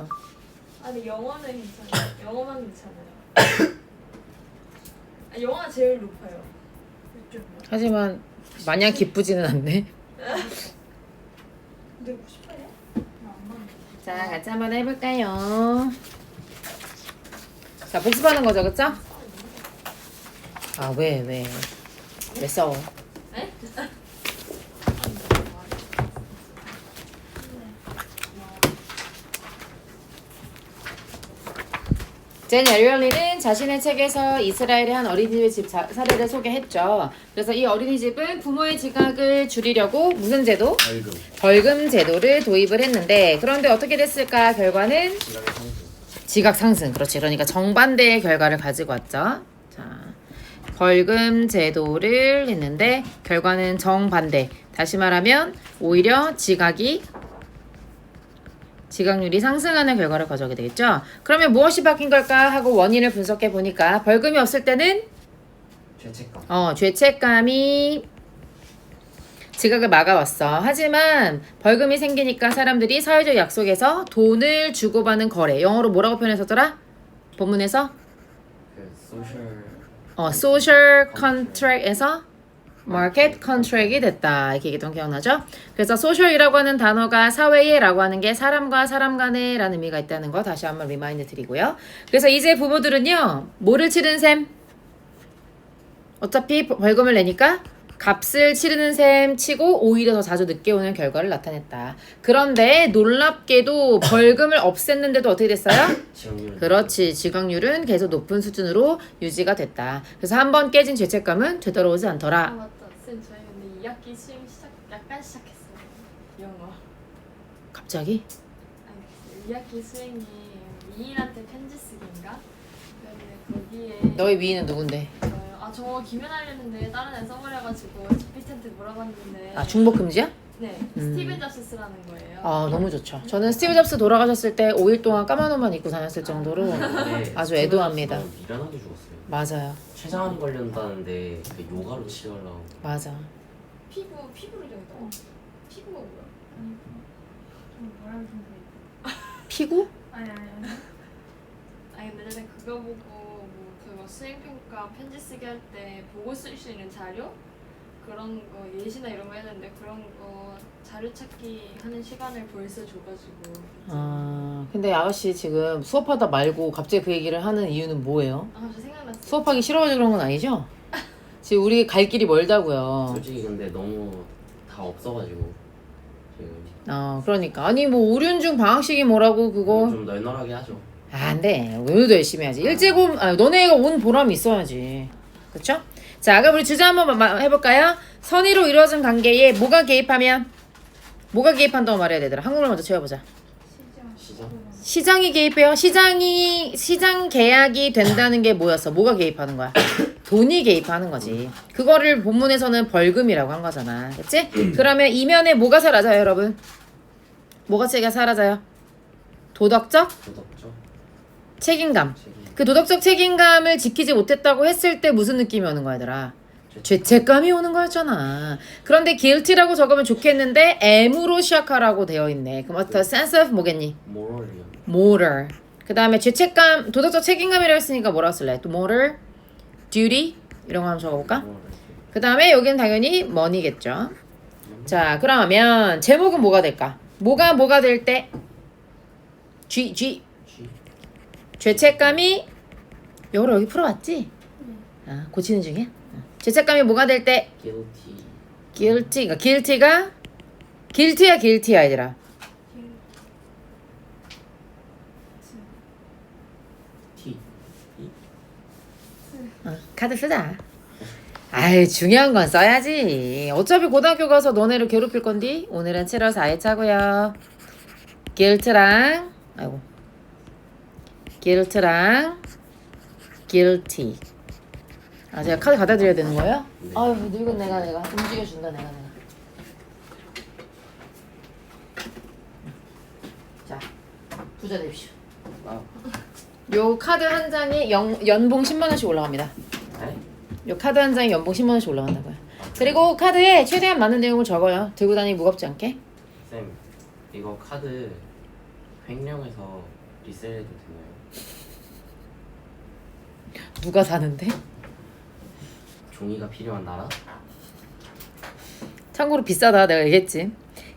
없어. 아니 영어는 괜찮아요. 영어만 괜찮아요. 아, 영어가 제일 높아요. 이쪽이요. 하지만 마냥 기쁘지는 않네. 근데 98이야? 나안 맞는데. 자, 같이 한번 해볼까요? 자, 복습하는 거죠, 그쵸? 아, 왜 싸워? 네? 젠 에리얼리는 자신의 책에서 이스라엘의 한 어린이집 사례를 소개했죠. 그래서 이 어린이집은 부모의 지각을 줄이려고 무슨 제도? 벌금 제도를 도입을 했는데 그런데 어떻게 됐을까? 결과는 지각 상승. 그렇지. 그러니까 정반대의 결과를 가지고 왔죠. 자, 벌금 제도를 했는데 결과는 정반대. 다시 말하면 오히려 지각률이 상승하는 결과를 가져오게 되겠죠. 그러면 무엇이 바뀐 걸까 하고 원인을 분석해 보니까 벌금이 없을 때는 죄책감이 지각을 막아왔어. 하지만 벌금이 생기니까 사람들이 사회적 약속에서 돈을 주고받는 거래. 영어로 뭐라고 표현했었더라? 본문에서? social contract에서 마켓 컨트랙이 됐다. 이렇게 얘기했던 기억나죠? 그래서 소셜이라고 하는 단어가 사회에라고 하는 게 사람과 사람 간에 라는 의미가 있다는 거 다시 한번 리마인드 드리고요. 그래서 이제 부모들은요. 뭐를 치른 셈? 어차피 벌금을 내니까 값을 치르는 셈 치고 오히려 더 자주 늦게 오는 결과를 나타냈다. 그런데 놀랍게도 벌금을 없앴는데도 어떻게 됐어요? 그렇지. 지각률은 계속 높은 수준으로 유지가 됐다. 그래서 한 번 깨진 죄책감은 되돌아오지 아 않더라. 맞다. 쌤 저희 근데 2학기 수행 약간 시작했어요. 영어. 갑자기? 아니 2학기 수행이 미인한테 편지 쓰기인가? 근데 거기에 너의 위인은 누군데? 저 기면하려는데 다른 애 써버려가지고 GPT한테 물어봤는데 중복 금지야? 네 스티븐 잡스 쓰라는 거예요. 너무 좋죠. 저는 스티브 잡스 돌아가셨을 때 5일 동안 까만 옷만 입고 다녔을 정도로 아주 애도합니다. 미련하게 죽었어요. 맞아요. 췌장암 걸렸다는데 그 요가로 치료하려고. 맞아. 피부로 정했다. 피부가 뭐야? 좀 뭐라는 생각이. 피구? 아니 근데 전에 그거 보고 뭐 그거 수행평가 편지 쓰기 할 때 보고 쓸 수 있는 자료 그런 거 예시나 이런 거 했는데 그런 거 자료 찾기 하는 시간을 벌써 줘가지고. 근데 아가씨 지금 수업하다 말고 갑자기 그 얘기를 하는 이유는 뭐예요? 저 생각났어. 수업하기 싫어가지고 그런 건 아니죠? 지금 우리 갈 길이 멀다고요. 솔직히 근데 너무 다 없어가지고 지금 그러니까 아니 뭐 오륜중 방학식이 뭐라고 그거 좀 널널하게 하죠. 안돼. 오늘도 열심히 해야지. 너네가 온 보람이 있어야지. 그쵸? 자, 그럼 우리 주제 한번 해볼까요? 선의로 이루어진 관계에 뭐가 개입한다고 말해야 되더라. 한국말 먼저 채워보자. 시장이 개입해요. 시장 계약이 된다는 게 뭐였어? 뭐가 개입하는 거야? 돈이 개입하는 거지. 그거를 본문에서는 벌금이라고 한 거잖아. 그치? 그러면 이면에 뭐가 사라져요, 여러분? 뭐가 사라져요? 도덕적 책임감. 그 도덕적 책임감을 지키지 못했다고 했을 때 무슨 느낌이 오는 거야, 얘들아? 죄책감이 오는 거였잖아. 그런데 guilty라고 적으면 좋겠는데 M으로 시작하라고 되어 있네. 그럼 어떤 sense of 뭐겠니? moral. 그 다음에 죄책감, 도덕적 책임감이라고 했으니까 뭐라고 쓸래? 또 moral, duty 이런 거 한번 적어볼까? 그 다음에 여기는 당연히 money겠죠. 자, 그러면 제목은 뭐가 될까? 뭐가 될 때? 죄책감이 영어로 여기 풀어왔지? 고치는 중이야? 죄책감이 뭐가 될 때? guilty야 얘들아. 카드 쓰자. 중요한 건 써야지. 어차피 고등학교 가서 너네를 괴롭힐 건디. 오늘은 7월 4일차고요. guilt랑 guilty. 제가 카드 갖다 드려야 되는 거예요? 네. 아유, 늙은 내가 움직여준다, 내가. 자, 부자 되십시오. 요 카드 한 장에 연봉 10만 원씩 올라갑니다. 요 카드 한 장에 연봉 10만 원씩 올라간다고요. 그리고 카드에 최대한 많은 내용을 적어요. 들고 다니기 무겁지 않게. 쌤, 이거 카드 횡령해서 리셀해도 되나요? 누가 사는데? 종이가 필요한 나라? 참고로 비싸다 내가 얘기했지.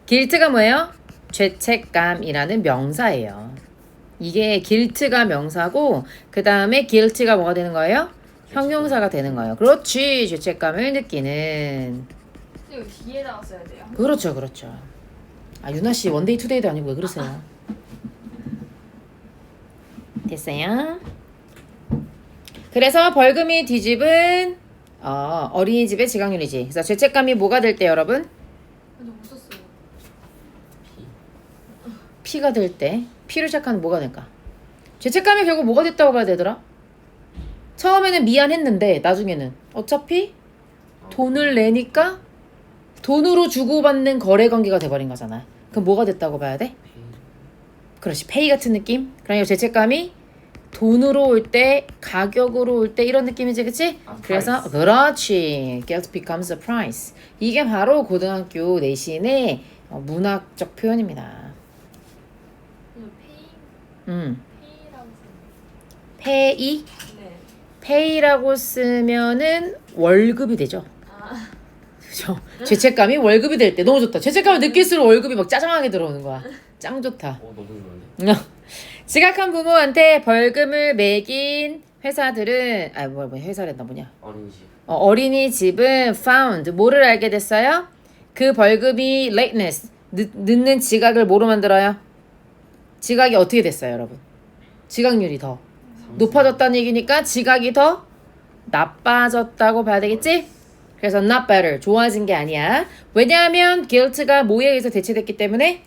길트가 뭐예요? 죄책감이라는 명사예요. 이게 길트가 명사고 그 다음에 길트가 뭐가 되는 거예요? 형용사가 되는 거예요. 그렇지. 죄책감을 느끼는. 이거 뒤에다가 써야 돼요. 그렇죠. 그렇죠. 아 유나씨 원데이 투데이도 아니고 왜 그러세요? 됐어요? 그래서 벌금이 뒤집은 어린이집의 지각률이지. 그래서 죄책감이 뭐가 될 때 여러분? 근데 못 썼어요. P가 될 때 P를 시작하는 뭐가 될까? 죄책감이 결국 뭐가 됐다고 봐야 되더라? 처음에는 미안했는데 나중에는 어차피 돈을 내니까 돈으로 주고받는 거래 관계가 돼버린 거잖아. 그럼 뭐가 됐다고 봐야 돼? 그렇지. 페이 같은 느낌? 그러니까 죄책감이 돈으로 올 때, 가격으로 올 때 이런 느낌이지, 그치? 그래서 그렇지. Guilt becomes a price. 이게 바로 고등학교 내신의 문학적 표현입니다. 이거 페이라고 페이라고 페이? 쓰는. 네. 페이라고 쓰면은 월급이 되죠. 아, 그죠? 죄책감이 월급이 될 때 너무 좋다. 죄책감을 느낄수록 월급이 막 짜장하게 들어오는 거야. 짱 좋다. 너무 좋은데? 지각한 부모한테 벌금을 매긴 회사들은 회사랬나 뭐냐? 어린이집. 어린이집은 found 뭐를 알게 됐어요? 그 벌금이 lateness 늦는 지각을 뭐로 만들어요? 지각이 어떻게 됐어요, 여러분? 지각률이 더 높아졌다는 얘기니까 지각이 더 나빠졌다고 봐야 되겠지? 그래서 not better 좋아진 게 아니야. 왜냐하면 guilt가 뭐에 의해서 대체됐기 때문에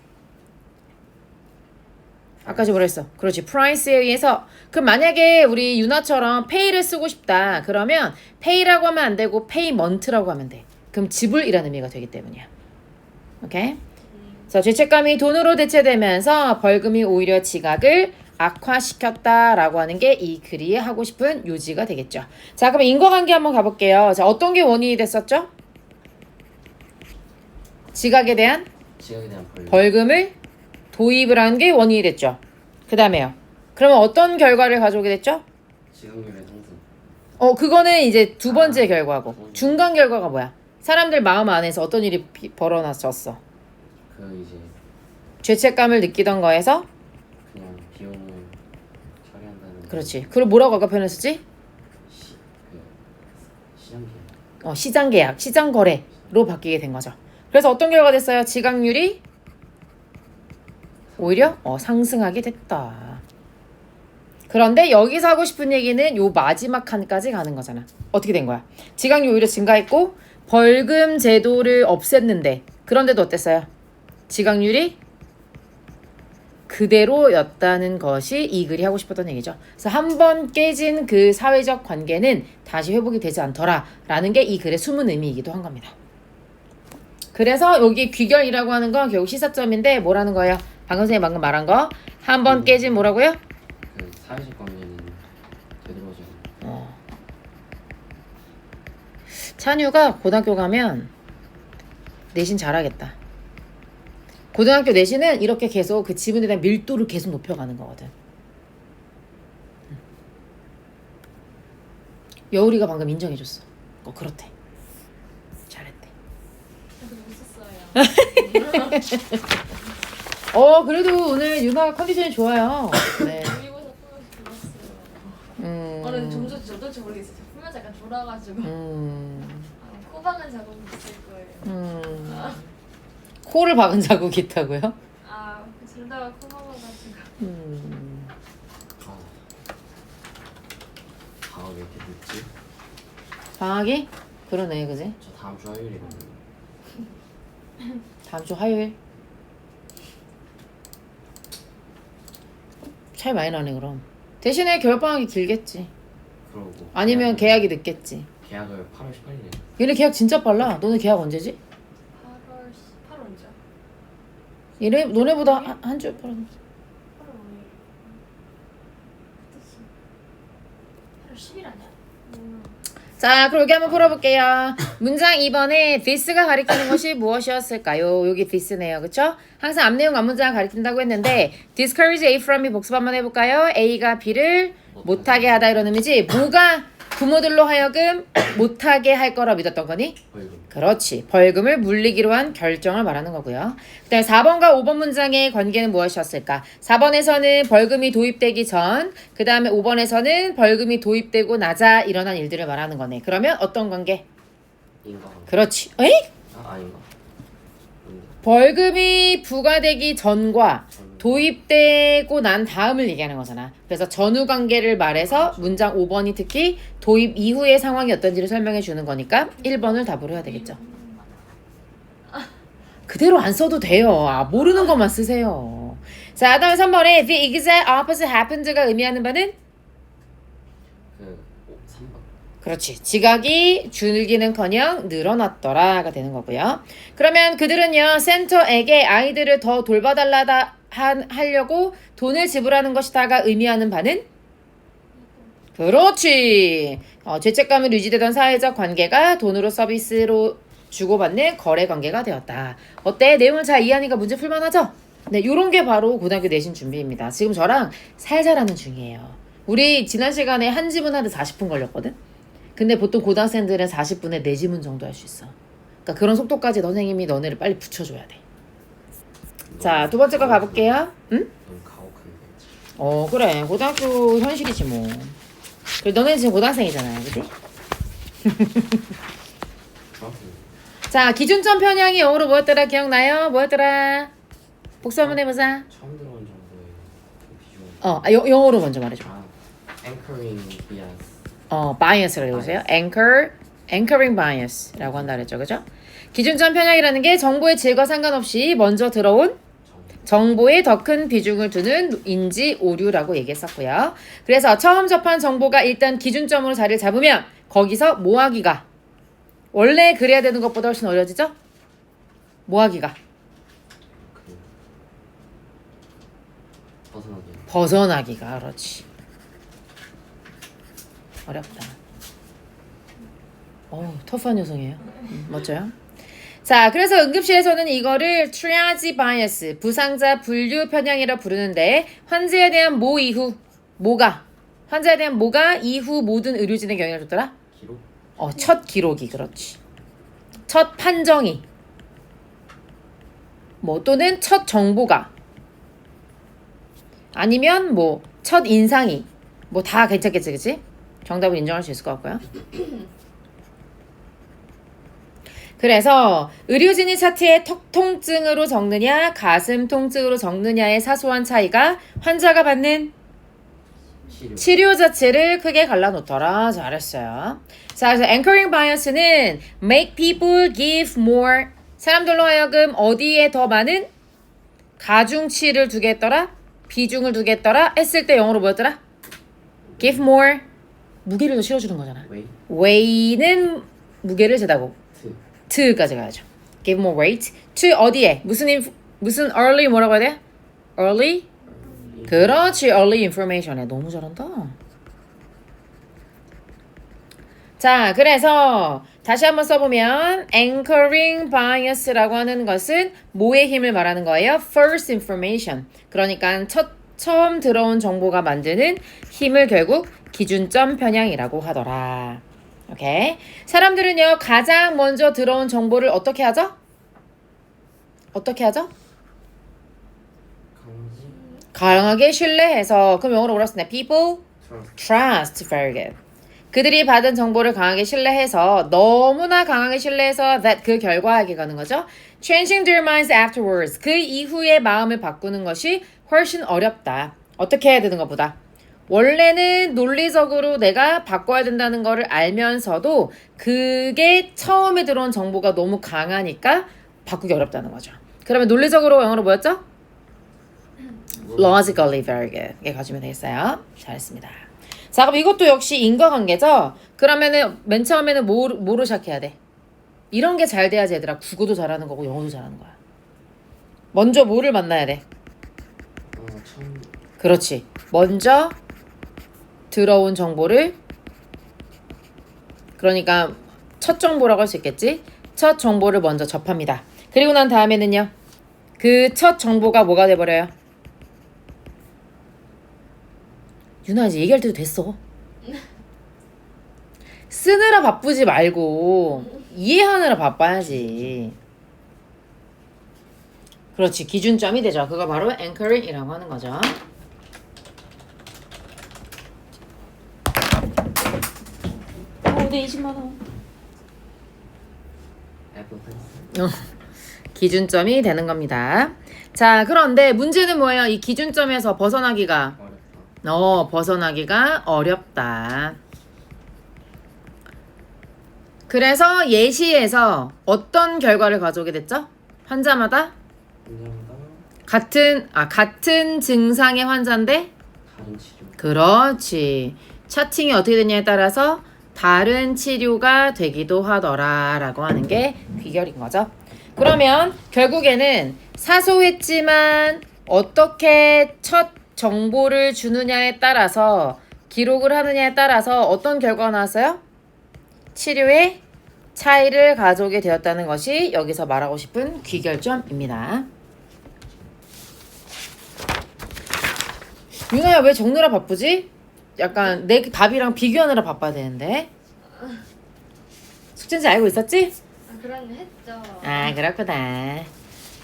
아까 뭐라 했어? 그렇지. price에 의해서. 그럼 만약에 우리 유나처럼 pay를 쓰고 싶다. 그러면 pay라고 하면 안 되고 payment라고 하면 돼. 그럼 지불이라는 의미가 되기 때문이야. 오케이? 그래서 죄책감이 돈으로 대체되면서 벌금이 오히려 지각을 악화시켰다라고 하는 게 이 글이 하고 싶은 요지가 되겠죠. 자, 그럼 인과관계 한번 가볼게요. 자, 어떤 게 원인이 됐었죠? 지각에 대한 지각에 대한 벌금. 벌금을 도입을 한 게 원인이 됐죠. 그 다음에요. 그러면 어떤 결과를 가져오게 됐죠? 지각률의 상승. 그거는 이제 두 번째 결과고. 중간 결과가 뭐야? 사람들 마음 안에서 어떤 일이 벌어졌어? 그 이제 죄책감을 느끼던 거에서 그냥 비용을 처리한다는. 그렇지. 그걸 뭐라고 아까 표현했었지? 시장계약. 시장 계약, 시장 거래로 바뀌게 된 거죠. 그래서 어떤 결과가 됐어요? 지각률이 오히려 상승하게 됐다. 그런데 여기서 하고 싶은 얘기는 요 마지막 칸까지 가는 거잖아. 어떻게 된 거야? 지각률이 오히려 증가했고 벌금 제도를 없앴는데 그런데도 어땠어요? 지각률이 그대로였다는 것이 이 글이 하고 싶었던 얘기죠. 그래서 한 번 깨진 그 사회적 관계는 다시 회복이 되지 않더라라는 게 이 글의 숨은 의미이기도 한 겁니다. 그래서 여기 귀결이라고 하는 건 결국 시사점인데 뭐라는 거예요? 방금 말한 거 한 번 깨진 뭐라고요? 그 사회적 관계는 되돌아오지 않아요. 찬유가 고등학교 가면 내신 잘하겠다. 고등학교 내신은 이렇게 계속 그 지분에 대한 밀도를 계속 높여가는 거거든. 여울이가 방금 인정해줬어. 그렇대. 잘했대. 저도 못 썼어요. 그래도 오늘 유나가 컨디션이 좋아요. 네. 모의고사 풀면서 불렀어요. 근데 점점 어떨지 모르겠어요. 풀면서 약간 졸아가지고. 코박은 자국이 있을 거예요. 코를 박은 자국이 있다고요? 들다가 코 박아가지고. 방학이 이렇게 늦지? 방학이? 그러네, 그지? 저 다음 주 화요일이거든요. 다음 주 화요일? 차이 많이 나네, 그럼. 대신에 겨울방학이 길겠지. 그러고 아니면 계약이 늦겠지. 계약을 8월 18일에. 얘네 계약 진짜 빨라. 너네 계약 언제지? 8월 8월이죠. 얘네 너네보다 한 주 빠른. 8월 5일. 그치. 8월 10일 아니야? 자, 그럼 여기 한번 풀어볼게요. 문장 2번에 this가 가리키는 것이 무엇이었을까요? 여기 this네요. 그쵸? 항상 앞내용 앞문장을 가리킨다고 했는데 discourage A from B 복습 한번 해볼까요? A가 B를 못하게 하다 이런 의미지. 뭐가 부모들로 하여금 못하게 할 거라 믿었던 거니? 벌금. 그렇지. 벌금을 물리기로 한 결정을 말하는 거고요. 그 다음에 4번과 5번 문장의 관계는 무엇이었을까? 4번에서는 벌금이 도입되기 전, 그 다음에 5번에서는 벌금이 도입되고 나자 일어난 일들을 말하는 거네. 그러면 어떤 관계? 인과관계. 그렇지. 에이? 아닌가? 뭔데? 벌금이 부과되기 전과 도입되고 난 다음을 얘기하는 거잖아. 그래서 전후 관계를 말해서 문장 5번이 특히 도입 이후의 상황이 어떤지를 설명해 주는 거니까 1번을 답으로 해야 되겠죠. 그대로 안 써도 돼요. 아, 모르는 것만 쓰세요. 자, 다음에 3번에 the exact opposite happened가 의미하는 바는? 그 3번. 그렇지. 지각이 줄기는커녕 늘어났더라가 되는 거고요. 그러면 그들은요 센터에게 아이들을 더 하려고 돈을 지불하는 것이다가 의미하는 바는? 그렇지. 죄책감을 유지되던 사회적 관계가 돈으로 서비스로 주고받는 거래 관계가 되었다. 어때? 내용을 잘 이해하니까 문제 풀만하죠? 네, 요런 게 바로 고등학교 내신 준비입니다. 지금 저랑 살살하는 중이에요. 우리 지난 시간에 한 지문 하는데 40분 걸렸거든? 근데 보통 고등학생들은 40분에 4지문 정도 할 수 있어. 그러니까 그런 속도까지 선생님이 너네를 빨리 붙여줘야 돼. 자, 두 번째 거 가볼게요. 응? 너무 가혹한데. 그래. 고등학교 현실이지 뭐. 그래, 너네 지금 고등학생이잖아. 그치? 자, 기준점 편향이 영어로 뭐였더라? 기억나요? 뭐였더라? 복수 한번 해보자. 처음 들어온 정보의 그 비중. 영어로 먼저 말해줘. anchoring bias. bias라고 해보세요. anchoring bias라고 한다 그랬죠. 그죠? 기준점 편향이라는 게 정보의 질과 상관없이 먼저 들어온 정보에 더 큰 비중을 두는 인지 오류라고 얘기했었고요. 그래서 처음 접한 정보가 일단 기준점으로 자리를 잡으면 거기서 뭐하기가 원래 그래야 되는 것보다 훨씬 어려워지죠? 뭐하기가 그 벗어나기. 벗어나기가 그렇지. 어렵다. 터프한 여성이에요. 멋져요. 자, 그래서 응급실에서는 이거를 triage bias, 부상자 분류 편향이라 부르는데 환자에 대한 환자에 대한 이후 모든 의료진에게 영향을 줬더라? 기록? 첫 기록이 그렇지. 첫 판정이 또는 첫 정보가 아니면 첫 인상이 다 괜찮겠지, 그치? 정답을 인정할 수 있을 것 같고요. 그래서 의료진이 차트에 턱 통증으로 적느냐 가슴 통증으로 적느냐의 사소한 차이가 환자가 받는 치료 자체를 크게 갈라놓더라. 잘했어요. 자, 그래서 anchoring bias는 make people give more. 사람들로 하여금 어디에 더 많은 가중치를 두겠더라? 비중을 두겠더라? 했을 때 영어로 뭐였더라? give more. 무게를 더 실어주는 거잖아. weigh는 무게를 재다고. to까지 가야죠. give more weight. to 어디에? 무슨 early 뭐라고 해야 돼? early? 그렇지. early information에 너무 잘한다. 자, 그래서 다시 한번 써보면 anchoring bias라고 하는 것은 뭐의 힘을 말하는 거예요? first information. 그러니까 처음 들어온 정보가 만드는 힘을 결국 기준점 편향이라고 하더라. 오케이. 사람들은요 가장 먼저 들어온 정보를 어떻게 하죠? 강하게 신뢰해서. 그럼 영어로 뭐라 쓰네? people trust. Very good. 그들이 받은 정보를 강하게 신뢰해서 너무나 강하게 신뢰해서 that 그 결과하게 가는 거죠. Changing their minds afterwards. 그 이후에 마음을 바꾸는 것이 훨씬 어렵다. 어떻게 해야 되는 것보다. 원래는 논리적으로 내가 바꿔야 된다는 거를 알면서도 그게 처음에 들어온 정보가 너무 강하니까 바꾸기 어렵다는 거죠. 그러면 논리적으로 영어로 뭐였죠? Logically very good. 이게 가지면 되겠어요. 잘했습니다. 자, 그럼 이것도 역시 인과관계죠? 그러면은 맨 처음에는 뭐로 시작해야 돼? 이런 게 잘 돼야지 얘들아 국어도 잘하는 거고 영어도 잘하는 거야. 먼저 뭐를 만나야 돼? 처음. 그렇지. 먼저 들어온 정보를 그러니까 첫 정보라고 할 수 있겠지? 첫 정보를 먼저 접합니다. 그리고 난 다음에는요. 그 첫 정보가 뭐가 돼버려요? 유나 이제 얘기할 때도 됐어. 쓰느라 바쁘지 말고 이해하느라 바빠야지. 그렇지. 기준점이 되죠. 그거 바로 anchoring이라고 하는 거죠. 내 20만 원. 애플 펜슬. 기준점이 되는 겁니다. 자, 그런데 문제는 뭐예요? 이 기준점에서 벗어나기가 벗어나기가 어렵다. 그래서 예시에서 어떤 결과를 가져오게 됐죠? 환자마다 환자마다 같은 증상의 환자인데 다른 치료. 그렇지. 차팅이 어떻게 되냐에 따라서 다른 치료가 되기도 하더라라고 하는 게 귀결인 거죠. 그러면 결국에는 사소했지만 어떻게 첫 정보를 주느냐에 따라서 기록을 하느냐에 따라서 어떤 결과가 나왔어요? 치료의 차이를 가져오게 되었다는 것이 여기서 말하고 싶은 귀결점입니다. 유나야 왜 적느라 바쁘지? 약간 내 답이랑 비교하느라 바빠야 되는데. 숙제인지 알고 있었지? 그런 했죠. 아 그렇구나.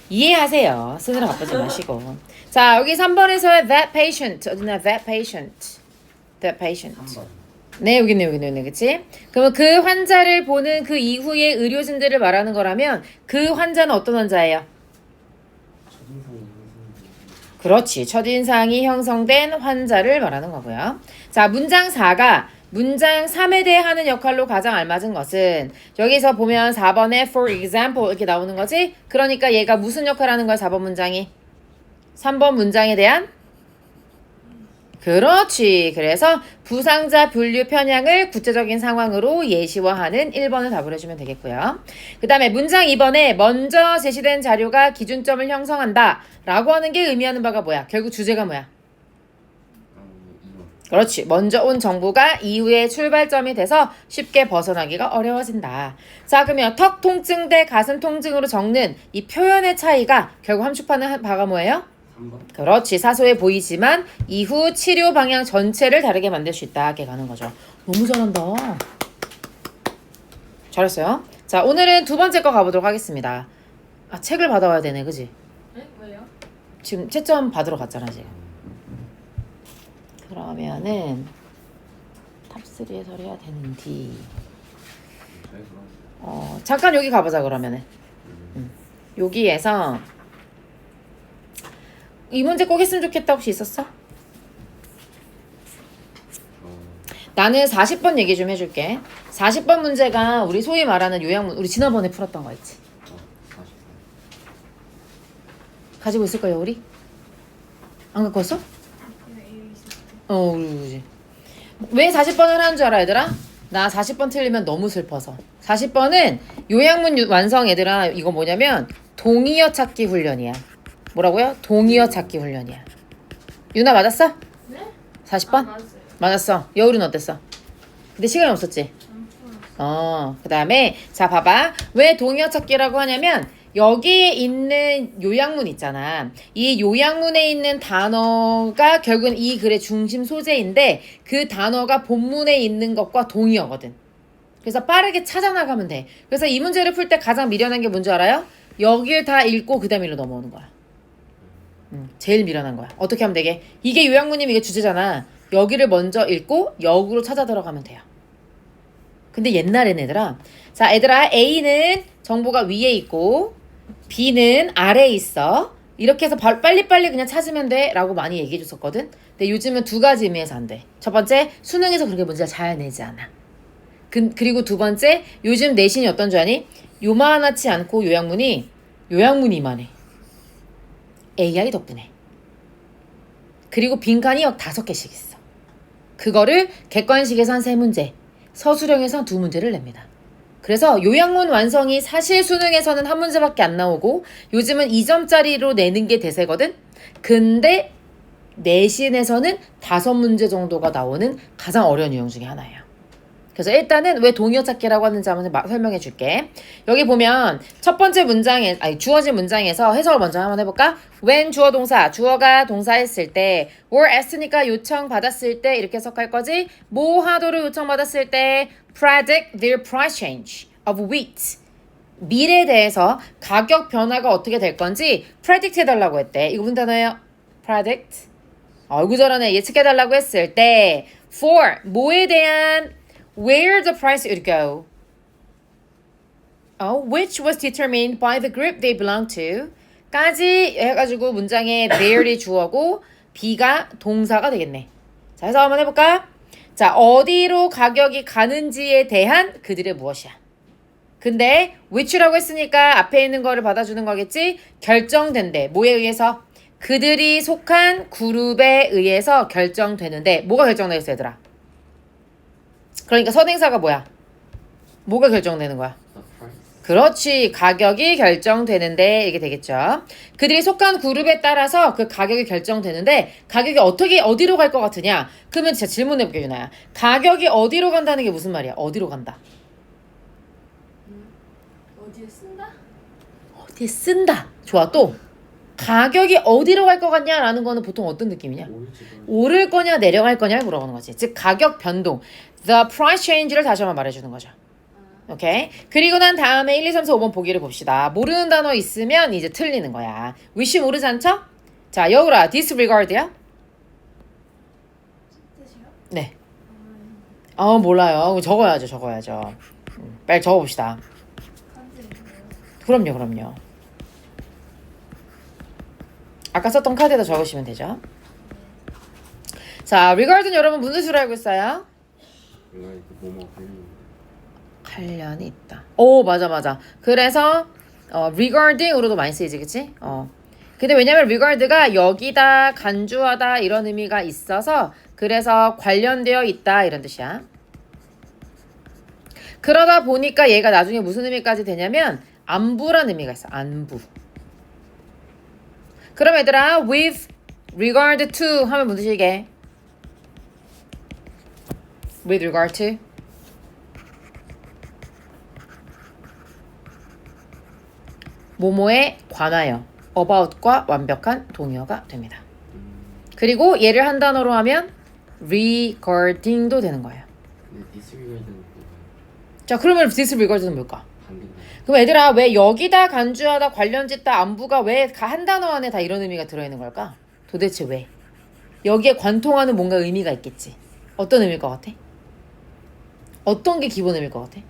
이해하세요. 쓰느라 바쁘지 마시고. 자 여기 3번에서의 that patient 어디나 that patient. 한번. 네 여기 있네 그치? 그러면 그 환자를 보는 그 이후의 의료진들을 말하는 거라면 그 환자는 어떤 환자예요? 첫인상이 형성된. 그렇지. 첫인상이 형성된 환자를 말하는 거고요. 자, 문장 4가 문장 3에 대해 하는 역할로 가장 알맞은 것은 여기서 보면 4번에 for example 이렇게 나오는 거지? 그러니까 얘가 무슨 역할을 하는 거야? 4번 문장이? 3번 문장에 대한? 그렇지. 그래서 부상자 분류 편향을 구체적인 상황으로 예시화하는 1번을 답을 해주면 되겠고요. 그 다음에 문장 2번에 먼저 제시된 자료가 기준점을 형성한다 라고 하는 게 의미하는 바가 뭐야? 결국 주제가 뭐야? 2번. 그렇지. 먼저 온 정보가 이후에 출발점이 돼서 쉽게 벗어나기가 어려워진다. 자, 그러면 턱 통증 대 가슴 통증으로 적는 이 표현의 차이가 결국 함축하는 바가 뭐예요? 3번. 그렇지. 사소해 보이지만 이후 치료 방향 전체를 다르게 만들 수 있다. 이렇게 가는 거죠. 너무 잘한다. 잘했어요. 자, 오늘은 두 번째 거 가보도록 하겠습니다. 아, 책을 받아와야 되네. 그지? 네? 왜요? 지금 채점 받으러 갔잖아, 지금. 그러면은 탑3 해설해야 되는데 잘 들어왔어요. 잠깐 여기 가보자 그러면은. 여기에서 이 문제 꼭 했으면 좋겠다 혹시 있었어? 나는 40번 얘기 좀 해줄게. 40번 문제가 우리 소위 말하는 요약문, 우리 지난번에 풀었던 거 있지? 40번. 가지고 있을 거예요 우리? 안 갖고 왔어? 우리. 왜 40번을 하는 줄 알아 얘들아? 나 40번 틀리면 너무 슬퍼서. 40번은 요약문 완성 얘들아. 이거 뭐냐면 동의어 찾기 훈련이야. 뭐라고요? 동의어 찾기 훈련이야. 유나 맞았어? 네? 40번? 아, 맞아요. 맞았어. 여울이는 어땠어? 근데 시간이 없었지? 그 다음에 자 봐봐. 왜 동의어 찾기라고 하냐면 여기에 있는 요약문 있잖아. 이 요약문에 있는 단어가 결국은 이 글의 중심 소재인데 그 단어가 본문에 있는 것과 동의어거든. 그래서 빠르게 찾아 나가면 돼. 그래서 이 문제를 풀 때 가장 미련한 게 뭔지 알아요? 여길 다 읽고 그 다음에 일로 넘어오는 거야. 제일 미련한 거야. 어떻게 하면 되게? 이게 요약문이면 이게 주제잖아. 여기를 먼저 읽고 역으로 찾아 들어가면 돼요. 근데 옛날에는 얘들아, 자 얘들아 A는 정보가 위에 있고 B는 아래에 있어. 이렇게 해서 빨리빨리 그냥 찾으면 돼 라고 많이 얘기해 줬었거든. 근데 요즘은 두 가지 의미에서 안 돼. 첫 번째, 수능에서 그렇게 문제를 잘 내지 않아. 그리고 두 번째, 요즘 내신이 어떤 줄 아니? 요만하지 않고 요약문이 이만해. AI 덕분에. 그리고 빈칸이 5개씩 있어. 그거를 객관식에서 한 3문제, 서술형에서 한 2문제를 냅니다. 그래서 요약문 완성이 사실 수능에서는 한 문제밖에 안 나오고 요즘은 2점짜리로 내는 게 대세거든? 근데 내신에서는 5문제 정도가 나오는 가장 어려운 유형 중에 하나예요. 그래서 일단은 왜 동의어 찾기라고 하는지 한번 설명해 줄게. 여기 보면 첫 번째 문장에 주어진 문장에서 해석을 먼저 한번 해볼까? when 주어 동사, 주어가 동사했을 때 or as니까 요청 받았을 때 이렇게 해석할 거지. 뭐 하도록 요청 받았을 때 predict their price change of wheat. 밀에 대해서 가격 변화가 어떻게 될 건지 predict 해달라고 했대. 이거 무슨 단어예요? predict. 어이구 저러네. 예측해달라고 했을 때 for 뭐에 대한 where the price would go. Which was determined by the group they belong to. 까지 해가지고 문장에 there이 주어고 be가 동사가 되겠네. 자, 해서 한번 해볼까? 자, 어디로 가격이 가는지에 대한 그들의 무엇이야. 근데 which라고 했으니까 앞에 있는 거를 받아주는 거겠지? 결정된대. 뭐에 의해서? 그들이 속한 그룹에 의해서 결정되는데 뭐가 결정되겠어 얘들아? 그러니까 선행사가 뭐야? 뭐가 결정되는 거야? The price. 그렇지. 가격이 결정되는데 이게 되겠죠. 그들이 속한 그룹에 따라서 그 가격이 결정되는데 가격이 어디로 갈 것 같으냐? 그러면 진짜 질문해볼게 유나야. 가격이 어디로 간다는 게 무슨 말이야? 어디로 간다? 어디에 쓴다? 어디에 쓴다. 좋아. 또 가격이 어디로 갈 것 같냐라는 거는 보통 어떤 느낌이냐? 오를 거냐 내려갈 거냐 물어보는 거지. 즉 가격 변동. The price change를 다시 한번 말해주는 거죠. 오케이. 그리고 난 다음에 1, 2, 3, 4, 5번 보기를 봅시다. 모르는 단어 있으면 이제 틀리는 거야. wish 모르지 않죠? 자, 여우라 disregard야? 뜻이요? 네. 몰라요. 적어야죠. 빨리 적어봅시다. 한글인가요? 그럼요. 아까 썼던 카드에다 적으시면 되죠. 자, regard는 여러분 무슨 수로 알고 있어요? 내가 이거 뭐뭐 관련이 있다. 오, 맞아. 그래서 regarding으로도 많이 쓰이지, 그치? 근데 왜냐면 regard가 여기다 간주하다 이런 의미가 있어서 그래서 관련되어 있다 이런 뜻이야. 그러다 보니까 얘가 나중에 무슨 의미까지 되냐면 안부란 의미가 있어. 안부. 그럼 얘들아 with regard to 하면 무슨 뜻이게? with regard to 뭐뭐에 관하여 about과 완벽한 동의어가 됩니다. 그리고 얘를 한 단어로 하면 regarding도 되는 거예요. 근데 disregard는 뭐야? 자, 그러면 disregard는 뭘까? 반대인가? 그럼 얘들아 왜 여기다 간주하다 관련짓다 안부가 왜 한 단어 안에 다 이런 의미가 들어있는 걸까? 도대체 왜? 여기에 관통하는 뭔가 의미가 있겠지. 어떤 의미일 것 같아? 어떤 게 기본 의미일 것 같아?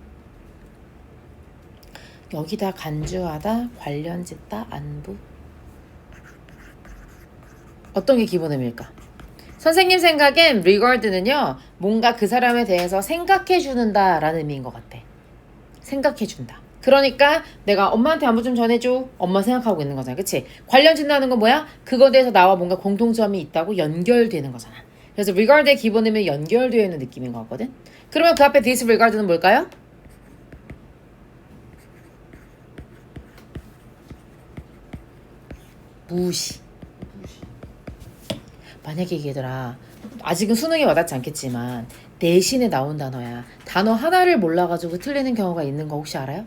여기다 간주하다 관련짓다 안부 어떤 게 기본 의미일까? 선생님 생각엔 regard는요 뭔가 그 사람에 대해서 생각해 주는다 라는 의미인 것 같아. 생각해 준다. 그러니까 내가 엄마한테 안부 좀 전해줘. 엄마 생각하고 있는 거잖아. 그치? 관련짓다는 건 뭐야? 그거에 대해서 나와 뭔가 공통점이 있다고 연결되는 거잖아. 그래서 regard의 기본 의미는 연결되어 있는 느낌인 것 같거든. 그러면 그 앞에 disregard는 뭘까요? 무시. 만약에 얘들아 아직은 수능에 와닿지 않겠지만 내신에 나온 단어야. 단어 하나를 몰라가지고 틀리는 경우가 있는 거 혹시 알아요?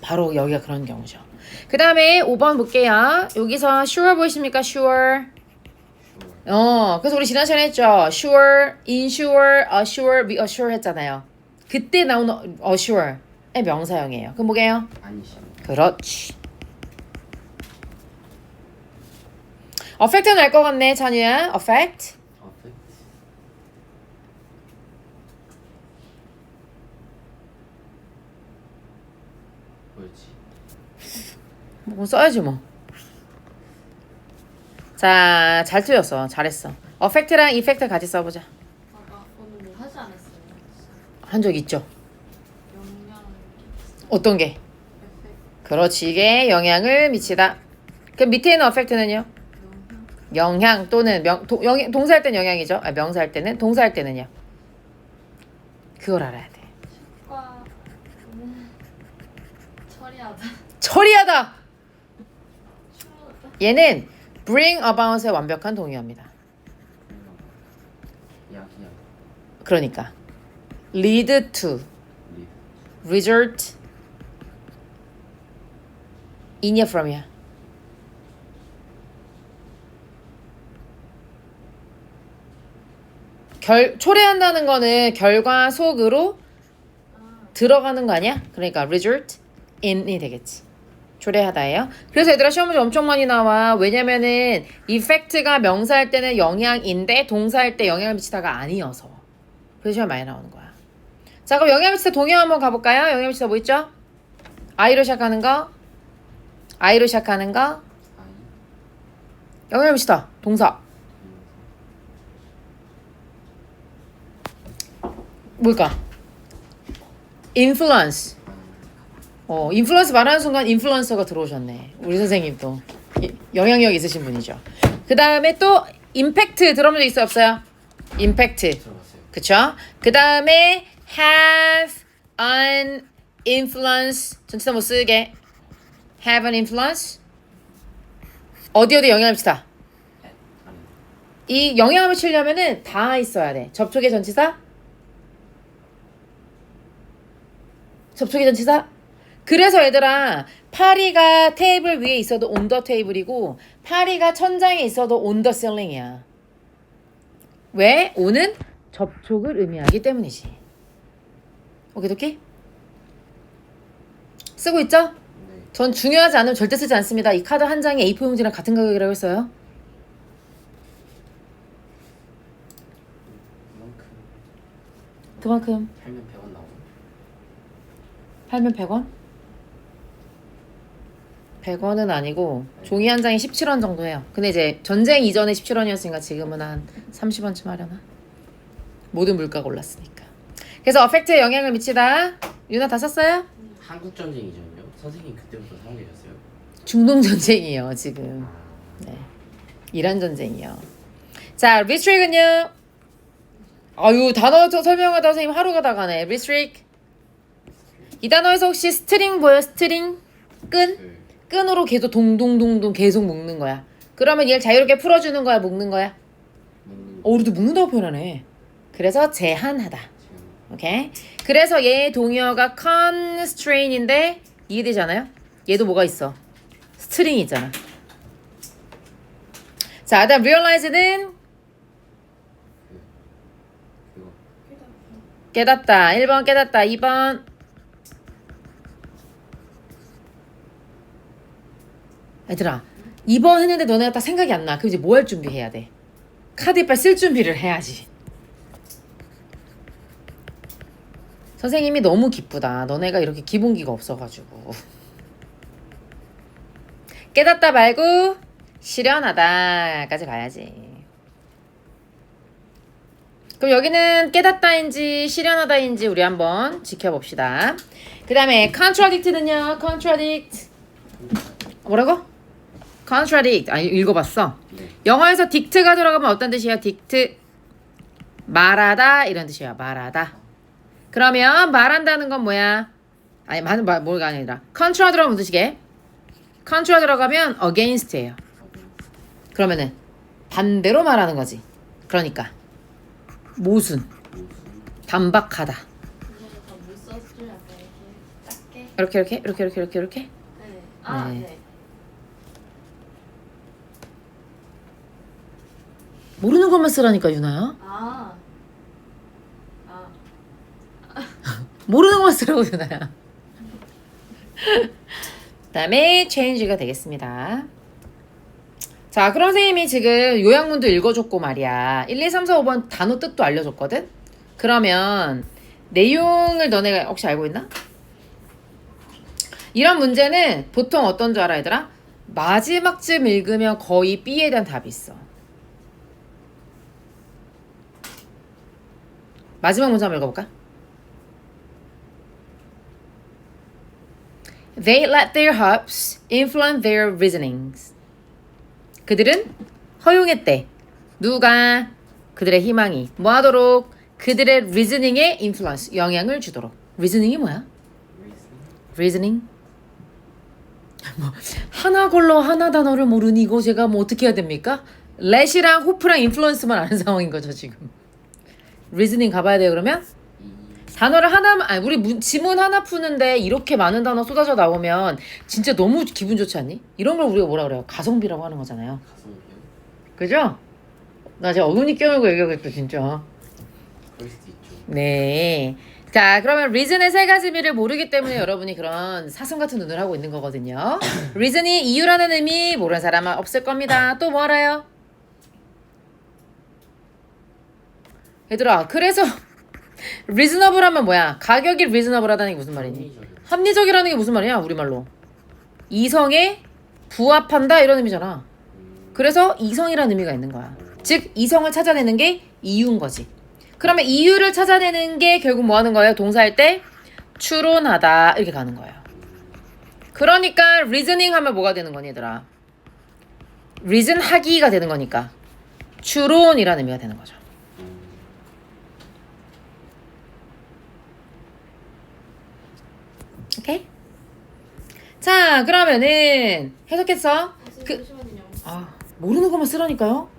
바로 여기가 그런 경우죠. 그 다음에 5번 볼게요. 여기서 sure 보이십니까? sure. 그래서 우리 지난 시간에 했죠. sure, insure, assure, reassure 했잖아요. 그때 나온 assure의 명사형이에요. 그럼 뭐게요? 아니시. 그렇지. affect는 알 것 같네, 찬우야. affect. affect. 뭐였지? 뭐 써야지 뭐. 자, 잘 틀렸어. 잘했어. affect랑 effect 같이 써보자. 아까 오늘 뭐 하지 않았어요? 한 적 있죠? 영향 어떤 게? 에펙트 그렇지. 이게 영향을 미치다. 그 밑에 있는 affect는요? 영향 또는 동사할 때는 영향이죠. 명사할 때는 동사할 때는요. 그걸 알아야 돼. 과 처리하다 처리하다. 추모하다 얘는 bring about의 완벽한 동의어입니다. 약이야. 그러니까 lead to, result, in이야 from이야? 초래한다는 거는 결과 속으로 들어가는 거 아니야? 그러니까 result in이 되겠지. 초래하다예요. 그래서 얘들아 시험 문제 엄청 많이 나와. 왜냐면은 effect가 명사할 때는 영향인데 동사할 때 영향을 미치다가 아니어서. 그래서 시험 많이 나오는 거야. 자, 그럼 영향을 미치다 동요 한번 가볼까요? 영향을 미치다 뭐 있죠? I로 시작하는 거. I로 시작하는 거. 영향을 미치다 동사. 뭘까? influence. 인플루언스 말하는 순간 인플루언서가 들어오셨네. 우리 선생님도 영향력 있으신 분이죠. 그 다음에 또 임팩트 들어본 적 있어요? 없어요? 임팩트. 들어봤어요. 그쵸? 그 다음에 have an influence. 전치사 못 쓰게. have an influence. 어디 영향을 미치다. 이 영향을 미치려면은 다 있어야 돼. 접촉의 전치사. 접촉의 전치사. 그래서 얘들아 파리가 테이블 위에 있어도 on the table이고 파리가 천장에 있어도 on the ceiling이야. 왜? on은 접촉을 의미하기 때문이지. 오케이? 쓰고 있죠? 네. 전 중요하지 않으면 절대 쓰지 않습니다. 이 카드 한 장이 A4 용지랑 같은 가격이라고 했어요. 그만큼 팔면 100원 나오고. 팔면 100원? 100원은 아니고 종이 한 장이 17원 정도 해요. 근데 이제 전쟁 이전에 17원이었으니까 지금은 한 30원쯤 하려나? 모든 물가가 올랐으니까. 그래서 어펙트에 영향을 미치다. 유나 다 썼어요? 한국 전쟁 이전이요? 선생님 그때부터 사용되셨어요? 중동 전쟁이요 지금. 네, 이란 전쟁이요. 자, restrict은요. 아유 단어 설명하다 선생님 하루가 다 가네. restrict. 이 단어에서 혹시 스트링 보여? 스트링? 끈? 네. 끈으로 계속 동동동동 계속 묶는 거야. 그러면 얘를 자유롭게 풀어주는 거야? 묶는 거야? 먹는 우리도 묶는다고 표현하네. 그래서 제한하다. 지금 오케이? 그래서 얘 동의어가 constrain인데 이해되잖아요? 얘도 뭐가 있어? 스트링이 있잖아. 자, 다음 realize는 그거 깨닫다. 1번 깨닫다. 2번 얘들아 2번 했는데 너네가 딱 생각이 안 나. 그럼 이제 뭐 할 준비해야 돼? 카드 이빨 쓸 준비를 해야지. 선생님이 너무 기쁘다. 너네가 이렇게 기본기가 없어가지고. 깨닫다 말고 실현하다까지 가야지. 그럼 여기는 깨닫다인지 실현하다인지 우리 한번 지켜봅시다. 그 다음에 contradict는요. contradict 뭐라고? contradict. 아, 읽어봤어? 네. 영어에서 dict가 들어가면 어떤 뜻이에요? dict 말하다 이런 뜻이에요. 말하다. 그러면 말한다는 건 뭐야? 아니 뭐가 아니라 contra 들어가면 무슨 뜻이게? contra 들어가면 against예요. 그러면은 반대로 말하는 거지. 그러니까 모순, 반박하다. 이거는 다못 썼죠? 약간 이렇게 작게. 이렇게. 네. 아, 네. 네. 모르는 것만 쓰라니까 유나야. 아. 모르는 것만 쓰라고 유나야. 그다음에 change가 되겠습니다. 자, 그럼 선생님이 지금 요약문도 읽어줬고 말이야. 1, 2, 3, 4, 5번 단어 뜻도 알려줬거든? 그러면 내용을 너네가 혹시 알고 있나? 이런 문제는 보통 어떤 줄 알아 얘들아? 마지막쯤 읽으면 거의 B에 대한 답이 있어. 마지막 문제 한번 읽어볼까? They let their hopes influence their reasonings. 그들은 허용했대. 누가? 그들의 희망이 뭐하도록? 그들의 reasoning에 influence, 영향을 주도록. reasoning이 뭐야? reasoning? 뭐 하나 걸러 하나 단어를 모르니 이거 제가 뭐 어떻게 해야 됩니까? let이랑 hope랑 influence만 아는 상황인 거죠 지금. reasoning 가봐야 돼요 그러면? 단어를 하나, 아니 우리 지문 하나 푸는데 이렇게 많은 단어 쏟아져 나오면 진짜 너무 기분 좋지 않니? 이런 걸 우리가 뭐라 그래요? 가성비라고 하는 거잖아요. 가성비요? 그죠? 나 지금 어금니 깨물고 얘기하겠다 진짜. 그럴 수도 있죠. 네. 자, 그러면 reason의 세 가지 의미를 모르기 때문에 여러분이 그런 사슴 같은 눈을 하고 있는 거거든요. reason이 이유라는 의미 모르는 사람은 없을 겁니다. 또 뭐 알아요? 얘들아, 그래서 reasonable 하면 뭐야? 가격이 reasonable 하다는 게 무슨 말이니? 합리적이요. 합리적이라는 게 무슨 말이야? 우리말로. 이성에 부합한다 이런 의미잖아. 그래서 이성이라는 의미가 있는 거야. 즉 이성을 찾아내는 게 이유인 거지. 그러면 이유를 찾아내는 게 결국 뭐 하는 거예요? 동사할 때 추론하다 이렇게 가는 거예요. 그러니까 reasoning 하면 뭐가 되는 거니 얘들아? reason 하기가 되는 거니까 추론이라는 의미가 되는 거죠. 오케이? 자, 그러면은 해석했어? 그- 잠시만요. 아, 모르는 것만 쓰라니까요.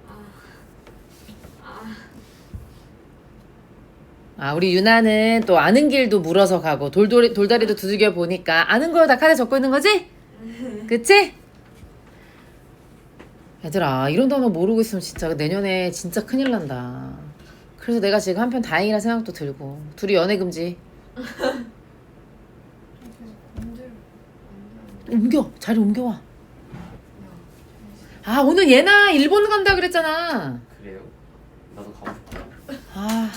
아, 우리 유나는 또 아는 길도 물어서 가고 돌다리도 두들겨 보니까 아는 거 다 카드에 적고 있는 거지? 그치? 얘들아, 이런 단어 모르고 있으면 진짜 내년에 진짜 큰일 난다. 그래서 내가 지금 한편 다행이라 생각도 들고 둘이 연애 금지. 옮겨, 자리 옮겨와. 아, 오늘 얘나 일본 간다 그랬잖아. 그래요? 나도 가고 싶어요. 아,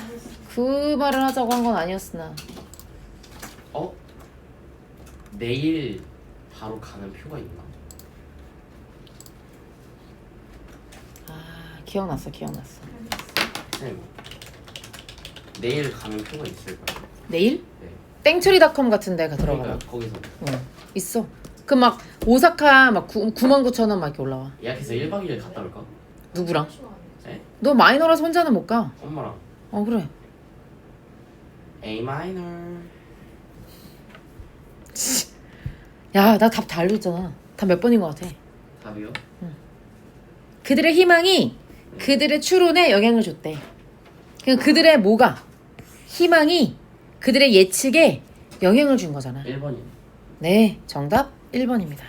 그 말을 하자고 한 건 아니었으나. 어? 내일 바로 가는 표가 있나? 아, 기억났어. 네. 내일 가는 표가 있을까요? 내일? 네. 땡처리닷컴 같은 데가 들어가봐. 그러니까 거기서 응, 있어. 그 막 오사카 막 99,000원 막 이렇게 올라와. 예약해서 1박 2일 갔다 올까? 누구랑? 네? 너 마이너라서 혼자는 못 가. 엄마랑 어, 그래. A 마이너. 야, 나 답 다 알려줬잖아. 답 몇 번인 것 같아. 답이요? 그들의 희망이 그들의 추론에 영향을 줬대. 그러니까 그들의 뭐가? 희망이 그들의 예측에 영향을 준 거잖아. 1번이요. 네, 정답 1번입니다.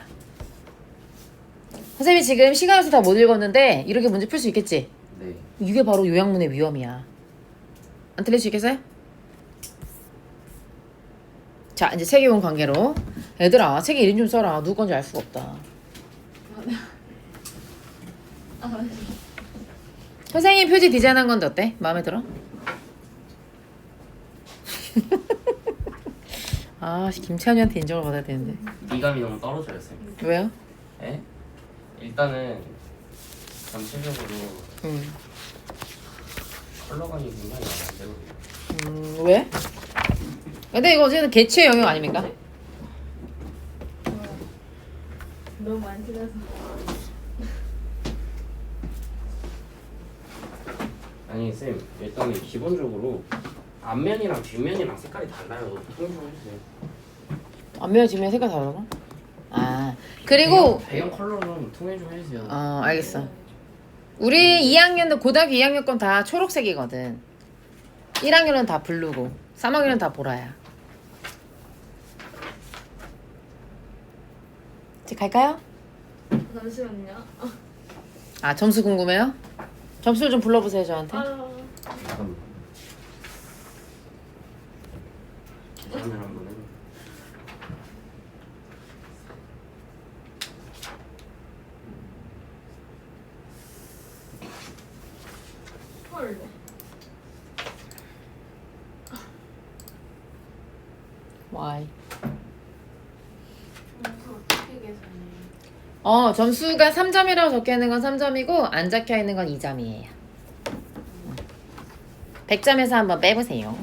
선생님이 지금 시간 없어 다 못 읽었는데 이렇게 문제 풀 수 있겠지? 네. 이게 바로 요양문의 위험이야. 안 틀릴 수 있겠어요? 자, 이제 책에 온 관계로. 얘들아, 책에 이름 좀 써라. 누구 건지 알 수가 없다. 선생님 표지 디자인한 건데 어때? 마음에 들어? 아, 김찬우한테 인정을 받아야 되는데. 미감이 너무 떨어져요, 쌤. 왜요? 예? 일단은 전체적으로 컬러감이 굉장히 안 되거든요. 왜? 근데 이거 어쨌든 개취의 영역 아닙니까? 너무 많이 틀려서. 아니 쌤, 일단은 기본적으로 앞면이랑 뒷면이랑 색깔이 달라요. 통일 좀 해주세요. 앞면 뒷면 색깔 다르고? 아, 그리고 배경 컬러 좀 통일 좀 해주세요. 알겠어. 우리 2학년도 고등학교 2학년 건 다 초록색이거든. 1학년은 다 블루고 3학년은 다 보라야. 이제 갈까요? 잠시만요. 아, 점수 궁금해요? 점수를 좀 불러보세요 저한테. 잠깐만. 계산을 한번 해볼게요. 헐. Why? 어떻게 계산해? 점수가 3점이라고 적혀있는 건 3점이고 안 적혀있는 건 2점이에요. 100점에서 한번 빼보세요.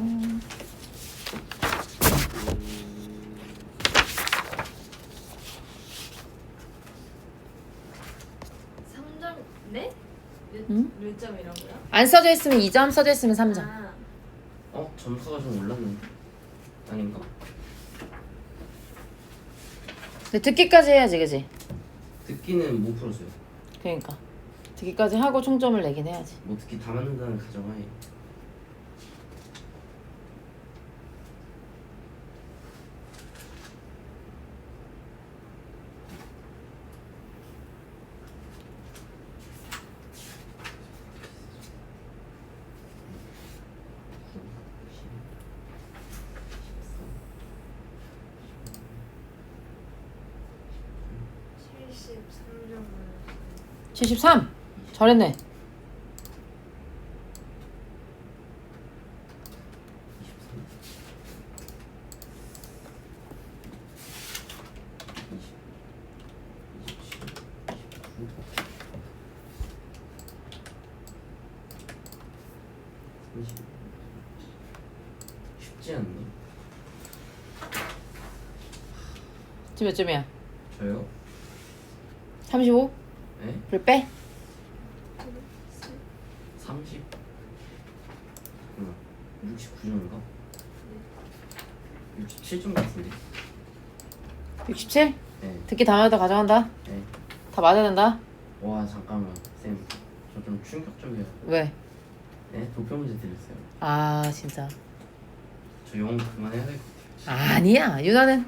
3점 네? 응? 몇 점이라고요? 안 써져 있으면 2점, 써져 있으면 3점. 아, 점수가 좀 올랐는데 아닌가? 근데 듣기까지 해야지, 그지? 듣기는 못 풀었어요. 그러니까 듣기까지 하고 총점을 내긴 해야지. 뭐 듣기 다 맞는다는 가정하에 73. 잘했네. 30. 쉽지 않네. 지금 몇 점이야? 저요? 35? 네? 불 빼? 30? 잠깐만 69점인가? 67점 같은데? 67? 네. 듣기 다 맞아 가져간다. 네. 다 맞아야 된다. 와 잠깐만 쌤, 저 좀 충격적이야. 왜? 네? 도표 문제 드렸어요. 아 진짜. 저 영어 그만해야 될 것 같아요. 아니야 유나는.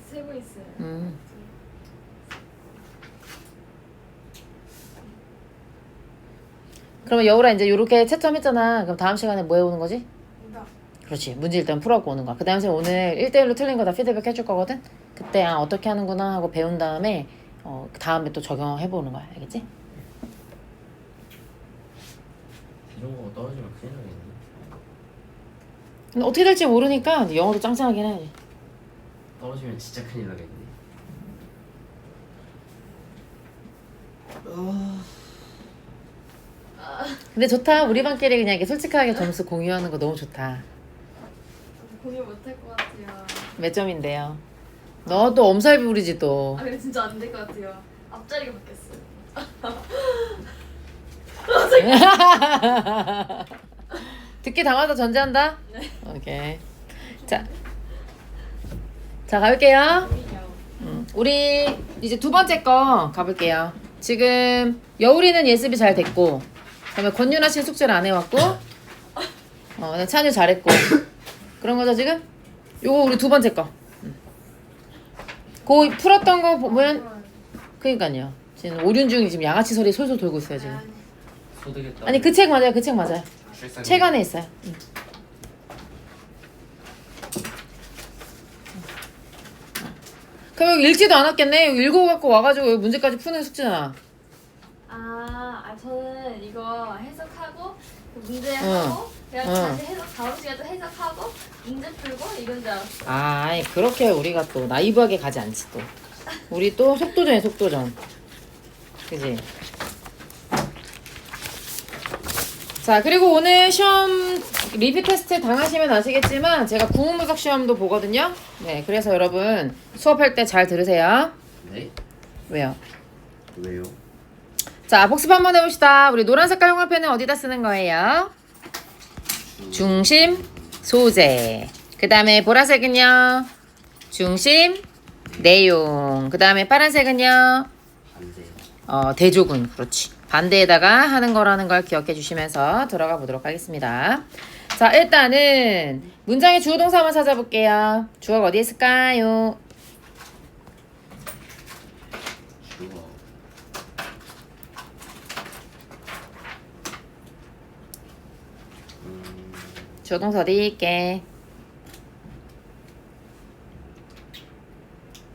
세고 있어요. 그러면 여우라 이제 요렇게 채점했잖아. 그럼 다음 시간에 뭐 해오는 거지? 나 그렇지. 문제 일단 풀어갖고 오는 거야. 그 다음에 오늘 1대1로 틀린 거 다 피드백 해줄 거거든? 그때 아 어떻게 하는구나 하고 배운 다음에 그 다음에 또 적용해보는 거야. 알겠지? 이런 거 떨어지면 큰일 나겠네. 근데 어떻게 될지 모르니까 영어도 짱짱하긴 해야지. 떨어지면 진짜 큰일 나겠네. 근데 좋다. 우리 반끼리 그냥 이렇게 솔직하게 점수 공유하는 거 너무 좋다. 공유 못할 것 같아요. 몇 점인데요? 너도 엄살 부리지 또. 아 근데 진짜 안 될 것 같아요. 앞자리가 바뀌었어요. 듣기 담아서 전제한다? 네. 오케이. 자 가볼게요. 공이요. 우리 이제 두 번째 거 가볼게요. 지금 여울이는 예습이 잘 됐고, 그다음에 권윤아 씨 숙제를 안 해왔고, 찬유 잘했고, 그런 거죠 지금? 요거 우리 두 번째 거. 그 풀었던 거 보면, 그니까요. 지금 오륜 중이 지금 양아치 소리 솔솔 돌고 있어요 지금. 소득했다. 아니 그 책 맞아요, 그 책 맞아요. 출산 책 안에 있어요. 그럼 여기 읽지도 않았겠네. 여기 읽어갖고 와가지고 여기 문제까지 푸는 숙제잖아. 저는 이거 해석하고 문제 응. 하고 그냥 응. 다시 해석 다음 시간에 또 해석하고 문제 풀고 이건 줄 알았어. 아이 그렇게 우리가 또 나이브하게 가지 않지 또. 우리 또 속도전이야 속도전. 그지? 자 그리고 오늘 시험 리뷰 테스트 당하시면 아시겠지만 제가 구문분석 시험도 보거든요. 네 그래서 여러분 수업할 때 잘 들으세요. 네? 왜요? 왜요? 자 복습 한번 해봅시다. 우리 노란 색깔 형광펜은 어디다 쓰는 거예요? 중심, 소재. 그 다음에 보라색은요? 중심, 내용. 그 다음에 파란색은요? 반대. 대조군. 그렇지. 반대에다가 하는 거라는 걸 기억해 주시면서 들어가 보도록 하겠습니다. 자, 일단은 문장의 주어 동사 한번 찾아볼게요. 주어가 어디에 있을까요? 주어. 주어 동사 어디 있게?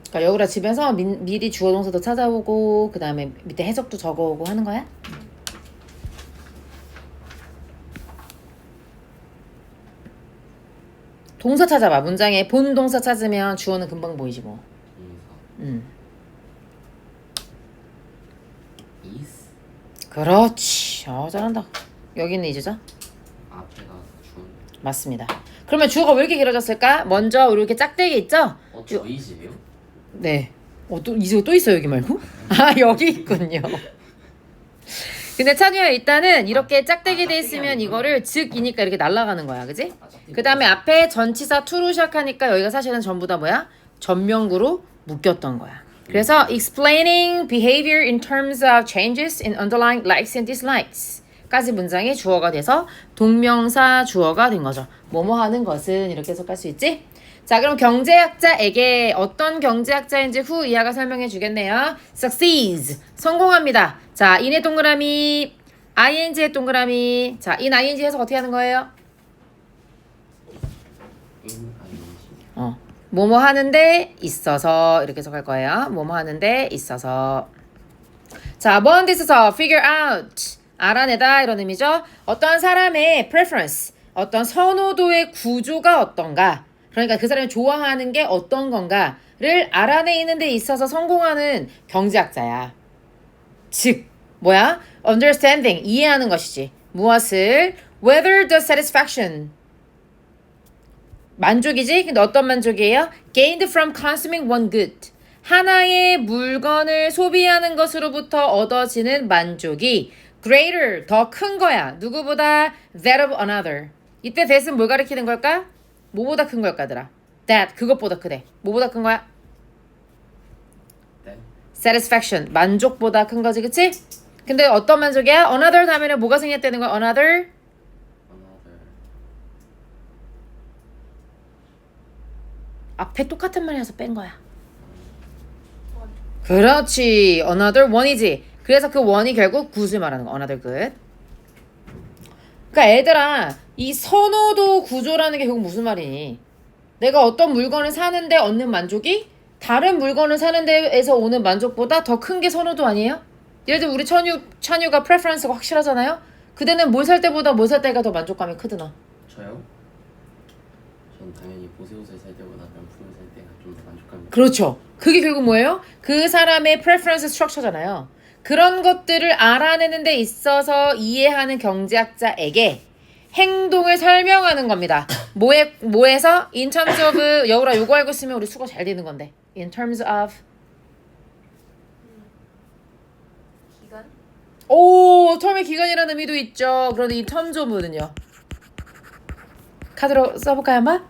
그러니까 여우라 집에서 미리 주어 동사도 찾아오고 그 다음에 밑에 해석도 적어오고 하는 거야? 동사 찾아봐. 문장에 본 동사 찾으면 주어는 금방 보이지 뭐. 동사. is. 그렇지. 잘한다. 여기는 이제죠? 앞에가 주어. 맞습니다. 그러면 주어가 왜 이렇게 길어졌을까? 먼저 우리 이렇게 짝대기 있죠? 저이즈예요? 네. 또 이즈가 또 있어요 여기 말고? 아 여기 있군요. 근데 찬유야 일단은 이렇게 짝대기 돼 있으면 이거를 즉이니까 이렇게 날아가는 거야, 그지? 그 다음에 앞에 전치사 to로 시작하니까 여기가 사실은 전부 다 뭐야? 전명구로 묶였던 거야. 그래서 explaining behavior in terms of changes in underlying likes and dislikes 까지 문장이 주어가 돼서 동명사 주어가 된 거죠. 뭐뭐 하는 것은 이렇게 해석할 수 있지? 자 그럼 경제학자에게 어떤 경제학자인지 후 이하가 설명해 주겠네요. succeeds 성공합니다. 자 in의 동그라미 ing의 동그라미. 자 in ing 해석 어떻게 하는 거예요? in ing. 뭐뭐 하는데 있어서 이렇게 해석할 거예요. 뭐뭐 하는데 있어서. 자, 뭔 뜻에서 figure out 알아내다 이런 의미죠. 어떤 사람의 preference 어떤 선호도의 구조가 어떤가 그러니까 그 사람이 좋아하는 게 어떤 건가를 알아내는 데 있어서 성공하는 경제학자야. 즉 뭐야? understanding 이해하는 것이지. 무엇을? whether the satisfaction 만족이지? 근데 어떤 만족이에요? gained from consuming one good 하나의 물건을 소비하는 것으로부터 얻어지는 만족이 greater 더 큰 거야. 누구보다 that of another. 이때 that은 뭘 가리키는 걸까? 뭐보다 큰 걸까더라? that 그것보다 크대. 뭐보다 큰 거야? 네. satisfaction 만족보다 큰 거지, 그치? 근데 어떤 만족이야? another 다음에는 뭐가 생겼다는 거야? another Another. 앞에 똑같은 말 해서 뺀 거야. 그렇지. another one이지. 그래서 그 one이 결국 good을 말하는 거. another good. 그러니까 애들아 이 선호도 구조라는 게 결국 무슨 말이니? 내가 어떤 물건을 사는데 얻는 만족이 다른 물건을 사는 데에서 오는 만족보다 더 큰 게 선호도 아니에요? 예를 들어 우리 찬유가 프레퍼런스가 확실하잖아요? 그대는 뭘 살 때보다 뭘 살 때가 더 만족감이 크드나? 저요? 전 당연히 보세옷을 살 때보다 명품을 살 때가 좀 더 만족감이. 그렇죠. 그게 결국 뭐예요? 그 사람의 프레퍼런스 스트럭처잖아요. 그런 것들을 알아내는 데 있어서 이해하는 경제학자에게 행동을 설명하는 겁니다. 뭐에서? In terms of 여우라 요거 알고 있으면 우리 수고 잘 되는 건데. In terms of 기간? 오, term의 기간이라는 의미도 있죠. 그런데 in terms of는요. 카드로 써볼까요 한번?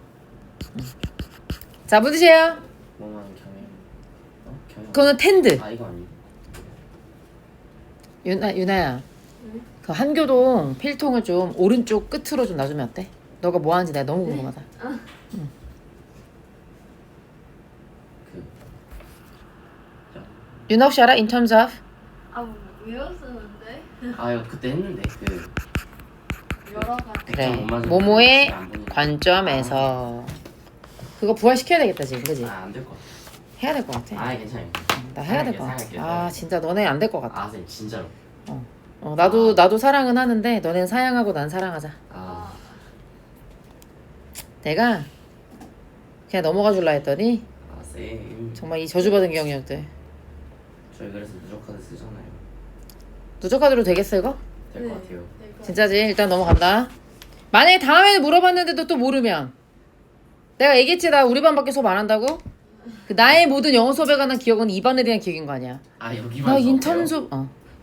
자, 무엇이에요? 뭐만 경영. 경영. 그거는 tend. 아 이거 아니고. 유나야. 그 한교동 필통을 좀 오른쪽 끝으로 좀 놔주면 어때? 너가 뭐 하는지 내가 너무 궁금하다. 그. 유나 혹시 알아? In terms of? 뭐 외웠었는데 아 이거 그때 했는데 그. 여러 가지. 그래. 못 맞은 모모의 안 보니까. 관점에서 그거 부활시켜야 되겠다 지금, 그지? 아안 될 것 같아. 해야 될 것 같아. 아 괜찮아요. 나 해야 될 것 같아. 사양할게요, 아 사양할게요. 진짜 너네 안 될 것 같아. 아 선생님 진짜로. 나도 사랑은 하는데 너넨 사양하고 난 사랑하자. 아. 내가 그냥 넘어가 줄라 했더니 아 쌤. 정말 이 저주받은 경력들. 저희 그래서 누적카드 쓰잖아요. 누적카드로 되겠어 이거? 될 것 같아요. 진짜지? 일단 넘어간다. 만약에 다음에 물어봤는데도 또 모르면 내가 얘기했지 나 우리 반밖에 수업 안 한다고? 그 나의 모든 영어 수업에 관한 기억은 이 반에 대한 기억인 거 아니야. 아 여기만. 나 인턴 수업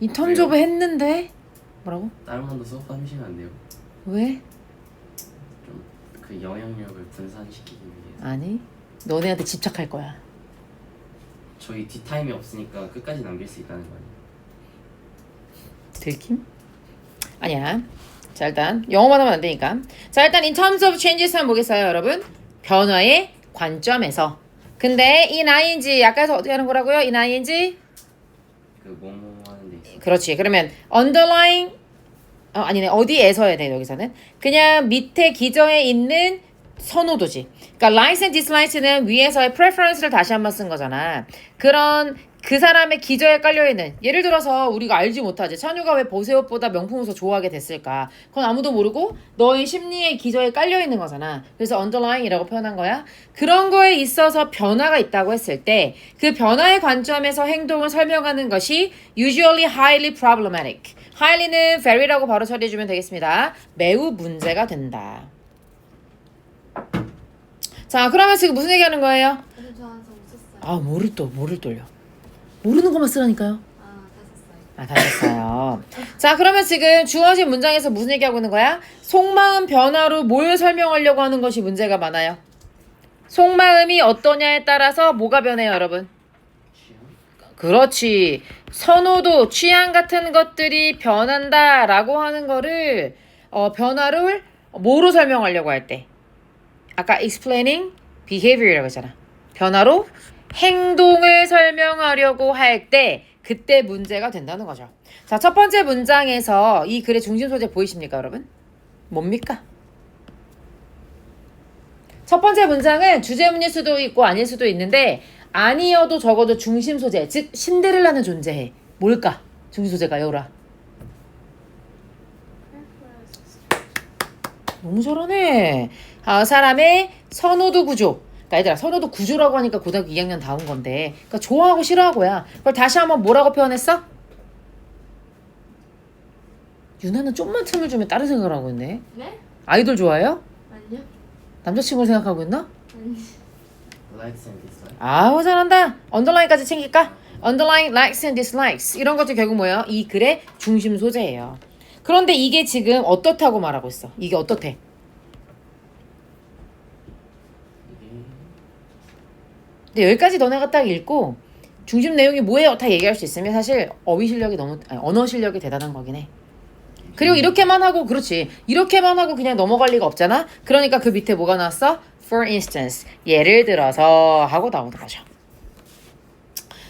인턴 수업 했는데 뭐라고? 다른 분도 수업 하시면 안 돼요. 왜? 좀 그 영향력을 분산시키기 위해서. 아니 너네한테 집착할 거야. 저희 뒷타임이 없으니까 끝까지 남길 수 있다는 거 아니에요? 들킴? 아니야. 자 일단 영어만 하면 안 되니까. 자 일단 in terms of changes 하면 뭐겠어요 여러분? 변화의 관점에서. 근데 in ing 아까 해서 어떻게 하는 거라고요? in ing? 그 뭐뭐 하는 데 있어. 그렇지. 그러면 underlying 아니네. 어디에서 해야 돼 여기서는? 그냥 밑에 기저에 있는 선호도지. 그러니까 likes and dislikes는 위에서의 preference를 다시 한번 쓴 거잖아. 그런 그 사람의 기저에 깔려있는 예를 들어서 우리가 알지 못하지. 찬유가 왜 보세옷보다 명품 옷을 좋아하게 됐을까? 그건 아무도 모르고 너의 심리의 기저에 깔려있는 거잖아. 그래서 underlying이라고 표현한 거야. 그런 거에 있어서 변화가 있다고 했을 때 그 변화의 관점에서 행동을 설명하는 것이 usually highly problematic. highly는 very라고 바로 처리해주면 되겠습니다. 매우 문제가 된다. 자 그러면 지금 무슨 얘기하는 거예요? 그래서 저 항상 웃었어요. 아 뭐를 돌려. 모르는 것만 쓰라니까요. 다 썼어요. 다 됐어요. 자 그러면 지금 주어진 문장에서 무슨 얘기하고 있는 거야? 속마음 변화로 뭘 설명하려고 하는 것이 문제가 많아요. 속마음이 어떠냐에 따라서 뭐가 변해요 여러분? 취향? 그렇지. 선호도, 취향 같은 것들이 변한다라고 하는 거를 변화를 뭐로 설명하려고 할 때? 아까 explaining behavior이라고 했잖아. 변화로 행동을 설명하려고 할 때 그때 문제가 된다는 거죠. 자, 첫 번째 문장에서 이 글의 중심 소재 보이십니까, 여러분? 뭡니까? 첫 번째 문장은 주제문일 수도 있고 아닐 수도 있는데 아니어도 적어도 중심 소재, 즉 신데렐라는 존재해. 뭘까? 중심 소재가 여우라. 너무 잘하네. 사람의 선호도 구조. 그러니까 얘들아 선호도 구조라고 하니까 고등학교 2학년 다운 건데 그러니까 좋아하고 싫어하고야. 그걸 다시 한번 뭐라고 표현했어? 유나는 좀만 틈을 주면 다른 생각을 하고 있네. 네? 아이돌 좋아해요? 아니요. 남자친구를 생각하고 있나? 아니. likes and dislikes. 아우 잘한다. 언더라인까지 챙길까? underline likes and dislikes 이런 것도 결국 뭐예요? 이 글의 중심 소재예요. 그런데 이게 지금 어떻다고 말하고 있어? 이게 어떻대? 이게 근데 여기까지 너네가 딱 읽고 중심 내용이 뭐예요? 다 얘기할 수 있으면 사실 어휘 실력이 너무 아니, 언어 실력이 대단한 거긴 해. 그리고 이렇게만 하고 그렇지 이렇게만 하고 그냥 넘어갈 리가 없잖아. 그러니까 그 밑에 뭐가 나왔어? For instance 예를 들어서 하고 나오는 거죠.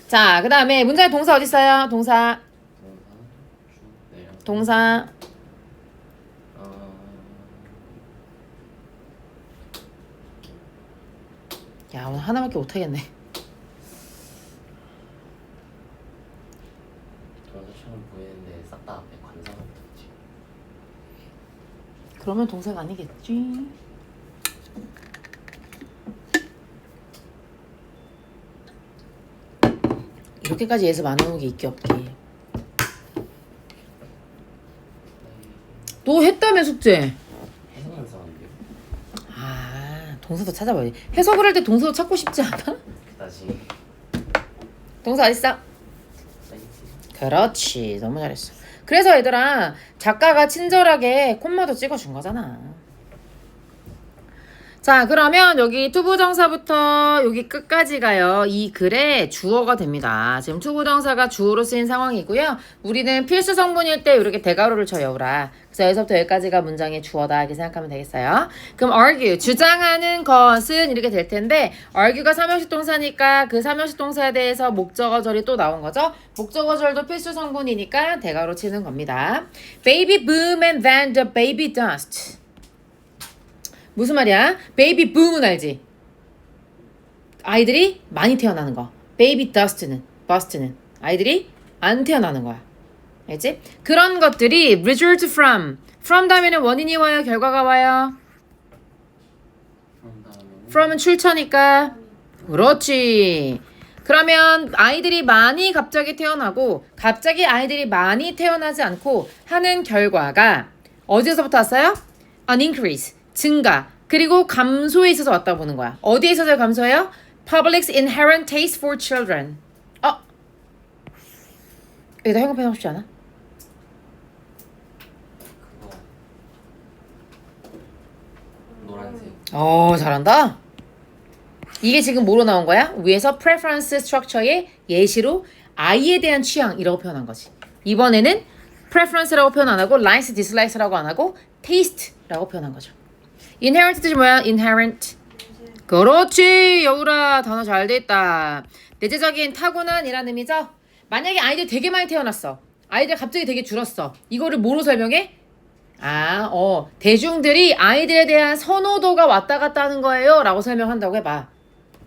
자, 그 다음에 문장의 동사 어디 있어요? 동사 쭉 내려. 동사 어, 야 오늘 하나밖에 못하겠네. 동사처럼 보이는데 싹 다 앞에 관사가 붙었지. 그러면 동사가 아니겠지. 이렇게까지 예습 안 해놓은 게 있기 없기. 너 했다며 숙제. 해석만 써는데요. 아 동사도 찾아봐야지. 해석을 할 때 동사도 찾고 싶지 않아? 그다지 동사 어딨어? 사이트. 그렇지 너무 잘했어. 그래서 얘들아 작가가 친절하게 콤마도 찍어준 거잖아. 자 그러면 여기 투부정사부터 여기 끝까지가요 이 글의 주어가 됩니다. 지금 투부정사가 주어로 쓰인 상황이고요. 우리는 필수 성분일 때 이렇게 대괄호를 쳐요 우라. 그래서 여기서부터 여기까지가 문장의 주어다 이렇게 생각하면 되겠어요. 그럼 argue 주장하는 것은 이렇게 될 텐데 argue가 삼형식 동사니까 그 삼형식 동사에 대해서 목적어절이 또 나온 거죠. 목적어절도 필수 성분이니까 대괄호 치는 겁니다. Baby boom and then the baby dust. 무슨 말이야? 베이비 붐은 알지? 아이들이 많이 태어나는 거. 베이비 더스트는 아이들이 안 태어나는 거야. 알지? 그런 것들이 result from 다음에는 원인이 와요? 결과가 와요? 그런 다음에는 from은 출처니까 그렇지. 그러면 아이들이 많이 갑자기 태어나고 갑자기 아이들이 많이 태어나지 않고 하는 결과가 어디에서부터 왔어요? An increase 증가 그리고 감소에 있어서 왔다 보는 거야. 어디에 있어서 감소해요? Public's inherent taste for children. 여기다 형광펜 하고 싶지 않아? 그거 노란색. 잘한다. 이게 지금 뭐로 나온 거야? 위에서 preference structure의 예시로 아이에 대한 취향이라고 표현한 거지. 이번에는 preference라고 표현 안 하고 likes, dislikes라고 안 하고 taste라고 표현한 거죠. inherent 뜻이 뭐야? inherent. 그렇지 여우라 단어 잘 돼있다. 내재적인 타고난이라는 의미죠. 만약에 아이들 되게 많이 태어났어. 아이들 갑자기 되게 줄었어. 이거를 뭐로 설명해? 대중들이 아이들에 대한 선호도가 왔다 갔다 하는 거예요 라고 설명한다고 해봐.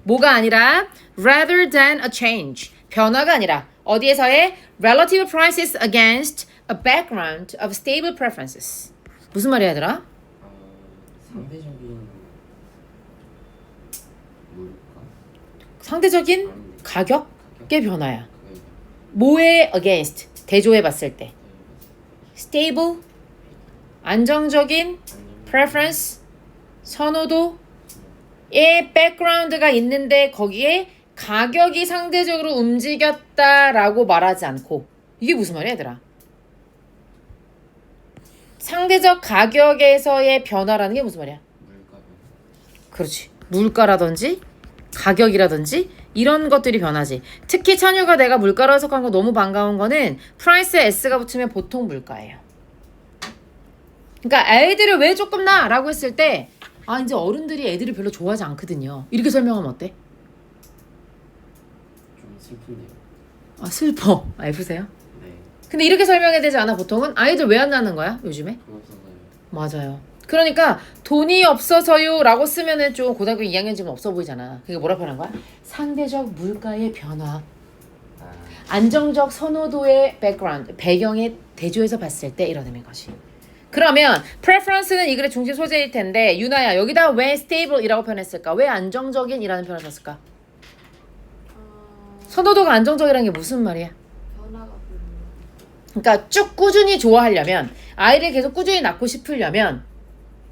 뭐가 아니라 rather than a change 변화가 아니라 어디에서의 relative prices against a background of stable preferences. 무슨 말이야 얘들아? 상대적인 물가? 상대적인 아닌데. 가격의 변화야. 그게 뭐에 against 대조해 봤을 때 stable 안정적인 preference 선호도의 background가 있는데 거기에 가격이 상대적으로 움직였다라고 말하지 않고 이게 무슨 말이야 얘들아? 상대적 가격에서의 변화라는 게 무슨 말이야? 물가 변화. 그렇지. 물가라든지 가격이라든지 이런 것들이 변하지. 특히 찬유가 내가 물가로 해석한 거 너무 반가운 거는 프라이스에 s가 붙으면 보통 물가예요. 그러니까 애들을 왜 조금 나? 라고 했을 때 이제 어른들이 애들을 별로 좋아하지 않거든요. 이렇게 설명하면 어때? 좀 슬픈데요. 슬퍼. F세요? 네. 근데 이렇게 설명해야 되지 않아 보통은? 아이들 왜 안 나는 거야 요즘에? 돈 없어서요. 맞아요. 그러니까 돈이 없어서요 라고 쓰면은 좀 고등학교 2학년쯤은 없어 보이잖아. 그게 뭐라 표현한 거야? 상대적 물가의 변화. 안정적 선호도의 백그라운드, 배경에 대조해서 봤을 때 이런 의미인 거지. 그러면 preference는 이 글의 중심 소재일 텐데 유나야 여기다 왜 stable이라고 표현했을까? 왜 안정적인이라는 표현을 썼을까? 선호도가 안정적이라는 게 무슨 말이야? 변화가 별로. 그러니까 쭉 꾸준히 좋아하려면 아이를 계속 꾸준히 낳고 싶으려면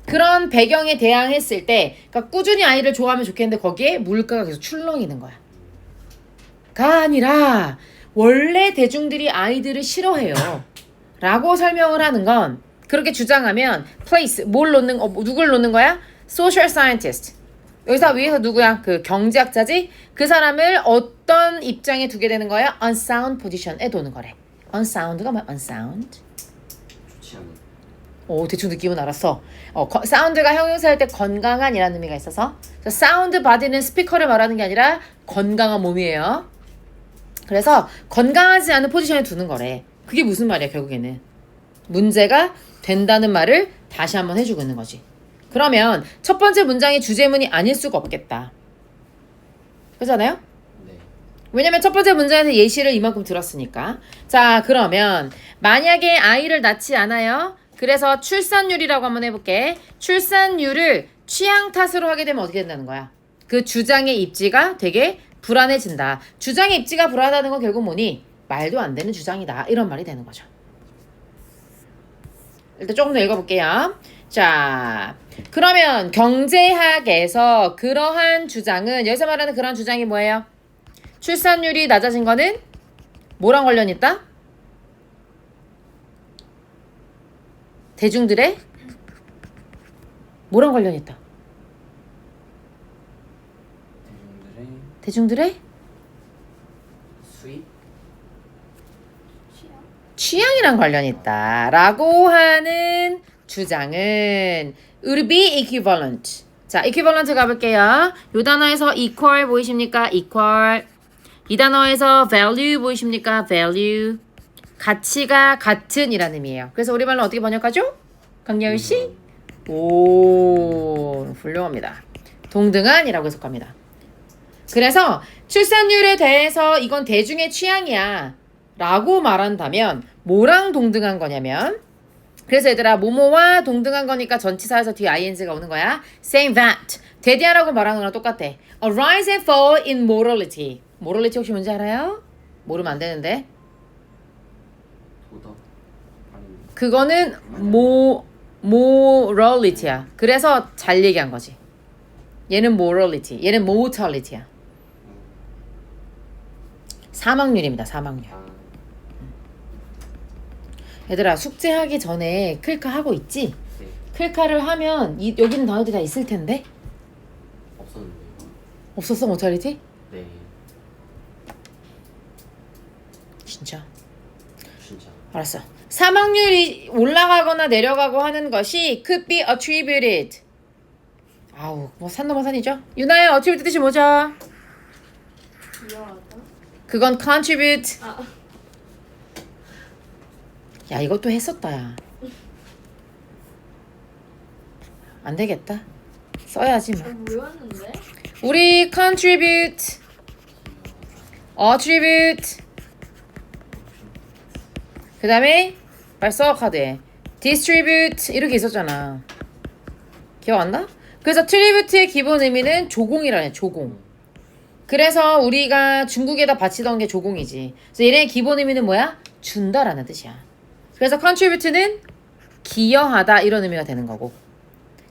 그런 배경에 대항했을 때 그러니까 꾸준히 아이를 좋아하면 좋겠는데 거기에 물가가 계속 출렁이는 거야. 가 아니라 원래 대중들이 아이들을 싫어해요. 라고 설명을 하는 건 그렇게 주장하면 place 뭘 놓는 누굴 놓는 거야? social scientist. 여기서 위에서 누구야? 그 경제학자지? 그 사람을 어떤 입장에 두게 되는 거야? unsound position에 두는 거래. unsound가 뭐야? unsound. 좋지 않은. 오, 대충 느낌은 알았어. 사운드가 형용사할 때 건강한이라는 의미가 있어서 사운드 바디는 스피커를 말하는 게 아니라 건강한 몸이에요. 그래서 건강하지 않은 포지션에 두는 거래. 그게 무슨 말이야 결국에는. 문제가 된다는 말을 다시 한번 해주고 있는 거지. 그러면 첫 번째 문장이 주제문이 아닐 수가 없겠다. 그렇잖아요? 네. 왜냐면 첫 번째 문장에서 예시를 이만큼 들었으니까. 자, 그러면 만약에 아이를 낳지 않아요. 그래서 출산율이라고 한번 해볼게. 출산율을 취향 탓으로 하게 되면 어떻게 된다는 거야? 그 주장의 입지가 되게 불안해진다. 주장의 입지가 불안하다는 건 결국 뭐니? 말도 안 되는 주장이다. 이런 말이 되는 거죠. 일단 조금 더 읽어볼게요. 자, 그러면 경제학에서 그러한 주장은 여기서 말하는 그러한 주장이 뭐예요? 출산율이 낮아진 거는 뭐랑 관련이 있다? 대중들의 뭐랑 관련이 있다? 대중들의 수입. 취향이랑 관련이 있다라고 하는 주장은 would be equivalent. 자, equivalent 가볼게요. 이 단어에서 equal 보이십니까? equal. 이 단어에서 value 보이십니까? value. 가치가 같은 이라는 의미예요. 그래서 우리말로 어떻게 번역하죠? 강여울 씨? 오, 훌륭합니다. 동등한이라고 해석합니다. 그래서 출산율에 대해서 이건 대중의 취향이야 라고 말한다면 뭐랑 동등한 거냐면 그래서 얘들아 뭐뭐와 동등한 거니까 전치사에서 뒤에 ing가 오는 거야. Same that. 대디하라고 말하는 거랑 똑같아. A rise and fall in morality. morality 혹시 뭔지 알아요? 모르면 안 되는데. 도덕. 아닙니다. 그거는 morality야. 그래서 잘 얘기한 거지. 얘는 morality. 얘는 mortality야. 사망률입니다. 사망률. 아, 얘들아 숙제하기 전에 클카 하고 있지? 네. 클카를 하면 여기 있는 단어들이 다 있을 텐데 없었는데요. 없었어 mortality? 네. 진짜 진짜. 알았어. 사망률이 올라가거나 내려가고 하는 것이 could be attributed. 아우 뭐 산 넘어 산이죠. 유나야 attribute 뜻이 뭐죠? 귀여하다. 그건 contribute. 아, 야 이것도 했었다 야. 안 되겠다. 써야지 뭐. 뭐였는데? 우리 contribute, attribute. 그 다음에 빨리 써 카드에 distribute 이렇게 있었잖아. 기억 안 나? 그래서 트리뷰트의 기본 의미는 조공이라네. 조공. 그래서 우리가 중국에다 바치던 게 조공이지. 그래서 얘네의 기본 의미는 뭐야? 준다라는 뜻이야. 그래서 contribute는 기여하다 이런 의미가 되는 거고.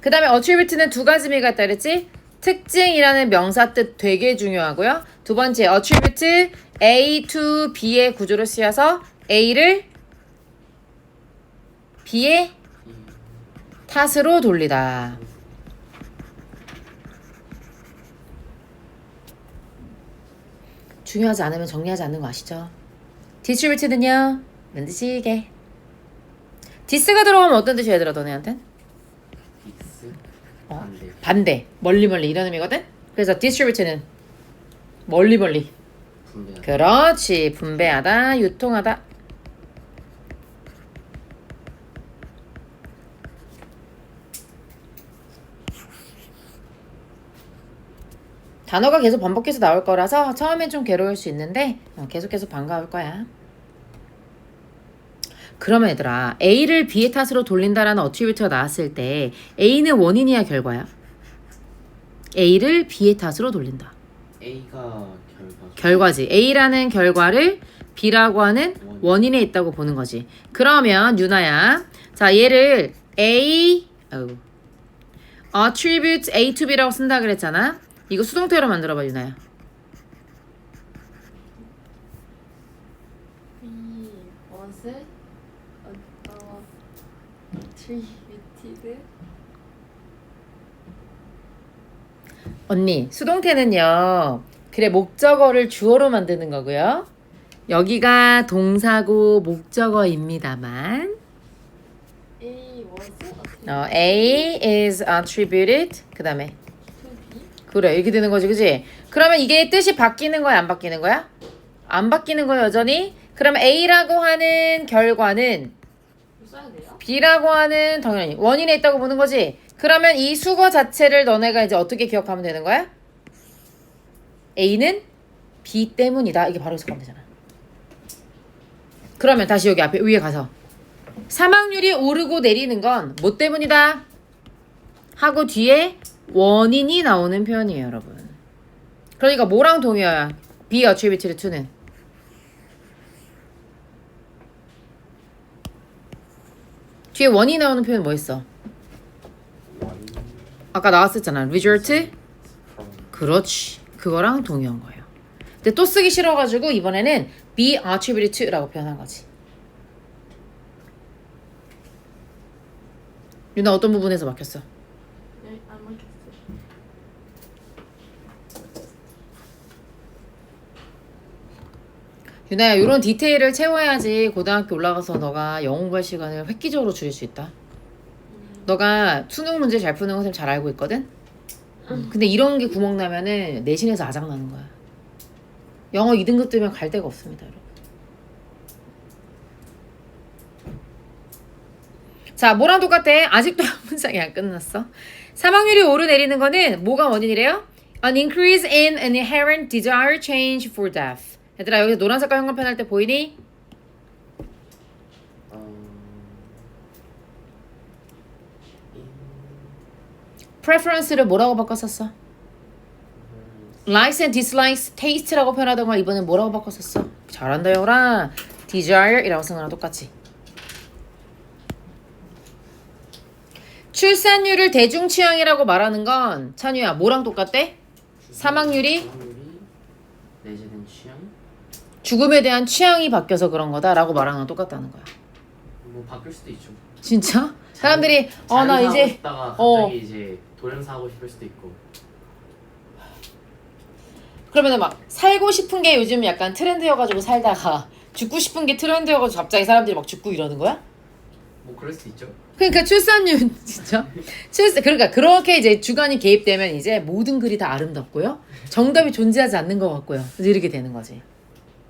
그 다음에 attribute는 두 가지 의미가 있다 그랬지? 특징이라는 명사 뜻 되게 중요하고요. 두 번째 attribute A to B의 구조로 쓰여서 A를 B의 탓으로 돌리다. 중요하지 않으면 정리하지 않는 거 아시죠? distribute는요. 만드시게. 디스가 들어가면 어떤 뜻이야 얘들아 너네한텐? 빅스. 어? 반대. 반대. 멀리 이런 의미거든? 그래서 distribute는 멀리 분배하다. 그렇지. 분배하다, 유통하다. 단어가 계속 반복해서 나올 거라서 처음엔 좀 괴로울 수 있는데 계속해서 반가울 거야. 그러면 얘들아 A를 B의 탓으로 돌린다라는 어트리뷰트가 나왔을 때 A는 원인이야 결과야? A를 B의 탓으로 돌린다. A가 결과지. A라는 결과를 B라고 하는 원인에 있다고 보는 거지. 그러면 유나야. 자 얘를 attribute A to B라고 쓴다 그랬잖아. 이거 수동태로 만들어봐 유나야. B was attributed. 언니 수동태는요. 그래 목적어를 주어로 만드는 거고요. 여기가 동사고 목적어입니다만 A was attributed A is attributed 그 다음에 to B. 그래 이렇게 되는 거지 그지? 그러면 이게 뜻이 바뀌는 거야 안 바뀌는 거야? 안 바뀌는 거야 여전히? 그러면 A라고 하는 결과는 이거 써야 돼요? B라고 하는 당연히 원인에 있다고 보는 거지. 그러면 이 수거 자체를 너네가 이제 어떻게 기억하면 되는 거야? A는 B 때문이다. 이게 바로 해석하면 되잖아. 그러면 다시 여기 앞에 위에 가서 사망률이 오르고 내리는 건 뭐 때문이다? 하고 뒤에 원인이 나오는 표현이에요 여러분. 그러니까 뭐랑 동의어야? be attributed to는 뒤에 원인이 나오는 표현 뭐 있어? 아까 나왔었잖아. result? 그렇지. 그거랑 동의한 거예요. 근데 또 쓰기 싫어가지고 이번에는 be attributed to라고 표현한 거지. 유나 어떤 부분에서 막혔어? 네, 안 막혔어요. 유나야 이런 디테일을 채워야지 고등학교 올라가서 너가 영어 공부할 시간을 획기적으로 줄일 수 있다. 너가 수능 문제 잘 푸는 거 쌤 잘 알고 있거든? 근데 이런 게 구멍 나면은 내신에서 아작나는 거야. 영어 2등급 뜨면 갈 데가 없습니다 여러분. 자 뭐랑 똑같아? 아직도 한 문장이 안 끝났어. 사망률이 오르내리는 거는 뭐가 원인이래요? An increase in an inherent desire change for death. 얘들아 여기서 노란 색깔 형광펜 할 때 보이니? preference를 뭐라고 바꿨었어? likes and dislikes, taste라고 표현하던 걸 이번엔 뭐라고 바꿨었어? 잘한다 영어라. desire이라고 쓴 거랑 똑같이. 출산율을 대중 취향이라고 말하는 건 찬유야 뭐랑 똑같대? 사망률이 내재된 취향? 죽음에 대한 취향이 바뀌어서 그런 거다라고 말하는 건 똑같다는 거야. 뭐 바뀔 수도 있죠. 진짜? 사람들이 나 이제 다가 갑자기 이제 돌연사 하고 싶을 수도 있고. 그러면은 막 살고 싶은 게 요즘 약간 트렌드여가지고 살다가 죽고 싶은 게 트렌드여가지고 갑자기 사람들이 막 죽고 이러는 거야? 뭐 그럴 수도 있죠. 그러니까 출산율 진짜 그러니까 그렇게 이제 주관이 개입되면 이제 모든 글이 다 아름답고요 정답이 존재하지 않는 것 같고요 그래서 이렇게 되는 거지.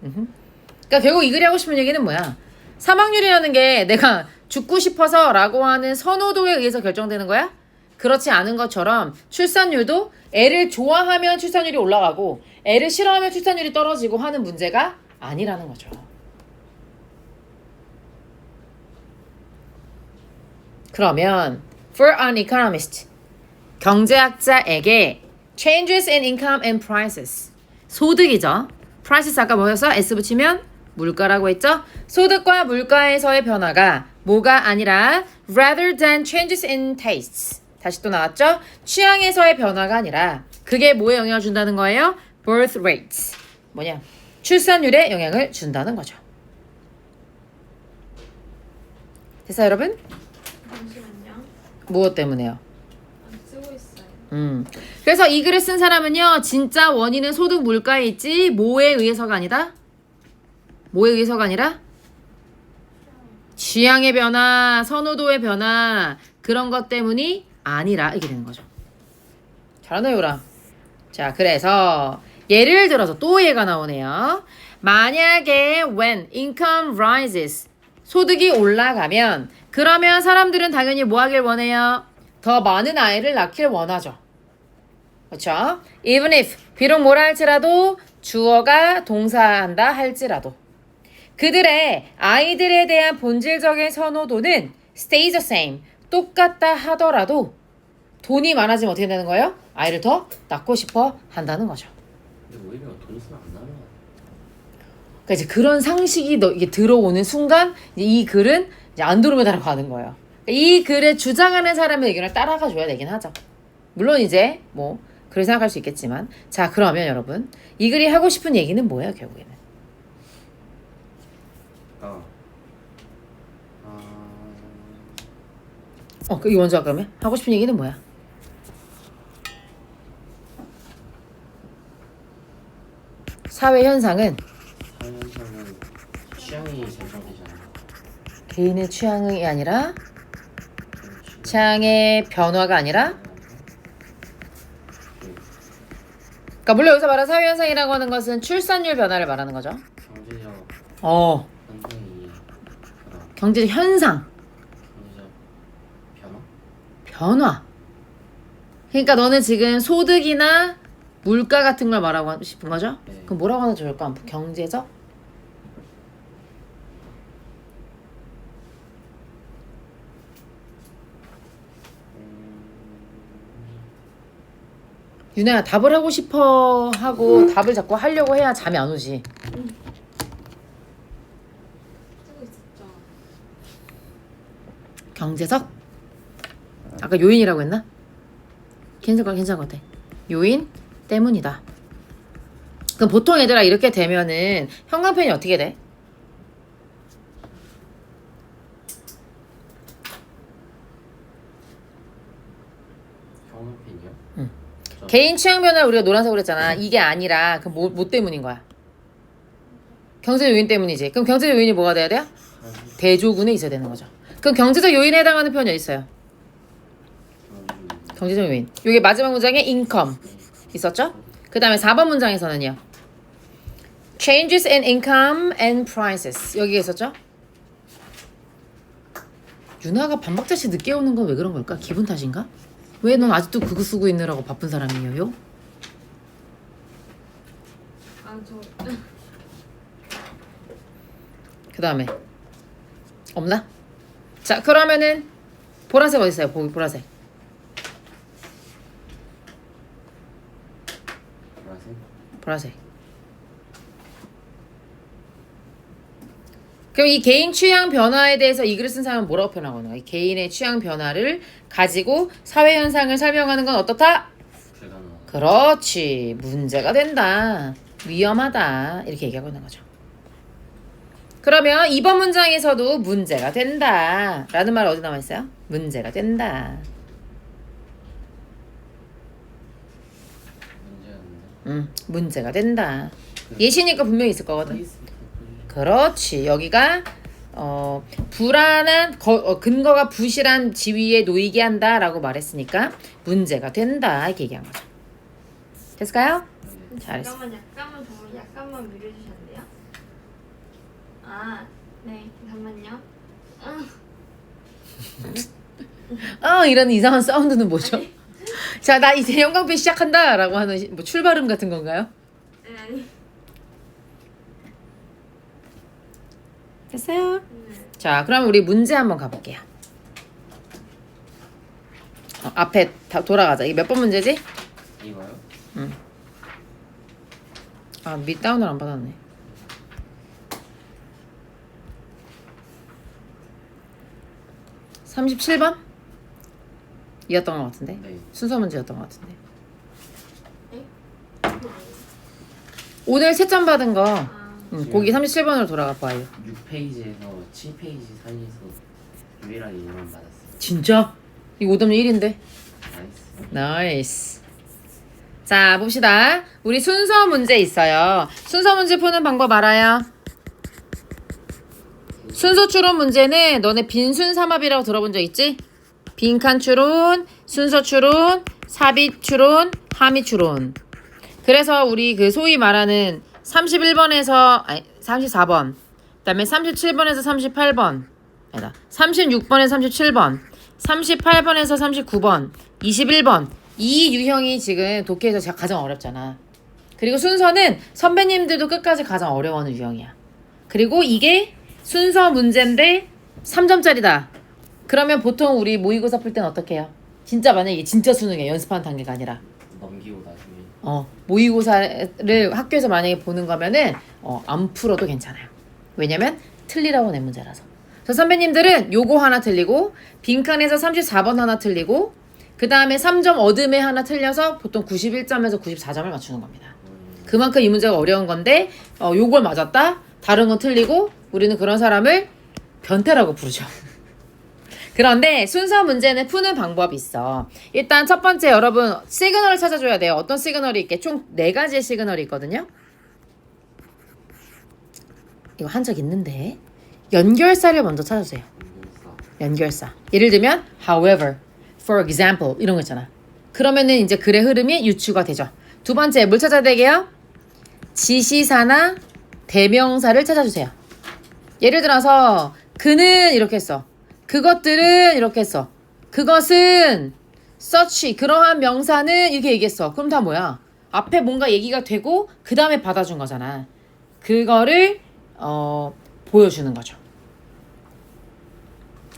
그러니까 결국 이 글이 하고 싶은 얘기는 뭐야? 사망률이라는 게 내가 죽고 싶어서라고 하는 선호도에 의해서 결정되는 거야? 그렇지 않은 것처럼 출산율도 애를 좋아하면 출산율이 올라가고 애를 싫어하면 출산율이 떨어지고 하는 문제가 아니라는 거죠. 그러면 for an economist 경제학자에게 changes in income and prices 소득이죠. prices 아까 뭐였어? S 붙이면 물가라고 했죠. 소득과 물가에서의 변화가 뭐가 아니라 rather than changes in tastes 다시 또 나왔죠. 취향에서의 변화가 아니라 그게 뭐에 영향을 준다는 거예요? birth rates 뭐냐? 출산율에 영향을 준다는 거죠. 됐어요 여러분? 잠시만요. 무엇 때문에요? 안 쓰고 있어요. 그래서 이 글을 쓴 사람은요. 진짜 원인은 소득 물가에 있지 뭐에 의해서가 아니다? 뭐에 의해서가 아니라? 취향의 변화, 선호도의 변화 그런 것 때문이 아니라 이게 되는 거죠. 잘한다 요라. 자 그래서 예를 들어서 또 얘가 나오네요. 만약에 when income rises 소득이 올라가면 그러면 사람들은 당연히 뭐 하길 원해요? 더 많은 아이를 낳길 원하죠. 그렇죠? Even if 비록 뭐라 할지라도 주어가 동사한다 할지라도 그들의 아이들에 대한 본질적인 선호도는 stays the same 똑같다 하더라도 돈이 많아지면 어떻게 되는 거예요? 아이를 더 낳고 싶어 한다는 거죠. 근데 오히려 돈 있으면 안 나는 거야. 그러니까 이제 그런 상식이 이게 들어오는 순간 이제 이 글은 이제 안드로메다로 가는 거예요. 그러니까 이 글에 주장하는 사람의 의견을 따라가 줘야 되긴 하죠. 물론 이제 뭐 그렇게 생각할 수 있겠지만 자 그러면 여러분 이 글이 하고 싶은 얘기는 뭐예요 결국에는? 이거 먼저 할까 그러면? 하고 싶은 얘기는 뭐야? 사회 현상은 사회현상은 취향이 결정되지 않아. 개인의 취향이 아니라 취향의 변화가 아니라 그러니까 물론 여기서 말하는 사회 현상이라고 하는 것은 출산율 변화를 말하는 거죠. 경제적 현상이 경제적 현상, 경제적 변화? 변화. 그러니까 너는 지금 소득이나 물가 같은 걸 말하고 싶은 거죠? 네. 그럼 뭐라고 하면 좋을까? 경제적? 유나야 답을 하고 싶어 하고 답을 자꾸 하려고 해야 잠이 안 오지. 쓰고 있었죠. 경제적? 아까 요인이라고 했나? 괜찮을 것 같아. 요인 때문이다. 그럼 보통 얘들아 이렇게 되면은 형광펜이 어떻게 돼? 경험편이요? 개인 취향 변화를 우리가 노란색으로 했잖아. 이게 아니라 그럼 뭐 때문인 거야? 경제적 요인 때문이지. 그럼 경제적 요인이 뭐가 돼야 돼요? 대조군에 있어야 되는 거죠. 그럼 경제적 요인에 해당하는 표현이 어디 있어요? 경제적 요인. 이게 마지막 문장에 income 있었죠? 그 다음에 4번 문장에서는요. changes in income and prices 여기가 있었죠? 유나가 반박자씩 늦게 오는 건 왜 그런 걸까? 기분 탓인가? 왜 넌 아직도 그거 쓰고 있느라고 바쁜 사람이에요? 저 그 다음에 없나? 자 그러면은 보라색 어디 있어요? 보라색. 보라색. 그럼 이 개인 취향 변화에 대해서 이 글을 쓴 사람은 뭐라고 표현하고 있는 거야? 이 개인의 취향 변화를 가지고 사회 현상을 설명하는 건 어떻다? 불가능하다. 그렇지. 문제가 된다. 위험하다. 이렇게 얘기하고 있는 거죠. 그러면 이번 문장에서도 문제가 된다. 라는 말 어디 나와 있어요? 문제가 된다. 문제가 된다. 예시니까 분명히 있을 거거든. 그렇지. 여기가 불안한 근거가 부실한 지위에 놓이게 한다라고 말했으니까 문제가 된다 이렇게 얘기한 거죠. 됐을까요? 잘했어. 약간만 밀어주셨는데요? 네, 잠깐만요. 이런 이상한 사운드는 뭐죠? 자, 나 이제 형광펜 시작한다라고 하는 뭐 출발음 같은 건가요? 아니. 됐어요? 네. 자, 그럼 우리 문제 한번 가볼게요. 앞에 돌아가자. 이게 몇 번 문제지? 이거요? 밑다운을 안 받았네. (37번) 이었던 것 같은데? 네. 순서 문제였던 것 같은데. 네? 오늘 채점 받은 거 지금 거기 37번으로 돌아가 봐요. 6페이지에서 7페이지 사이에서 유일하게 1만 받았어요. 진짜? 이거 5점률 1인데? 나이스. 나이스. 자, 봅시다. 우리 순서 문제 있어요. 순서 문제 푸는 방법 알아요? 순서 추론 문제는 너네 빈순 삼합이라고 들어본 적 있지? 빈칸 추론, 순서 추론, 삽입 추론, 함의 추론. 그래서 우리 그 소위 말하는 34번, 그다음에 37번에서 38번, 아니다, 36번에서 37번, 38번에서 39번, 21번 이 유형이 지금 독해에서 제가 가장 어렵잖아. 그리고 순서는 선배님들도 끝까지 가장 어려워하는 유형이야. 그리고 이게 순서 문제인데 3점짜리다. 그러면 보통 우리 모의고사 풀 때는 어떻게 해요? 진짜 만약에 이게 진짜 수능이야. 연습하는 단계가 아니라. 넘기고 나중에 모의고사를 학교에서 만약에 보는 거면은 안 풀어도 괜찮아요. 왜냐면 틀리라고 낸 문제라서. 그래서 선배님들은 요거 하나 틀리고 빈칸에서 34번 하나 틀리고 그 다음에 3점 얻음에 하나 틀려서 보통 91점에서 94점을 맞추는 겁니다. 그만큼 이 문제가 어려운 건데 요걸 맞았다? 다른 건 틀리고 우리는 그런 사람을 변태라고 부르죠. 그런데 순서 문제는 푸는 방법이 있어. 일단 첫 번째 여러분 시그널을 찾아줘야 돼요. 어떤 시그널이 있게 총 4가지의 시그널이 있거든요. 이거 한 적 있는데 연결사를 먼저 찾아주세요. 연결사. 예를 들면 however, for example 이런 거 있잖아. 그러면은 이제 글의 흐름이 유추가 되죠. 두 번째 뭘 찾아야 되게요? 지시사나 대명사를 찾아주세요. 예를 들어서 그는 이렇게 했어. 그것들은 이렇게 했어. 그것은 such 그러한 명사는 이렇게 얘기했어. 그럼 다 뭐야? 앞에 뭔가 얘기가 되고 그 다음에 받아준 거잖아. 그거를 보여주는 거죠.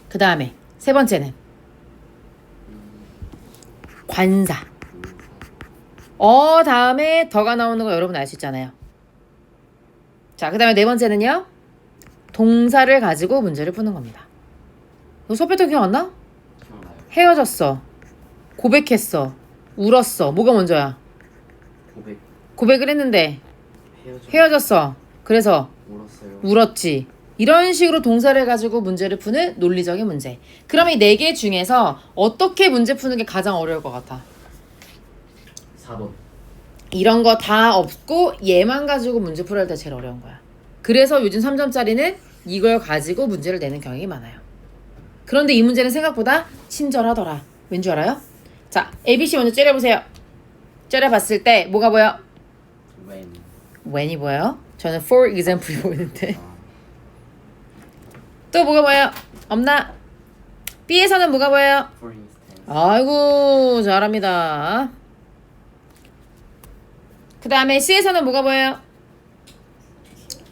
그 다음에 세 번째는 관사. 다음에 더가 나오는 거 여러분 알 수 있잖아요. 자, 그 다음에 네 번째는요. 동사를 가지고 문제를 푸는 겁니다. 너 수업 했던 기억 안 나? 기억나요? 헤어졌어. 고백했어. 울었어. 뭐가 먼저야? 고백을 했는데 헤어졌어. 그래서 울었어요. 울었지. 이런 식으로 동사를 가지고 문제를 푸는 논리적인 문제. 그럼 이 4개 중에서 어떻게 문제 푸는 게 가장 어려울 것 같아? 4번. 이런 거 다 없고 얘만 가지고 문제 풀어야 할 때 제일 어려운 거야. 그래서 요즘 3점짜리는 이걸 가지고 문제를 내는 경향이 많아요. 그런데 이 문제는 생각보다 친절하더라. 왠 줄 알아요? 자, ABC 먼저 째려보세요. 째려봤을 때 뭐가 보여? when이 보여요? 저는 for example이 보이는데. 또 뭐가 보여요? 없나? B에서는 뭐가 보여요? For instance. 아이고 잘합니다. 그 다음에 C에서는 뭐가 보여요?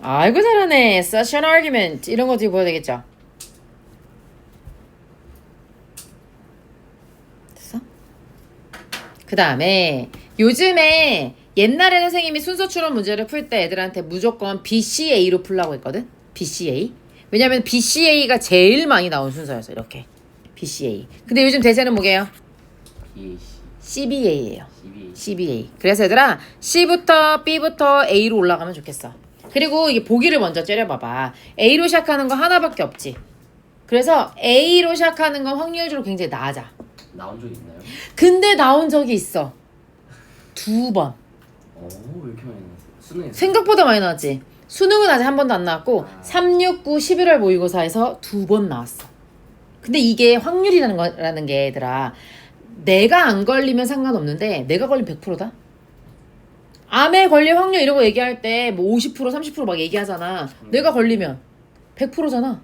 아이고 잘하네. Such an argument 이런 것들이 보여야 되겠죠. 됐어? 그 다음에 요즘에 옛날에 선생님이 순서 추론 문제를 풀 때 애들한테 무조건 BCA로 풀라고 했거든. BCA. 왜냐면 BCA가 제일 많이 나온 순서였어. 이렇게 BCA. 근데 요즘 대세는 뭐게요? BAC. CBA예요. CBA. CBA. 그래서 얘들아 C부터 B부터 A로 올라가면 좋겠어. 그리고 이게 보기를 먼저 째려봐봐. A로 시작하는 거 하나밖에 없지. 그래서 A로 시작하는 건 확률적으로 굉장히 낮아. 나온 적 있나요? 근데 나온 적이 있어. 2번. 왜 이렇게 많이 나왔어요? 수능에서? 생각보다 많이 나왔지. 수능은 아직 한 번도 안 나왔고 3, 6, 9, 11월 모의고사에서 2번 나왔어. 근데 이게 확률이라는 게 얘들아 내가 안 걸리면 상관없는데 내가 걸리면 100%다. 암에 걸릴 확률 이런 거 얘기할 때 뭐 50% 30% 막 얘기하잖아. 내가 걸리면 100%잖아.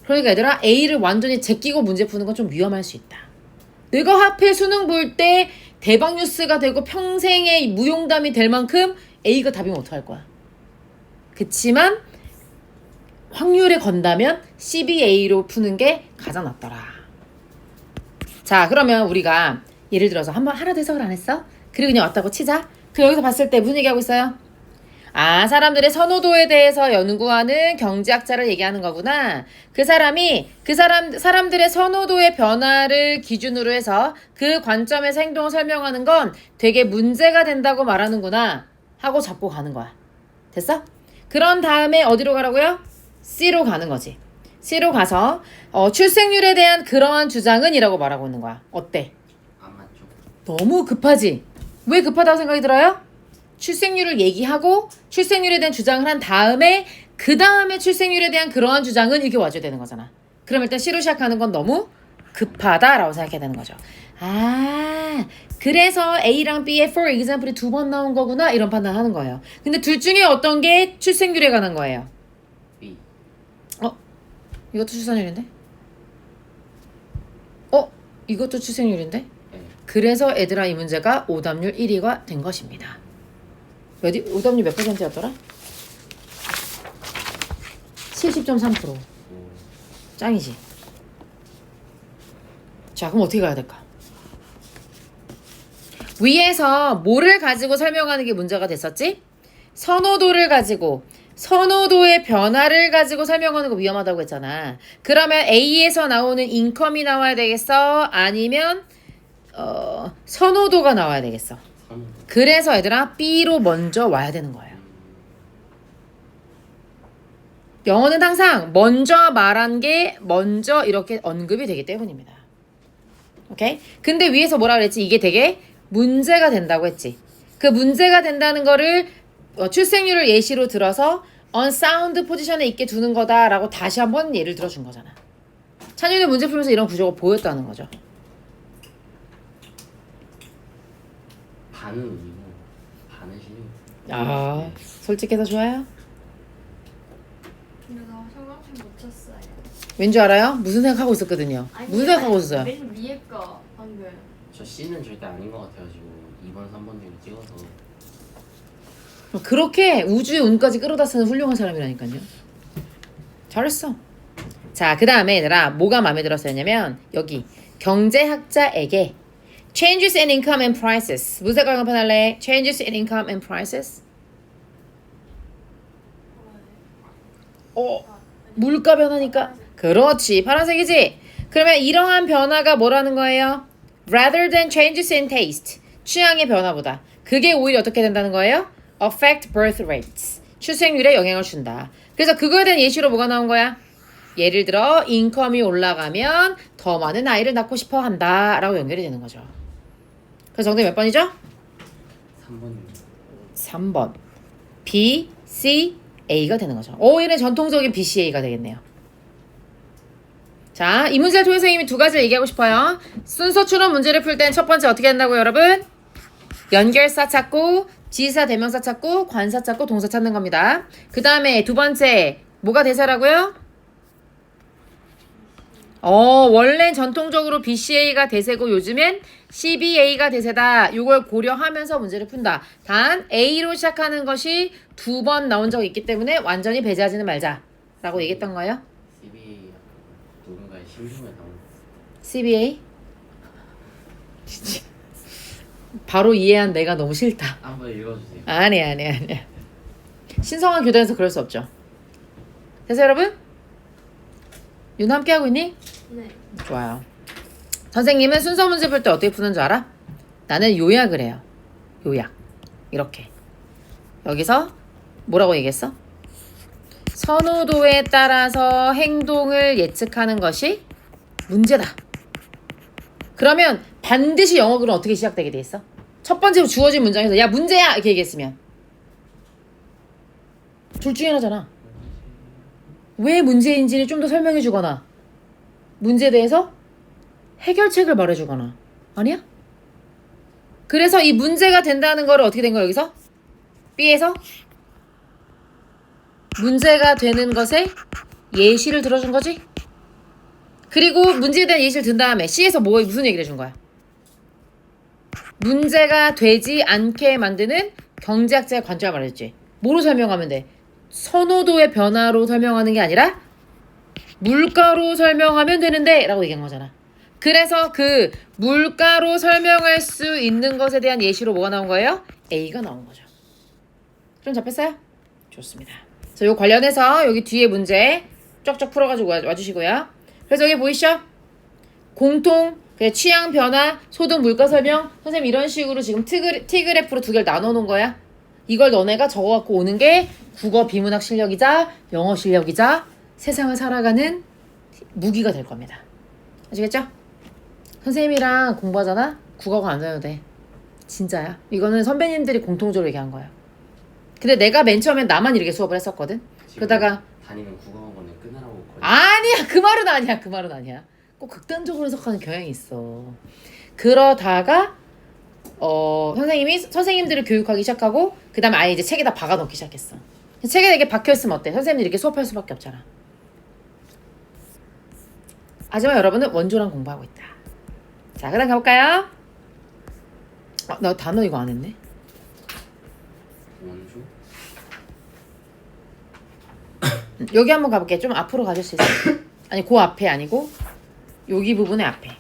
그러니까 얘들아 A를 완전히 제끼고 문제 푸는 건 좀 위험할 수 있다. 내가 하필 수능 볼 때 대박 뉴스가 되고 평생의 무용담이 될 만큼 A가 답이면 어떡할 거야. 그치만 확률에 건다면 CBA로 푸는 게 가장 낫더라. 자 그러면 우리가 예를 들어서 한번 하나도 해석을 안 했어? 그리고 그냥 왔다고 치자. 그 여기서 봤을 때 무슨 얘기하고 있어요? 아 사람들의 선호도에 대해서 연구하는 경제학자를 얘기하는 거구나. 사람들의 선호도의 변화를 기준으로 해서 그 관점에서 행동을 설명하는 건 되게 문제가 된다고 말하는구나 하고 잡고 가는 거야. 됐어? 그런 다음에 어디로 가라고요? C로 가는 거지. C로 가서 출생률에 대한 그러한 주장은 이라고 말하고 있는 거야. 어때? 안 맞죠? 너무 급하지? 왜 급하다고 생각이 들어요? 출생률을 얘기하고 출생률에 대한 주장을 한 다음에 그 다음에 출생률에 대한 그러한 주장은 이렇게 와줘야 되는 거잖아. 그럼 일단 C로 시작하는 건 너무 급하다라고 생각해야 되는 거죠. 아 그래서 A랑 B의 for example이 2번 나온 거구나 이런 판단하는 거예요. 근데 둘 중에 어떤 게 출생률에 관한 거예요? B. 이것도 출산율인데? 이것도 출생률인데? 네. 그래서 얘들아 이 문제가 오답률 1위가 된 것입니다. 오답률 몇 %였더라? 70.3%. 짱이지. 자, 그럼 어떻게 가야 될까? 위에서 뭐를 가지고 설명하는 게 문제가 됐었지? 선호도를 가지고 선호도의 변화를 가지고 설명하는 거 위험하다고 했잖아. 그러면 A에서 나오는 인컴이 나와야 되겠어? 아니면 선호도가 나와야 되겠어? 그래서 얘들아 B로 먼저 와야 되는 거예요. 영어는 항상 먼저 말한 게 먼저 이렇게 언급이 되기 때문입니다. 오케이? 근데 위에서 뭐라 그랬지? 이게 되게 문제가 된다고 했지. 그 문제가 된다는 거를 출생률을 예시로 들어서 unsound 포지션에 있게 두는 거다라고 다시 한번 예를 들어준 거잖아. 찬윤이 문제 풀면서 이런 구조가 보였다는 거죠. 반은 이고 반은 실력. 아, 솔직해서 좋아요? 근데 나 형광펜 못 쳤어요. 왠지 알아요? 무슨 생각하고 있었거든요. 무슨 생각하고 있었어요? 맨 위에 거 방금. 저 C는 절대 아닌 것 같아가지고 2번, 3번 중에 찍어서. 그렇게 우주의 운까지 끌어다 쓰는 훌륭한 사람이라니까요. 잘했어. 자, 그 다음에 얘들아 뭐가 마음에 들었었냐면 여기 경제학자에게 changes in income and prices 무슨 색깔 간판할래? changes in income and prices 물가 변화니까 그렇지 파란색이지. 그러면 이러한 변화가 뭐라는 거예요? rather than changes in taste 취향의 변화보다 그게 오히려 어떻게 된다는 거예요? affect birth rates 출생률에 영향을 준다. 그래서 그거에 대한 예시로 뭐가 나온 거야? 예를 들어 인컴이 올라가면 더 많은 아이를 낳고 싶어 한다 라고 연결이 되는 거죠. 그래서 정답이 몇 번이죠? 3번입니다. 3번 B, C, A가 되는 거죠. 오히려 전통적인 B, C, A가 되겠네요. 자, 이 문제를 통해서 이미 두 가지를 얘기하고 싶어요. 순서 추론 문제를 풀 땐 첫 번째 어떻게 한다고요, 여러분? 연결사 찾고, 지사, 대명사 찾고, 관사 찾고, 동사 찾는 겁니다. 그 다음에 두 번째 뭐가 대사라고요? 원래 전통적으로 BCA가 대세고 요즘엔 CBA가 대세다. 이걸 고려하면서 문제를 푼다. 단 A로 시작하는 것이 두 번 나온 적이 있기 때문에 완전히 배제하지는 말자 라고 얘기했던 거예요. CBA 누군가의 심중에 나온. CBA? 진짜 바로 이해한 내가 너무 싫다. 한번 읽어주세요. 아니야. 신성한 교단에서 그럴 수 없죠. 됐어요 여러분? 윤 함께하고 있니? 네. 좋아요. 선생님은 순서 문제 풀 때 어떻게 푸는 줄 알아? 나는 요약을 해요. 요약. 이렇게. 여기서 뭐라고 얘기했어? 선호도에 따라서 행동을 예측하는 것이 문제다. 그러면 반드시 영어 글은 어떻게 시작되게 돼 있어? 첫 번째로 주어진 문장에서 야 문제야 이렇게 얘기했으면 둘 중에 하나잖아. 왜 문제인지를 좀 더 설명해 주거나 문제에 대해서 해결책을 말해 주거나 아니야? 그래서 이 문제가 된다는 거를 어떻게 된 거야 여기서? B에서 문제가 되는 것에 예시를 들어준 거지? 그리고 문제에 대한 예시를 든 다음에 C에서 무슨 얘기를 해준 거야? 문제가 되지 않게 만드는 경제학자의 관점을 말해줬지. 뭐로 설명하면 돼? 선호도의 변화로 설명하는 게 아니라 물가로 설명하면 되는데 라고 얘기한 거잖아. 그래서 그 물가로 설명할 수 있는 것에 대한 예시로 뭐가 나온 거예요? A가 나온 거죠. 그럼 잡혔어요? 좋습니다. 그래서 요 관련해서 여기 뒤에 문제 쩍쩍 풀어가지고 와주시고요. 그래서 여기 보이시죠? 공통, 취향 변화, 소득 물가 설명. 선생님 이런 식으로 지금 T그래프로 두 개를 나눠 놓은 거야. 이걸 너네가 적어갖고 오는 게 국어 비문학 실력이자 영어 실력이자 세상을 살아가는 무기가 될 겁니다. 아시겠죠? 선생님이랑 공부하잖아? 국어가 안 돼도 돼. 진짜야. 이거는 선배님들이 공통적으로 얘기한 거야. 근데 내가 맨 처음엔 나만 이렇게 수업을 했었거든. 그러다가 다니는 국어학원에 끊으라고 거의. 아니야 그 말은 아니야. 꼭 극단적으로 해석하는 경향이 있어. 그러다가 선생님이 선생님들을 교육하기 시작하고 그 다음에 아예 이제 책에다 박아넣기 시작했어. 책에 이렇게 박혀있으면 어때? 선생님들이 이렇게 수업할 수밖에 없잖아. 하지만 여러분은 원조랑 공부하고 있다. 자, 그 다음 가볼까요? 아, 나 단어 이거 안 했네. 원조? 여기 한번 가볼게. 좀 앞으로 가줄 수 있어? 아니 그 앞에 아니고 여기 부분의 앞에.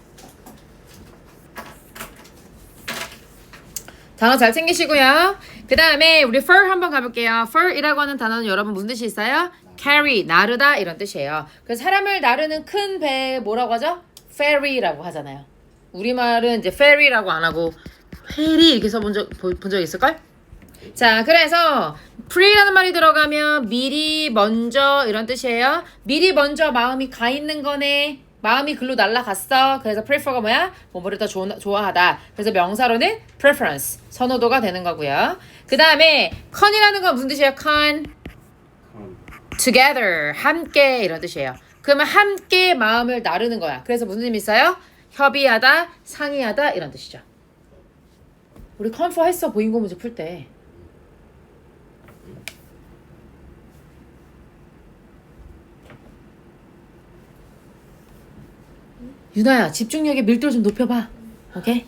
단어 잘 챙기시고요. 그 다음에 우리 fur 한번 가볼게요. fur이라고 하는 단어는 여러분 무슨 뜻이 있어요? carry, 나르다 이런 뜻이에요. 그래서 사람을 나르는 큰 배 뭐라고 하죠? ferry라고 하잖아요. 우리말은 이제 ferry라고 안 하고 페리 이렇게 써본 적 있을걸? 자, 그래서 pre라는 말이 들어가면 미리 먼저 이런 뜻이에요. 미리 먼저 마음이 가 있는 거네. 마음이 글로 날아갔어. 그래서 prefer가 뭐야? 뭐를 더 좋아하다. 그래서 명사로는 preference, 선호도가 되는 거고요. 그 다음에 con이라는 건 무슨 뜻이에요? con, together, 함께 이런 뜻이에요. 그러면 함께 마음을 나르는 거야. 그래서 무슨 의미 있어요? 협의하다, 상의하다 이런 뜻이죠. 우리 컨퍼 했어. 보인고 문제 풀 때. 유나야 집중력의 밀도를 좀 높여봐. 오케이?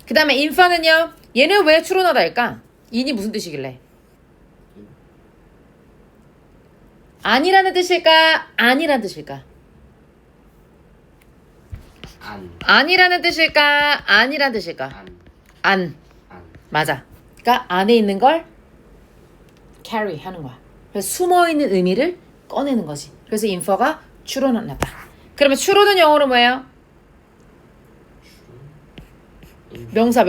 그 다음에 infer는요. 얘는 왜 추론하다일까? in이 무슨 뜻이길래? 아니라는 뜻일까? 아니라는 뜻일까? 아니라는 뜻일까? 아니라는 뜻일까? 안. 맞아. 그러니까 안에 있는 걸 carry 하는 거야. 그래서 숨어있는 의미를 꺼내는 거지. 그래서 infer가 추론하다. 그러면 추론은 영어로 뭐예요? 명사.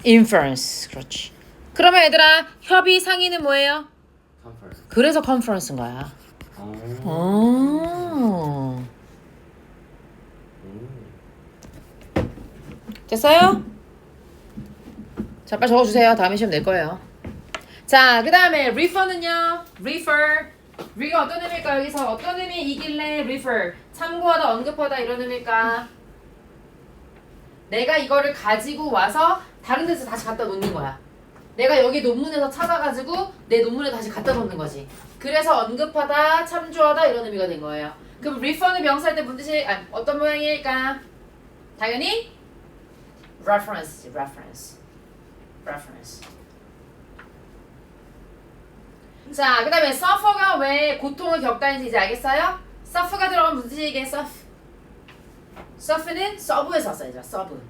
inference. 그렇지. 그러면 얘들아 협의 상의는 뭐예요? 그래서 conference인 거야. 됐어요? 자, 빨리 적어주세요. 다음에 시험 낼 거예요. 자, 그 다음에 refer는요. refer가 어떤 의미일까? 여기서 어떤 의미이길래 refer? 참고하다, 언급하다 이런 의미일까? 내가 이거를 가지고 와서 다른 데서 다시 갖다 놓는 거야. 내가 여기 논문에서 찾아가지고 내 논문에 다시 갖다 놓는 거지. 그래서 언급하다, 참조하다 이런 의미가 된 거예요. 그럼 refer는 명사할 때 무슨 뜻이 어떤 모양일까? 당연히 reference. 자, 그 다음에 suffer가 왜 고통을 겪다는지 이제 알겠어요? suffer가 들어가면 무슨 뜻이 이게 suffer는 서브에서 왔어요. 서브.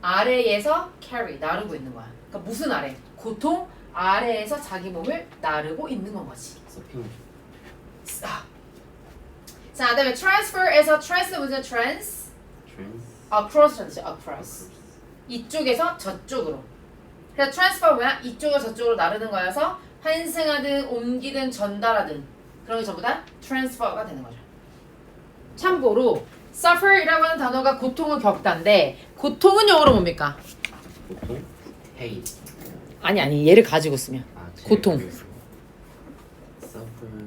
아래에서 carry, 나르고 있는 거야. 그러니까 무슨 아래? 고통 아래에서 자기 몸을 나르고 있는 건 거지. 자, 그다음에 transfer에서 trans는 무슨 trans? across라는 뜻이야. across. 이쪽에서 저쪽으로. 그래서 transfer 뭐야? 이쪽에서 저쪽으로 나르는 거여서 환승하든 옮기든 전달하든 그런 게 전부 다 transfer가 되는 거죠. 참고로 suffer이라고 하는 단어가 고통을 겪다인데 고통은 영어로 뭡니까? 고통? pain. 아니 얘를 가지고 쓰면 고통. suffer.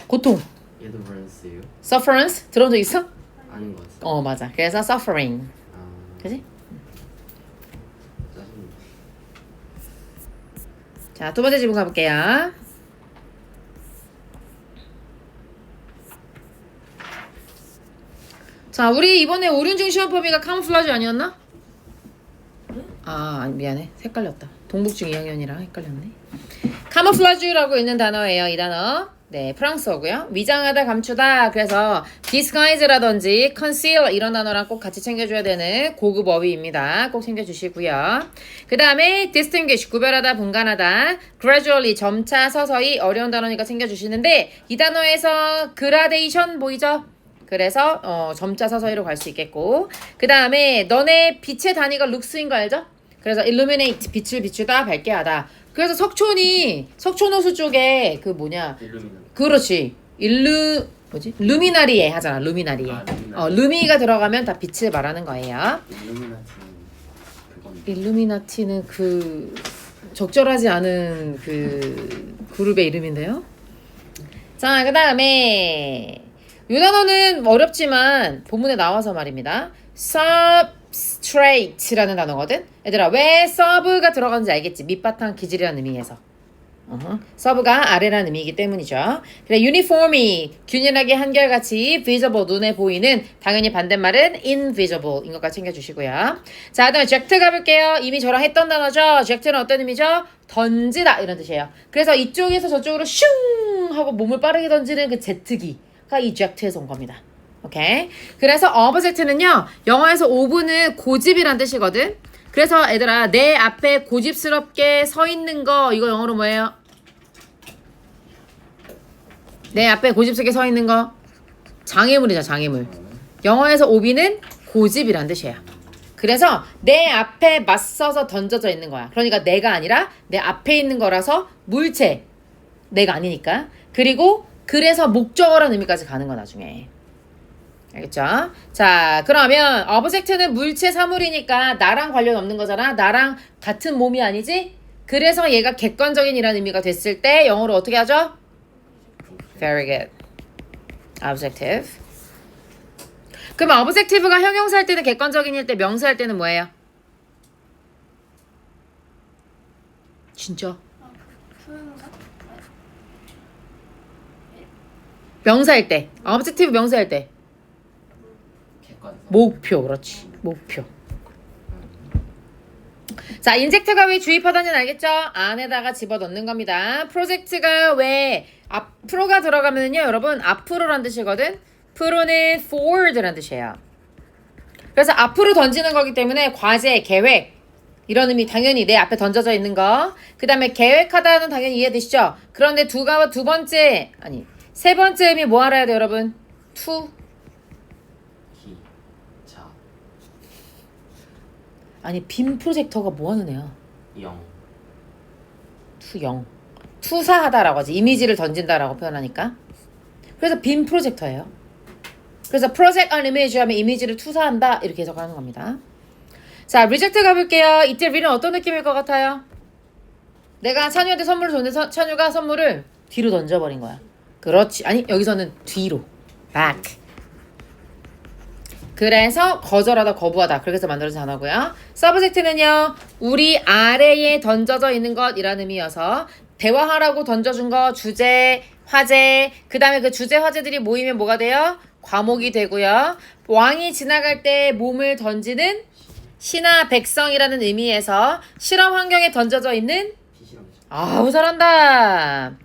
고통. 얘도 verse예요? sufferance 들어본 적 있어? 아닌 것 같아. 맞아. 그래서 suffering. 그지? 짜증나. 자, 두 번째 지문 가볼게요. 자, 우리 이번에 오륜중 시험 범위가 카모플라주 아니었나? 미안해. 헷갈렸다. 동북중 2학년이랑 헷갈렸네. 카모플라주라고 있는 단어예요. 이 단어. 네, 프랑스어고요. 위장하다, 감추다. 그래서 disguise라든지 conceal 이런 단어랑 꼭 같이 챙겨줘야 되는 고급 어휘입니다. 꼭 챙겨주시고요. 그 다음에 distinguish, 구별하다, 분간하다. gradually, 점차, 서서히 어려운 단어니까 챙겨주시는데 이 단어에서 gradation 보이죠? 그래서 점차, 서서히로 갈 수 있겠고 그 다음에 너네 빛의 단위가 lux인 거 알죠? 그래서 illuminate, 빛을 비추다, 밝게 하다. 그래서 석촌호수 쪽에 그 뭐냐 그렇지 루미나리에 하잖아. 루미나리에 루미가 들어가면 다 빛을 말하는 거예요. 일루미나티는 그 적절하지 않은 그 그룹의 이름인데요. 자, 그 다음에 이 단어는 어렵지만 본문에 나와서 말입니다. straight라는 단어거든. 얘들아 왜 서브가 들어가는지 알겠지? 밑바탕 기질이라는 의미에서. 서브가 아래라는 의미이기 때문이죠. 그래, uniformly 균일하게 한결같이 visible 눈에 보이는 당연히 반대말은 invisible인 것까지 챙겨주시고요. 자, 그다음에 eject 가볼게요. 이미 저랑 했던 단어죠. eject는 어떤 의미죠? 던지다 이런 뜻이에요. 그래서 이쪽에서 저쪽으로 슝 하고 몸을 빠르게 던지는 그 제트기가 eject에서 온 겁니다. 오케이. 그래서 object는요 영어에서 오브는 고집이란 뜻이거든. 그래서 얘들아 내 앞에 고집스럽게 서 있는 거 이거 영어로 뭐예요? 내 앞에 고집스럽게 서 있는 거 장애물이죠. 장애물. 영어에서 오비는 고집이란 뜻이에요. 그래서 내 앞에 맞서서 던져져 있는 거야. 그러니까 내가 아니라 내 앞에 있는 거라서 물체. 내가 아니니까. 그리고 그래서 목적어라는 의미까지 가는 거 나중에. 알겠죠? 자, 그러면 object는 물체 사물이니까 나랑 관련 없는 거잖아. 나랑 같은 몸이 아니지? 그래서 얘가 객관적인이라는 의미가 됐을 때 영어로 어떻게 하죠? Very good. Objective. 그럼 objective가 형용사 할 때는 객관적인일 때 명사 할 때는 뭐예요? 진짜? 소형사? 명사일 때. objective 명사일 때. 객관성. 목표. 그렇지. 목표. 자, 인젝트가 왜 주입하다는 알겠죠? 안에다가 집어넣는 겁니다. 프로젝트가 왜 앞으로가 들어가면요, 여러분 앞으로란 뜻이거든. 프로는 forward란 뜻이에요. 그래서 앞으로 던지는 거기 때문에 과제, 계획 이런 의미 당연히 내 앞에 던져져 있는 거. 그 다음에 계획하다는 당연히 이해되시죠? 그런데 세 번째 의미 뭐 알아야 돼요, 여러분? to. 자. 아니 빔 프로젝터가 뭐 하는 애야? 0. 투영. 투사하다라고 하지. 이미지를 던진다라고 표현하니까. 그래서 빔 프로젝터예요. 그래서 project an image 하면 이미지를 투사한다 이렇게 해석하는 겁니다. 자, reject 가볼게요. 이때 리는 어떤 느낌일 것 같아요? 내가 찬유한테 선물을 줬는데 찬유가 선물을 뒤로 던져버린 거야. 그렇지. 아니 여기서는 뒤로. back. 그래서 거절하다, 거부하다. 그렇게 해서 만들어진 단어고요. subject는요. 우리 아래에 던져져 있는 것이라는 의미여서 대화하라고 던져준 거, 주제, 화제. 그 다음에 그 주제, 화제들이 모이면 뭐가 돼요? 과목이 되고요. 왕이 지나갈 때 몸을 던지는 신하 백성이라는 의미에서 실험 환경에 던져져 있는 비실험이죠. 아우 잘한다.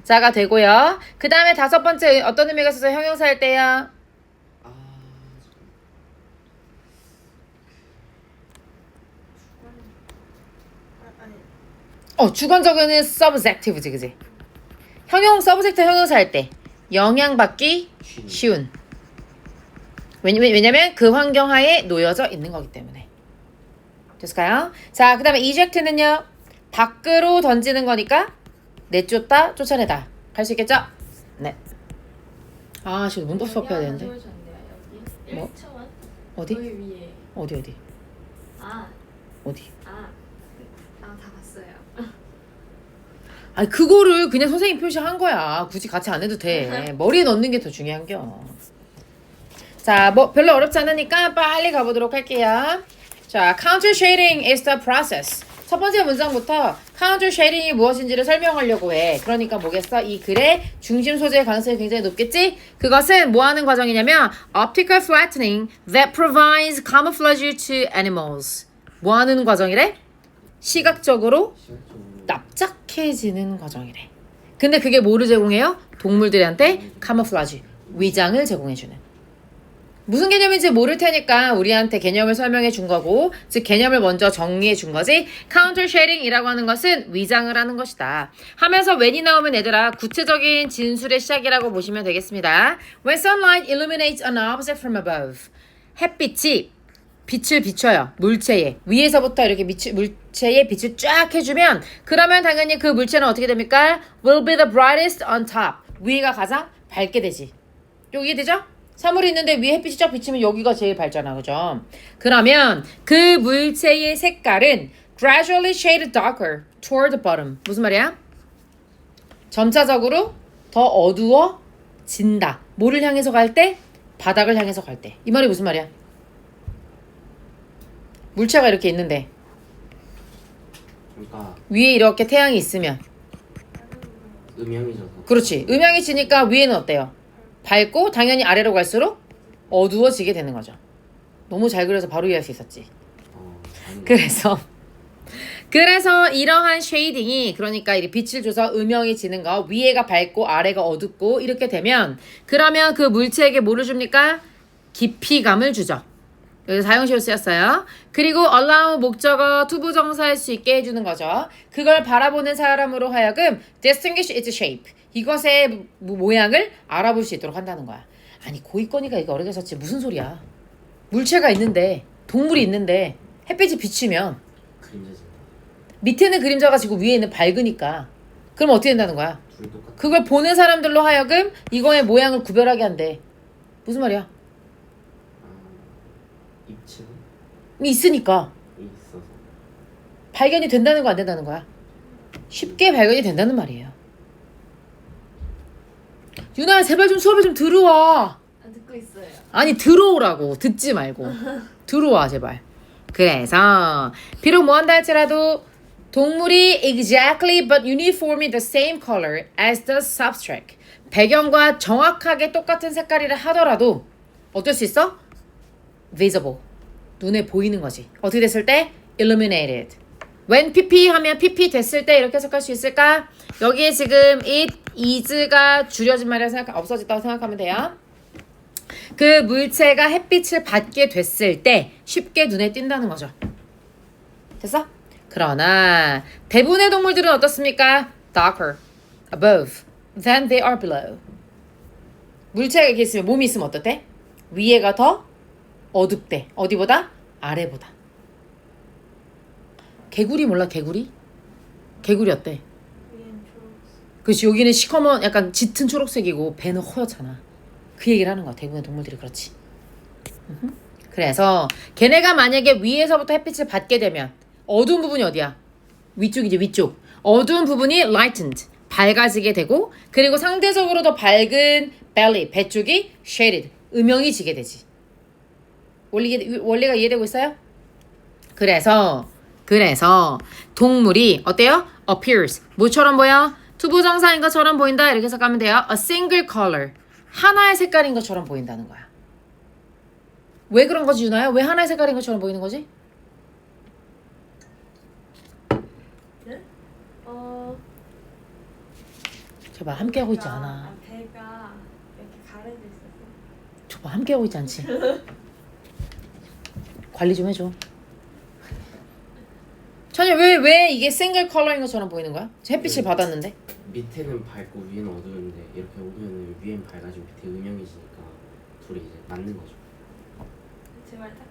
자가 되고요. 그 다음에 다섯 번째 어떤 의미가 있어서 형용사 할 때요? 주관적은 subjective지, 그지? subject 형용사 할 때 영향받기 쉬운. 왜냐면 그 환경 하에 놓여져 있는 거기 때문에. 됐을까요? 자, 그 다음에 eject는요. 밖으로 던지는 거니까 내쫓다, 쫓아내다. 할 수 있겠죠? 네. 아, 지금 문법 수업해야 되는데. 여기 뭐? 1차원? 어디? 여기 위에. 어디? 어디? 다 봤어요. 아니 그거를 그냥 선생님 표시한 거야. 굳이 같이 안 해도 돼. 머리에 넣는 게 더 중요한겨. 자, 뭐 별로 어렵지 않으니까 빨리 가보도록 할게요. 자, counter shading is the process. 첫 번째 문장부터 counter shading이 무엇인지를 설명하려고 해. 그러니까 뭐겠어? 이 글의 중심 소재의 가능성이 굉장히 높겠지? 그것은 뭐 하는 과정이냐면 optical flattening that provides camouflage to animals. 뭐 하는 과정이래? 시각적으로 납작해지는 과정이래. 근데 그게 뭐를 제공해요? 동물들한테 카모플라지, 위장을 제공해주는. 무슨 개념인지 모를 테니까 우리한테 개념을 설명해 준 거고, 즉 개념을 먼저 정리해 준 거지. 카운터 쉐딩이라고 하는 것은 위장을 하는 것이다 하면서 when이 나오면 얘들아 구체적인 진술의 시작이라고 보시면 되겠습니다. When sunlight illuminates an object from above. 햇빛이 빛을 비춰요. 물체에. 위에서부터 이렇게 물체에 빛을 쫙 해주면 그러면 당연히 그 물체는 어떻게 됩니까? Will be the brightest on top. 위가 가장 밝게 되지. 여기 되죠? 사물이 있는데 위에 햇빛이 쫙 비치면 여기가 제일 밝잖아. 그죠? 그러면 그 물체의 색깔은 gradually shaded darker toward the bottom. 무슨 말이야? 점차적으로 더 어두워진다. 뭐를 향해서 갈 때? 바닥을 향해서 갈 때. 이 말이 무슨 말이야? 물체가 이렇게 있는데 그러니까 위에 이렇게 태양이 있으면 음영이 져서. 그렇지. 음양이 지니까 위에는 어때요? 밝고 당연히 아래로 갈수록 어두워지게 되는 거죠. 너무 잘 그려서 바로 이해할 수 있었지. 아니, 그래서 이러한 쉐이딩이 그러니까 이 빛을 줘서 음영이 지는 거 위에가 밝고 아래가 어둡고 이렇게 되면 그러면 그 물체에게 뭐를 줍니까? 깊이감을 주죠. 여기 사용시로 쓰였어요. 그리고 allow 목적어 투부정사할 수 있게 해주는 거죠. 그걸 바라보는 사람으로 하여금 distinguish its shape. 이것의 모양을 알아볼 수 있도록 한다는 거야. 아니 고위권이가 이거 어렵게 썼지 무슨 소리야. 물체가 있는데 동물이 있는데 햇빛이 비치면 그림자진다. 밑에는 그림자가 지고 위에는 밝으니까 그럼 어떻게 된다는 거야? 둘이 똑같아. 그걸 보는 사람들로 하여금 이거의 모양을 구별하게 한대. 무슨 말이야? 입체는 있으니까 있어서. 발견이 된다는 거 안 된다는 거야? 쉽게 발견이 된다는 말이에요. 유나야 제발 좀 수업에 좀 들어와. 듣고 있어요. 아니 들어오라고 듣지 말고 들어와 제발. 그래서 비록 뭐한다 할지라도 동물이 exactly but uniformly the same color as the substrate 배경과 정확하게 똑같은 색깔이라 하더라도 어떨 수 있어? visible 눈에 보이는 거지. 어떻게 됐을 때? illuminated. when pp 하면 pp 됐을 때 이렇게 해석할 수 있을까? 여기에 지금 it is가 줄여진 말이라 없어졌다고 생각하면 돼요. 그 물체가 햇빛을 받게 됐을 때 쉽게 눈에 띈다는 거죠. 됐어? 그러나 대부분의 동물들은 어떻습니까? darker, above, than they are below. 물체가 이렇게 있으면 몸이 있으면 어떻대? 위에가 더 어둡대. 어디보다? 아래보다. 개구리 몰라 개구리? 개구리 어때? 그렇지 여기는 시커먼 약간 짙은 초록색이고 배는 허옇잖아. 그 얘기를 하는 거야. 대부분의 동물들이 그렇지. 그래서 걔네가 만약에 위에서부터 햇빛을 받게 되면 어두운 부분이 어디야? 위쪽이지 위쪽. 어두운 부분이 lightened 밝아지게 되고 그리고 상대적으로 더 밝은 belly 배 쪽이 shaded 음영이 지게 되지. 원리가 이해되고 있어요? 그래서 동물이 어때요? appears 뭐처럼 보여? 투부정사인 것처럼 보인다 이렇게 해석하면 돼요. a single color 하나의 색깔인 것처럼 보인다는 거야. 왜 그런 거지 유나야? 왜 하나의 색깔인 것처럼 보이는 거지? 네? 저봐 함께하고 있지 않아. 배가 이렇게 가려져 있어서. 저봐 함께하고 있지 않지? 관리 좀 해줘. 전혀 왜 이게 싱글 컬러인 것처럼 보이는 거야? 햇빛을 받았는데? 밑에는 밝고 위에는 어두운데 이렇게 오면 위엔 밝아지고 밑에 음영이 지니까 둘이 이제 맞는 거죠. 제발 딱.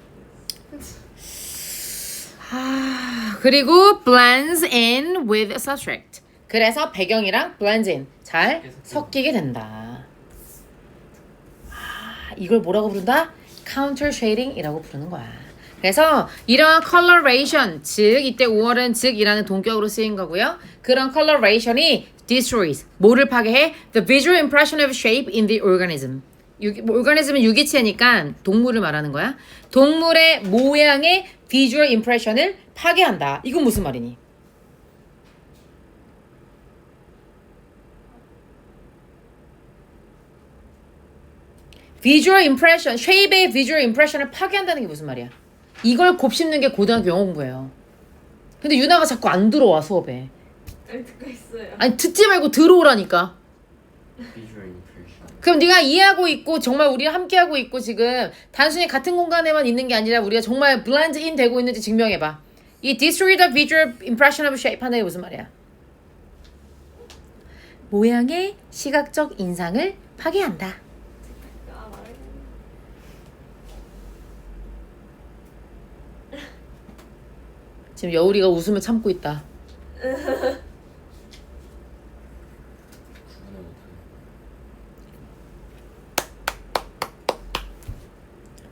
그리고 blends in with substrate. 그래서 배경이랑 blends in 잘 섞이게 된다. 이걸 뭐라고 부른다? counter shading이라고 부르는 거야. 그래서 이런 coloration, 즉 이때 5월은 즉이라는 동격으로 쓰인 거고요. 그런 coloration이 destroys, 뭐를 파괴해? The visual impression of shape in the organism. organism은 유기체니까 동물을 말하는 거야. 동물의 모양의 visual impression을 파괴한다. 이건 무슨 말이니? visual impression, shape의 visual impression을 파괴한다는 게 무슨 말이야? 이걸 곱씹는 게 고등학교 영어 공부예요. 근데 유나가 자꾸 안 들어와 수업에. 듣고 있어요. 아니 듣지 말고 들어오라니까. Visual impression. 그럼 네가 이해하고 있고 정말 우리랑 함께하고 있고 지금 단순히 같은 공간에만 있는 게 아니라 우리가 정말 blend in 되고 있는지 증명해봐. 이 destroy the visual impression of shape 하는 게 무슨 말이야? 모양의 시각적 인상을 파괴한다. 지금 여울이가 웃음을 참고 있다.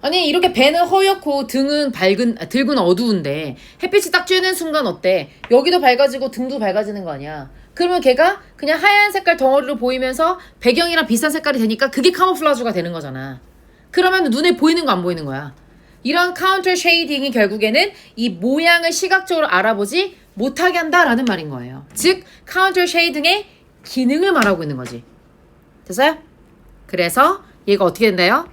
아니 이렇게 배는 허옇고 등은 등은 어두운데 햇빛이 딱 쬐는 순간 어때? 여기도 밝아지고 등도 밝아지는 거 아니야? 그러면 걔가 그냥 하얀 색깔 덩어리로 보이면서 배경이랑 비슷한 색깔이 되니까 그게 카모플라주가 되는 거잖아. 그러면 눈에 보이는 거 안 보이는 거야? 이런 카운터 쉐이딩이 결국에는 이 모양을 시각적으로 알아보지 못하게 한다라는 말인 거예요. 즉 카운터 쉐이딩의 기능을 말하고 있는 거지. 됐어요? 그래서 얘가 어떻게 된다요?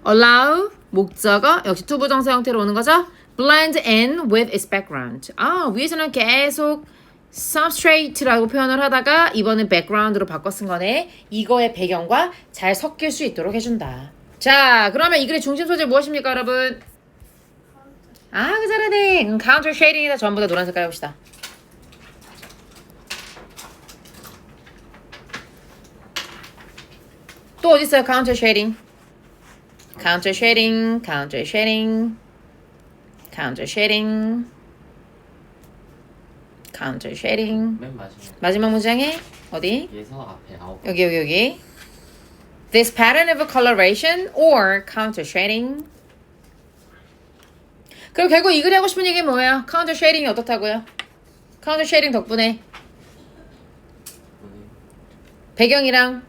allow 목적어 역시 투부정사 형태로 오는 거죠. blend in with its background. 위에서는 계속 substrate라고 표현을 하다가 이번엔 background로 바꿔 쓴 거네. 이거의 배경과 잘 섞일 수 있도록 해준다. 자, 그러면 이 글의 중심 소재 무엇입니까, 여러분? 그 잘하네. counter shading이다. 전부 다 노란 색깔 해봅시다. 또 어디 있어요? counter shading. counter shading, counter shading, counter shading, counter shading. 맨 마지막. 마지막 문장에 어디? 얘서 앞에 아홉. 여기. This pattern of coloration or counter shading. 그럼 결국 이 글이 하고 싶은 얘기는 뭐예요? counter shading이 어떻다고요? counter shading 덕분에 배경이랑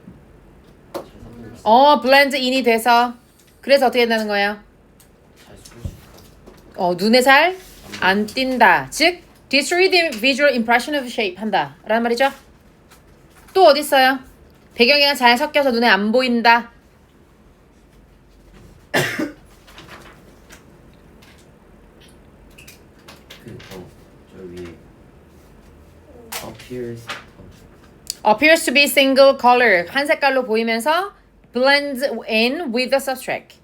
blend in이 돼서 그래서 어떻게 된다는 거예요? 눈에 잘 안 띈다. 즉, destroy the visual impression of shape 한다. 라는 말이죠. 또 어디 있어요? 배경이랑 잘 섞여서 눈에 안 보인다. 저 위에 appears to be single color. 한 색깔로 보이면서 blends in with the substrate.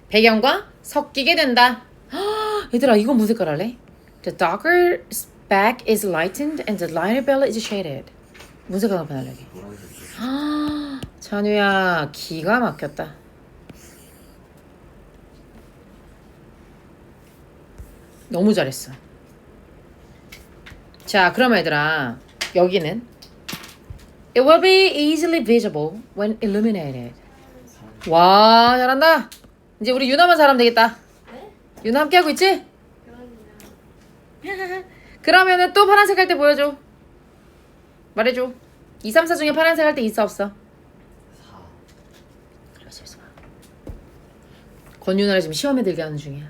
배경과 섞이게 된다. 얘들아, 이건 무슨 색깔 할래? The darker back is lightened and the lighter belly is shaded. 무슨 색깔 변할래? 찬우야, 기가 막혔다. 너무 잘했어. 자, 그럼 얘들아, 여기는 It will be easily visible when illuminated. 와, 잘한다. 이제 우리 유나만 잘하면 되겠다. 네? 유나 함께 하고 있지? 그럼요. 그러면은 또 파란색 할 때 보여줘. 말해줘. 2, 3, 4 중에 파란색 할 때 있어 없어? 4. 권유나를 지금 시험에 들게 하는 중이야.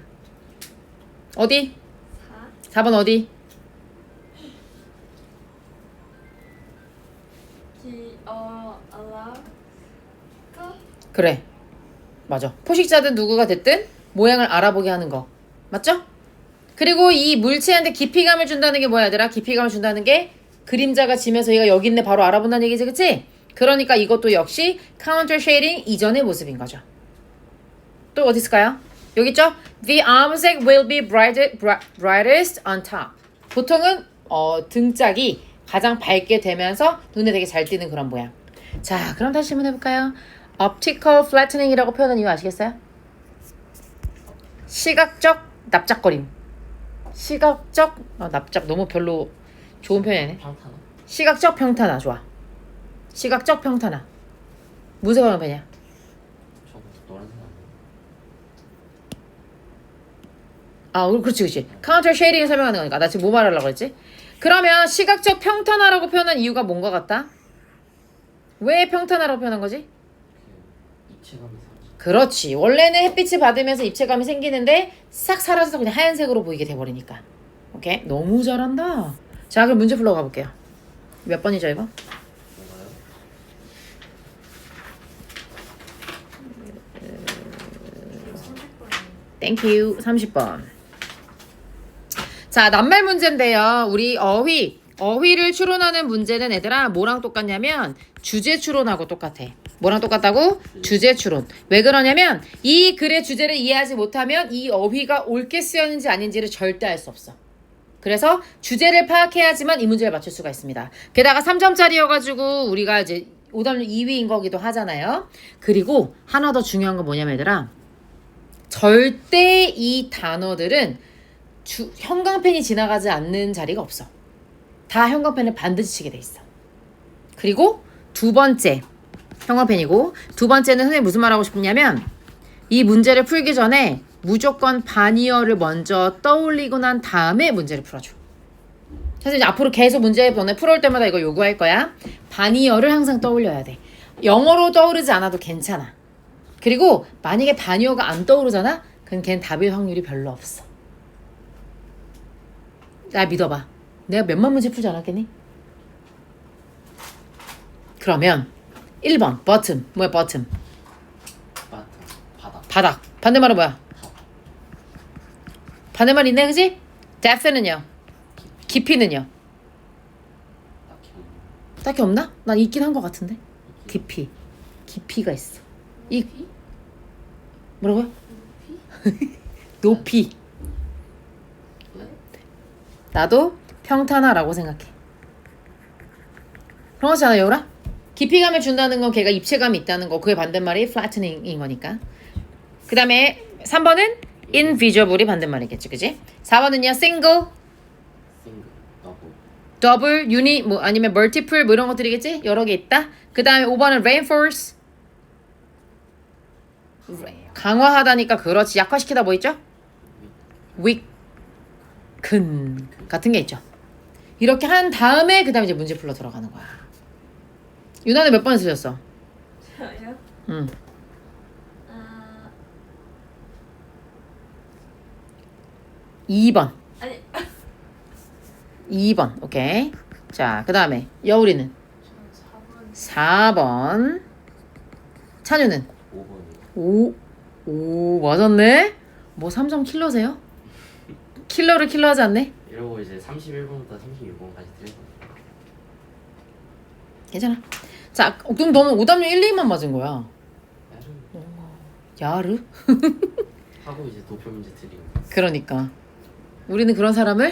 어디? 4. 4번 어디? allow. 그래. 맞아. 포식자든 누구가 됐든 모양을 알아보게 하는 거. 맞죠? 그리고 이 물체한테 깊이감을 준다는 게 뭐야, 얘들아? 깊이감을 준다는 게 그림자가 지면서 얘가 여기 있네 바로 알아본다는 얘기지, 그치? 그러니까 이것도 역시 counter shading 이전의 모습인 거죠. 또 어디 있을까요? 여기 있죠? The armsec will be brightest on top. 보통은 등짝이 가장 밝게 되면서 눈에 되게 잘 띄는 그런 모양. 자, 그럼 다시 질문해볼까요? optical flattening이라고 표현한 이유 아시겠어요? 시각적 납작거림. 시각적 납작 너무 별로 좋은 표현이네. 평탄화. 시각적 평탄화. 좋아. 시각적 평탄화. 무슨 색깔로 배냐? 저거 노란색 아니에요? 그렇지. 카운터 쉐이딩을 설명하는 거니까. 나 지금 뭐 말하려고 했지? 그러면 시각적 평탄화라고 표현한 이유가 뭔가 같다? 왜 평탄화라고 표현한 거지? 입체감이 사라져. 그렇지. 원래는 햇빛을 받으면서 입체감이 생기는데 싹 사라져서 그냥 하얀색으로 보이게 돼버리니까. 오케이? 너무 잘한다. 자, 그럼 문제 풀러 가볼게요. 몇 번이죠, 이거? 뭔가요? 땡큐. 30번. 자, 낱말 문제인데요. 우리 어휘를 추론하는 문제는 얘들아 뭐랑 똑같냐면 주제 추론하고 똑같아. 뭐랑 똑같다고? 주제 추론. 왜 그러냐면 이 글의 주제를 이해하지 못하면 이 어휘가 옳게 쓰였는지 아닌지를 절대 알 수 없어. 그래서 주제를 파악해야지만 이 문제를 맞출 수가 있습니다. 게다가 3점짜리여가지고 우리가 이제 오답률 2위인 거기도 하잖아요. 그리고 하나 더 중요한 건 뭐냐면 얘들아, 절대 이 단어들은 형광펜이 지나가지 않는 자리가 없어. 다 형광펜을 반드시 치게 돼 있어. 그리고 두 번째 형광펜이고, 두 번째는 선생님이 무슨 말 하고 싶냐면 이 문제를 풀기 전에 무조건 반이어를 먼저 떠올리고 난 다음에 문제를 풀어줘. 선생님 앞으로 계속 문제 풀어올 때마다 이거 요구할 거야. 반이어를 항상 떠올려야 돼. 영어로 떠오르지 않아도 괜찮아. 그리고 만약에 반이어가 안 떠오르잖아? 그럼 걔는 답일 확률이 별로 없어. 나 믿어봐. 내가 몇만 문제 풀지 않았겠니? 그러면 1번 bottom. 뭐야 bottom? 바닥. 바닥. 반대말은 뭐야? 반대말 있네 그지? depth는요? 깊이는요? 딱히 없나? 난 있긴 한 것 같은데. 깊이가 있어. 이 뭐라고요? 높이. 나도 평탄화라고 생각해. 그런 거잖아 여우라? 깊이감을 준다는 건 걔가 입체감이 있다는 거. 그의 반대말이 flattening인 거니까. 그 다음에 3번은 invisible이 반대말이겠지 그지? 4번은요 single, 싱글. 더블. double, unit 뭐 아니면 multiple 뭐 이런 것들이겠지? 여러 개 있다. 그 다음에 5번은 reinforce. 강화하다니까 그렇지. 약화시키다 뭐 있죠? weaken 같은 게 있죠. 이렇게 한 다음에 그 다음에 이제 문제 풀러 들어가는 거야. 유나는 몇 번 쓰셨어? 저요? 응. 아 2번. 아니 2번. 오케이. 자, 그 다음에 여우리는 저 4번 4번. 찬유는 5번이요. 오, 맞았네? 뭐 삼성 킬러세요? 킬러를 킬러하지 않네? 이러고 이제 31번부터 36번까지 틀린 거. 괜찮아. 자, 그럼 너는 오답률 1, 2만 맞은 거야. 야르? 하고 이제 도표 문제 드리고. 그러니까. 우리는 그런 사람을?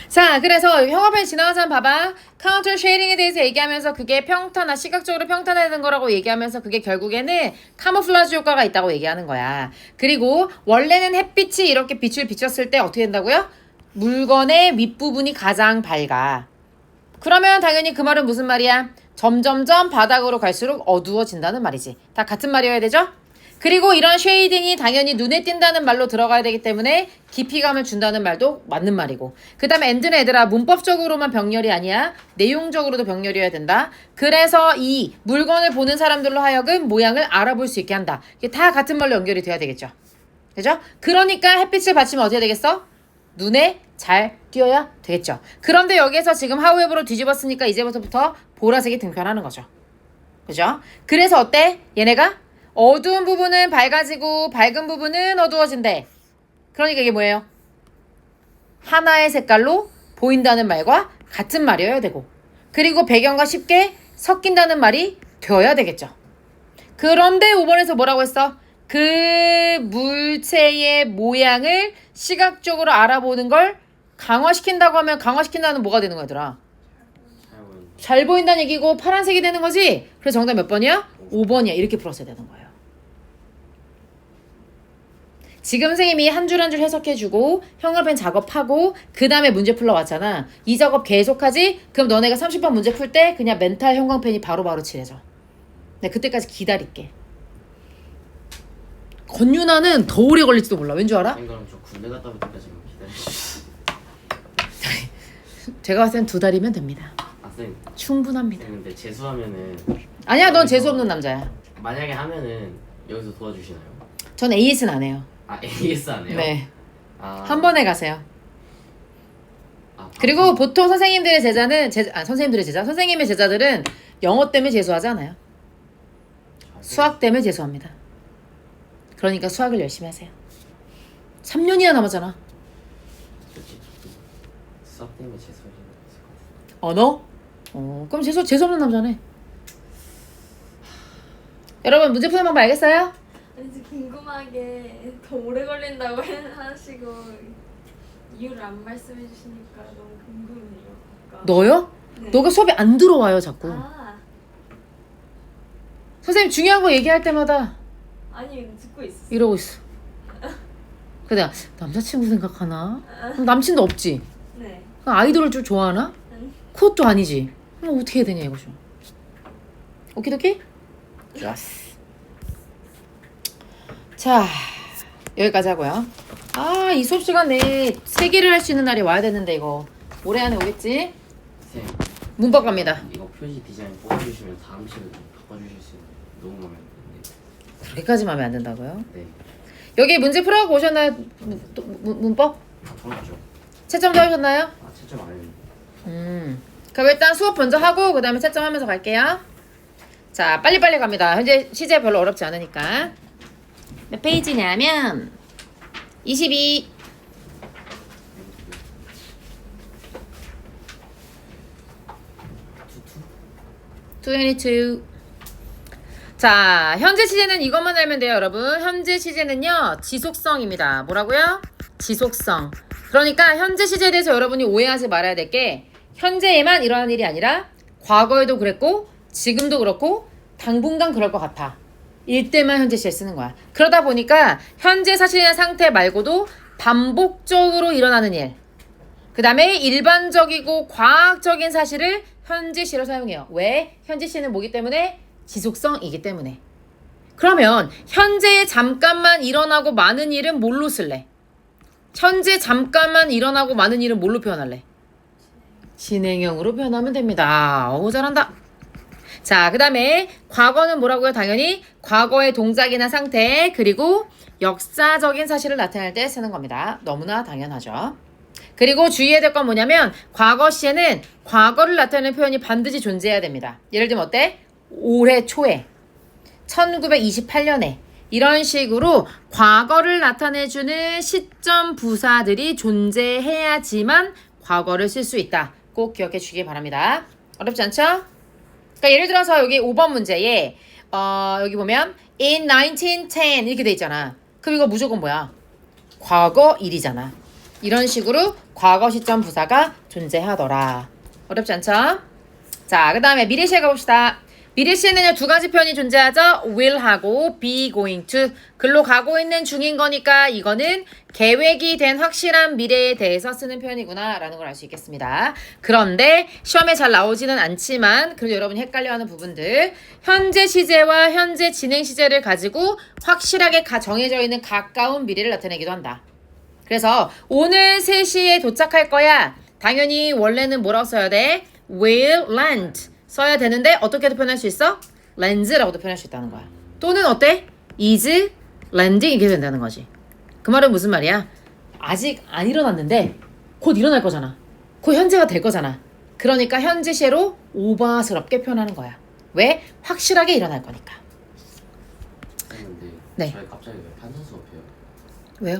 자, 그래서 형아편 지나가서 한번 봐봐. 카운터 쉐이딩에 대해서 얘기하면서 그게 평탄화, 시각적으로 평탄화되는 거라고 얘기하면서 그게 결국에는 카모플라주 효과가 있다고 얘기하는 거야. 그리고 원래는 햇빛이 이렇게 빛을 비쳤을 때 어떻게 된다고요? 물건의 윗부분이 가장 밝아. 그러면 당연히 그 말은 무슨 말이야? 점점점 바닥으로 갈수록 어두워진다는 말이지. 다 같은 말이어야 되죠? 그리고 이런 쉐이딩이 당연히 눈에 띈다는 말로 들어가야 되기 때문에 깊이감을 준다는 말도 맞는 말이고. 그 다음에 엔드는 얘들아 문법적으로만 병렬이 아니야. 내용적으로도 병렬이어야 된다. 그래서 이 물건을 보는 사람들로 하여금 모양을 알아볼 수 있게 한다. 이게 다 같은 말로 연결이 돼야 되겠죠. 그죠? 그러니까 햇빛을 받치면 어떻게 되겠어? 눈에 잘 띄어야 되겠죠. 그런데 여기에서 지금 하우에버로 뒤집었으니까 이제부터 보라색이 등편하는 거죠. 그죠? 그래서 어때? 얘네가 어두운 부분은 밝아지고 밝은 부분은 어두워진대. 그러니까 이게 뭐예요? 하나의 색깔로 보인다는 말과 같은 말이어야 되고, 그리고 배경과 쉽게 섞인다는 말이 되어야 되겠죠. 그런데 5번에서 뭐라고 했어? 그 물체의 모양을 시각적으로 알아보는 걸 강화시킨다고 하면 강화시킨다는 뭐가 되는 거야, 얘들아? 잘 보인다는 얘기고 파란색이 되는 거지? 그래서 정답 몇 번이야? 5번이야. 이렇게 풀었어야 되는 거예요. 지금 선생님이 한 줄 한 줄 해석해주고 형아펜 작업하고 그 다음에 문제 풀러왔잖아. 이 작업 계속하지? 그럼 너네가 30번 문제 풀 때 그냥 멘탈 형광펜이 바로바로 칠해져. 내가 그때까지 기다릴게. 권유나는 더 오래 걸릴지도 몰라. 왠 줄 알아? 그럼 저 군대 갔다 올 때까지만 기다려주세요. 제가 봤을 땐 2달이면 됩니다. 아 쌤. 충분합니다. 쌤 근데 재수하면은 아니야, 넌 재수없는 남자야. 만약에 하면은 여기서 도와주시나요? 전 AS는 안 해요. 아 AS 안 해요? 네. 아, 한 번에 가세요. 아, 그리고 보통 선생님들의 제자는 선생님들의 제자, 선생님의 제자들은 영어 때문에 재수하지 않아요. 수학 때문에 재수합니다. 그러니까 수학을 열심히 하세요. 3년이나 남았잖아. 수학 때문에 재수하시는 거 있을 것 같아요. 언어? 그럼 재수없는 남자네. 여러분 문제 푸는 방법 알겠어요? 왠지 궁금하게 더 오래 걸린다고 하시고 이유를 안 말씀해 주시니까 너무 궁금해요. 아까. 너요? 네. 너가 수업에 안 들어와요 자꾸. 아 선생님 중요한 거 얘기할 때마다 아니 듣고 있었어. 이러고 있어. 그래 내가 남자친구 생각하나? 그럼 남친도 없지? 네. 그럼 아이돌을 좀 좋아하나? 그것도 아니지. 그럼 어떻게 해야 되냐 이거죠. 오키도키? 좋았어. 자 여기까지 하고요. 아 이 수업 시간 내에 3개를 할 수 있는 날이 와야 되는데 이거 올해 안에 오겠지? 쌤 문법 갑니다. 이거 표지 디자인 뽑아주시면 다음 시간에 바꿔주실 수 있나요? 너무 마음에 안 드는데. 그렇게까지 마음에 안 든다고요? 네. 여기 문제 풀어갖고 오셨나요? 문법? 다 풀었죠. 채점도 하셨나요? 아 채점 안 했는데. 그럼 일단 수업 먼저 하고 그 다음에 채점하면서 갈게요. 자, 빨리빨리 갑니다. 현재 시제 별로 어렵지 않으니까. 몇 페이지냐면 22. 22. 자, 현재 시제는 이것만 알면 돼요, 여러분. 현재 시제는요, 지속성입니다. 뭐라고요? 지속성. 그러니까 현재 시제에 대해서 여러분이 오해하지 말아야 될 게 현재에만 일어난 일이 아니라 과거에도 그랬고 지금도 그렇고 당분간 그럴 것 같아. 이때만 현재 시제 쓰는 거야. 그러다 보니까 현재 사실이나 상태 말고도 반복적으로 일어나는 일, 그 다음에 일반적이고 과학적인 사실을 현재 시로 사용해요. 왜? 현재 시는 뭐기 때문에? 지속성이기 때문에. 그러면 현재에 잠깐만 일어나고 많은 일은 뭘로 쓸래? 현재 잠깐만 일어나고 많은 일은 뭘로 표현할래? 진행형으로 표현하면 됩니다. 오, 잘한다. 자, 그 다음에 과거는 뭐라고요? 당연히 과거의 동작이나 상태 그리고 역사적인 사실을 나타낼 때 쓰는 겁니다. 너무나 당연하죠. 그리고 주의해야 될 건 뭐냐면 과거 시에는 과거를 나타내는 표현이 반드시 존재해야 됩니다. 예를 들면 어때? 올해 초에 1928년에 이런 식으로 과거를 나타내주는 시점 부사들이 존재해야지만 과거를 쓸 수 있다. 꼭 기억해 주시기 바랍니다. 어렵지 않죠? 그러니까 예를 들어서 여기 5번 문제에 여기 보면 in 1910 이렇게 돼 있잖아. 그럼 이거 무조건 뭐야? 과거 일이잖아. 이런 식으로 과거 시점 부사가 존재하더라. 어렵지 않죠? 자, 그 다음에 미래 시에 가봅시다. 미래 시에는요, 두 가지 표현이 존재하죠. will하고 be going to. 글로 가고 있는 중인 거니까 이거는 계획이 된 확실한 미래에 대해서 쓰는 표현이구나 라는 걸 알 수 있겠습니다. 그런데 시험에 잘 나오지는 않지만 그래도 여러분이 헷갈려하는 부분들, 현재 시제와 현재 진행 시제를 가지고 확실하게 정해져 있는 가까운 미래를 나타내기도 한다. 그래서 오늘 3시에 도착할 거야. 당연히 원래는 뭐라고 써야 돼? will land 써야 되는데 어떻게도 표현할 수 있어? lands라고도 표현할 수 있다는 거야. 또는 어때? is landing 이렇게 된다는 거지. 그 말은 무슨 말이야? 아직 안 일어났는데 곧 일어날 거잖아. 곧 현재가 될 거잖아. 그러니까 현재 시로 오버스럽게 표현하는 거야. 왜? 확실하게 일어날 거니까. 근데 네. 저희 갑자기 왜 판사 수업해요? 왜요?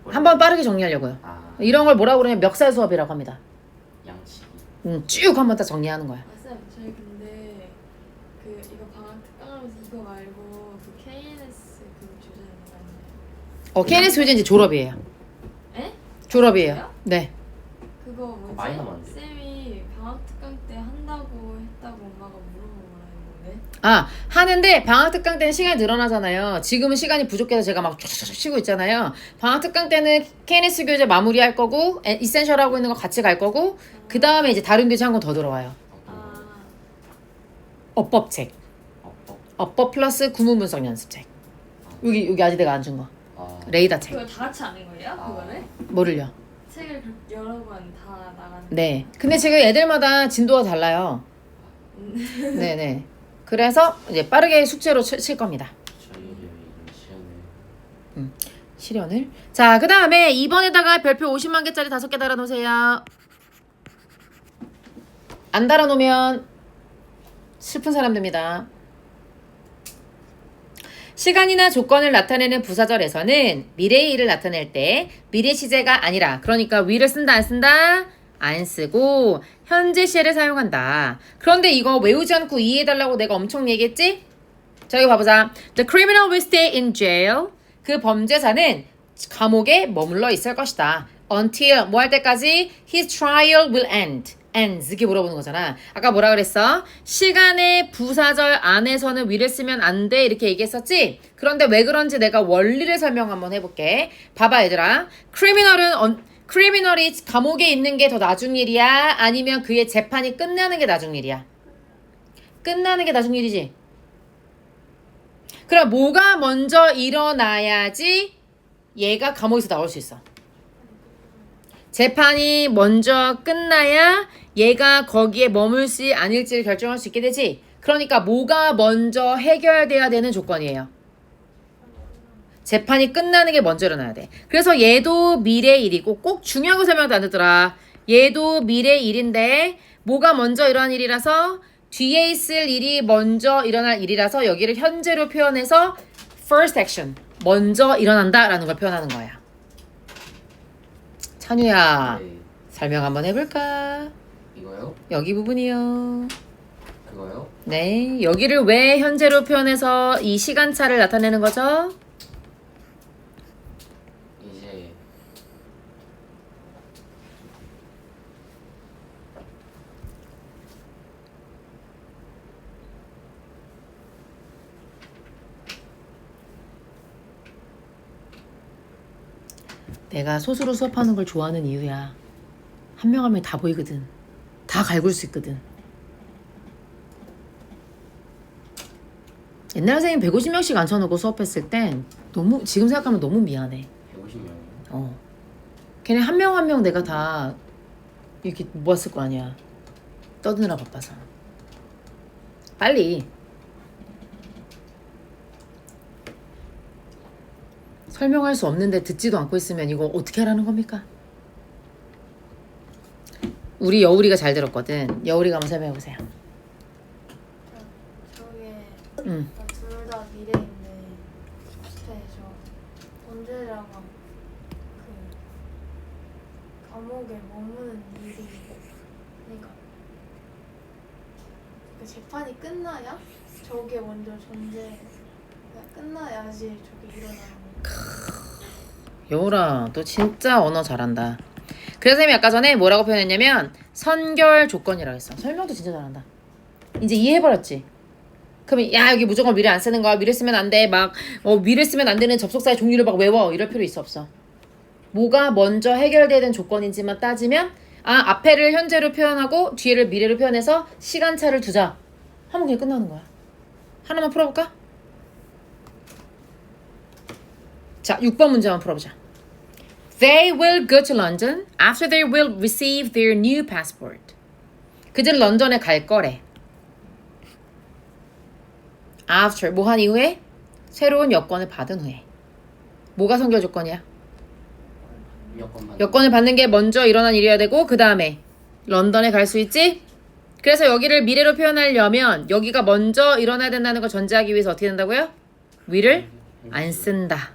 한번 빠르게 정리하려고요. 아 이런 걸 뭐라고 그러냐면 멱살 수업이라고 합니다. 양치기. 쭉 한번 다 정리하는 거야. 쌤, 저희 근데 그 이거 방학 특강하면서 이거 말고 그 KNS 그 주제는 아니에요? KNS 교재 이제 졸업이에요. 에? 졸업이에요. 진짜요? 네. 그거 뭐지? 많이 남았는데. 쌤이 방학 특강 때 한다고 했다고 엄마가 물어보고 했는데. 아, 하는데 방학 특강 때는 시간이 늘어나잖아요. 지금은 시간이 부족해서 제가 막 쫙쫙 쉬고 있잖아요. 방학 특강 때는 KNS 교재 마무리할 거고 이센셜 하고 있는 거 같이 갈 거고 그 다음에 이제 다른 교재 한 권 더 들어와요. 아, 어법책. 어법 플러스 구문 분석 연습책. 여기 아직 내가 안 준 거. 아 레이더 책. 그거 다 같이 하는 거예요? 그거를? 뭐를요? 책을 여러 번 다 나가는. 네. 근데 지금 애들마다 진도가 달라요. 네네. 그래서 이제 빠르게 숙제로 칠 겁니다. 저희 이런 시간에 실현을. 자, 그 다음에 2번에다가 별표 50만 개짜리 5개 달아놓으세요. 안 달아놓으면 슬픈 사람 됩니다. 시간이나 조건을 나타내는 부사절에서는 미래의 일을 나타낼 때 미래 시제가 아니라, 그러니까 will을 쓴다 안 쓴다? 안 쓰고 현재 시를 사용한다. 그런데 이거 외우지 않고 이해해달라고 내가 엄청 얘기했지? 자, 여기 봐보자. The criminal will stay in jail. 그 범죄자는 감옥에 머물러 있을 것이다. Until 뭐 할 때까지? His trial will end. ends 이렇게 물어보는 거잖아. 아까 뭐라 그랬어? 시간의 부사절 안에서는 will을 쓰면 안 돼 이렇게 얘기했었지? 그런데 왜 그런지 내가 원리를 설명 한번 해볼게. 봐봐 얘들아. 크리미널이 감옥에 있는 게 더 나중 일이야? 아니면 그의 재판이 끝나는 게 나중 일이야? 끝나는 게 나중 일이지? 그럼 뭐가 먼저 일어나야지 얘가 감옥에서 나올 수 있어? 재판이 먼저 끝나야 얘가 거기에 머물지 아닐지를 결정할 수 있게 되지? 그러니까 뭐가 먼저 해결돼야 되는 조건이에요. 재판이 끝나는 게 먼저 일어나야 돼. 그래서 얘도 미래 일이고 꼭 중요한 거 설명도 안 듣더라. 얘도 미래 일인데 뭐가 먼저 일어난 일이라서 뒤에 있을 일이 먼저 일어날 일이라서 여기를 현재로 표현해서 first action 먼저 일어난다라는 걸 표현하는 거야. 찬우야 네. 설명 한번 해볼까? 이거요? 여기 부분이요. 그거요? 네, 여기를 왜 현재로 표현해서 이 시간차를 나타내는 거죠? 이제 내가 소수로 수업하는 걸 좋아하는 이유야. 한 명 한 명 다 보이거든. 다 갈굴 수 있거든. 옛날 선생님 150명씩 앉혀놓고 수업했을 땐 너무 지금 생각하면 너무 미안해. 150명이요? 걔네 한 명 한 명 내가 다 이렇게 모았을 거 아니야. 떠드느라 바빠서. 빨리. 설명할 수 없는데 듣지도 않고 있으면 이거 어떻게 하라는 겁니까? 우리 여울이가 잘 들었거든. 여울이가 한번 설명해보세요. 저게 응. 둘 다 미래인데 앞에 저 언제랑 그 감옥에 머무는 일이 그러니까 그 재판이 끝나야 저게 먼저 끝나야지 저게 일어나는 거예요. 여울아, 너 진짜 언어 잘한다. 그래서 쌤이 아까 전에 뭐라고 표현했냐면 선결 조건이라고 했어. 설명도 진짜 잘한다. 이제 이해해버렸지? 그러면 야 여기 무조건 미래 안 쓰는 거야. 미래 쓰면 안 돼. 막 미래 쓰면 안 되는 접속사의 종류를 막 외워. 이럴 필요 있어 없어. 뭐가 먼저 해결돼야 되는 조건인지만 따지면 앞에를 현재로 표현하고 뒤에를 미래로 표현해서 시간차를 두자. 하면 그냥 끝나는 거야. 하나만 풀어볼까? 자, 6번 문제 한번 풀어보자. They will go to London after they will receive their new passport. 그들 런던에 갈 거래. After 뭐 한 이후에 새로운 여권을 받은 후에. 뭐가 선결 조건이야? 여권을 받는 게 먼저 일어난 일이어야 되고 그 다음에 런던에 갈 수 있지? 그래서 여기를 미래로 표현하려면 여기가 먼저 일어나야 된다는 걸 전제하기 위해서 어떻게 된다고요? will을 안 쓴다.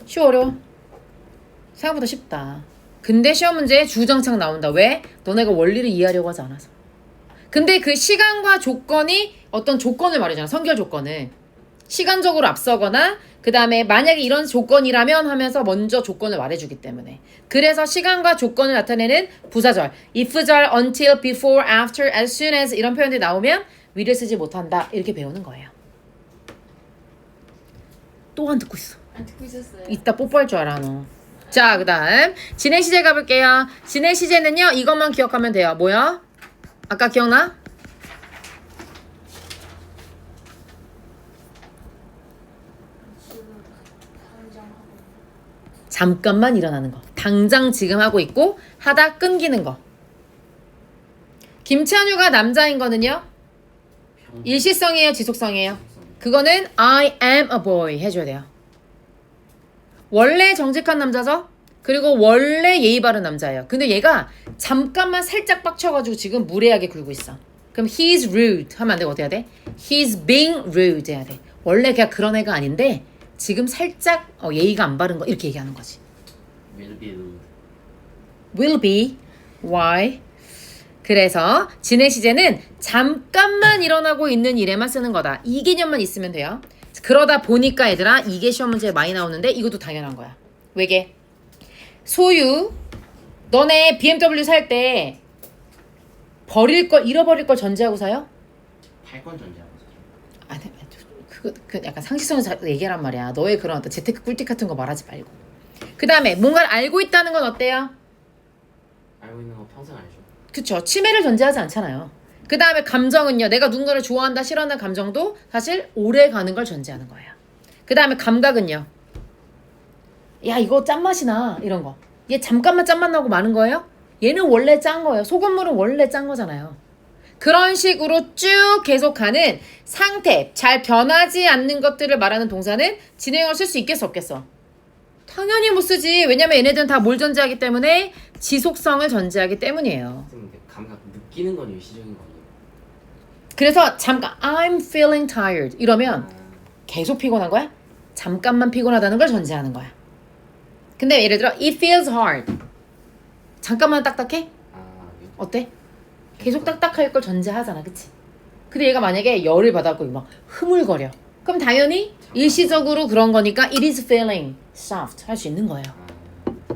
쉬워 어려워? 생각보다 쉽다. 근데 시험 문제에 주정착 나온다. 왜? 너네가 원리를 이해하려고 하지 않아서. 근데 그 시간과 조건이 어떤 조건을 말이잖아. 선결 조건을. 시간적으로 앞서거나 그 다음에 만약에 이런 조건이라면 하면서 먼저 조건을 말해주기 때문에. 그래서 시간과 조건을 나타내는 부사절. if절, until, before, after, as soon as 이런 표현들이 나오면 will을 쓰지 못한다. 이렇게 배우는 거예요. 또 안 듣고 있어. 안 듣고 있었어요. 이따 뽀뽀할 줄 알아 너. 자, 그 다음 진행 시제 가볼게요. 진행 시제는요 이것만 기억하면 돼요. 뭐야? 아까 기억나? 지금 당장 하고 잠깐만 일어나는 거. 당장 지금 하고 있고 하다 끊기는 거. 김찬우가 남자인 거는요? 일시성이에요, 지속성이에요? 그거는 I am a boy 해줘야 돼요. 원래 정직한 남자죠? 그리고 원래 예의 바른 남자예요. 근데 얘가 잠깐만 살짝 빡쳐가지고 지금 무례하게 굴고 있어. 그럼 he's rude 하면 안 되고 어떻게 해야 돼? He's being rude 해야 돼. 원래 그냥 그런 애가 아닌데 지금 살짝 예의가 안 바른 거 이렇게 얘기하는 거지. will be rude. will be. why? 그래서 진행 시제는 잠깐만 일어나고 있는 일에만 쓰는 거다. 이 개념만 있으면 돼요. 그러다 보니까 얘들아 이게 시험 문제에 많이 나오는데 이것도 당연한 거야. 왜게? 소유 너네 BMW 살 때 버릴 걸 잃어버릴 걸 전제하고 사요? 팔 건 전제하고 사죠. 아니 그 약간 상식성에서 얘기하란 말이야. 너의 그런 어떤 재테크 꿀팁 같은 거 말하지 말고. 그 다음에 뭔가를 알고 있다는 건 어때요? 알고 있는 거 평생 알죠. 그쵸. 치매를 전제하지 않잖아요. 그 다음에 감정은요. 내가 누군가를 좋아한다 싫어한다 감정도 사실 오래 가는 걸 전제하는 거예요. 그 다음에 감각은요. 야 이거 짠맛이 나 이런 거. 얘 잠깐만 짠맛 나고 마는 거예요? 얘는 원래 짠 거예요. 소금물은 원래 짠 거잖아요. 그런 식으로 쭉 계속하는 상태, 잘 변하지 않는 것들을 말하는 동사는 진행형을 쓸 수 있겠어 없겠어? 당연히 못 쓰지. 왜냐면 얘네들은 다 뭘 전제하기 때문에 지속성을 전제하기 때문이에요. 쌤 감각 느끼는 건 일시적인 거 아니에요? 그래서 잠깐 I'm feeling tired 이러면 계속 피곤한 거야? 잠깐만 피곤하다는 걸 전제하는 거야. 근데 예를 들어 it feels hard. 잠깐만 딱딱해? 어때? 계속 딱딱할 걸 전제하잖아, 그치? 근데 얘가 만약에 열을 받았고 막 흐물거려. 그럼 당연히 일시적으로 그런 거니까 it is feeling soft 할 수 있는 거예요.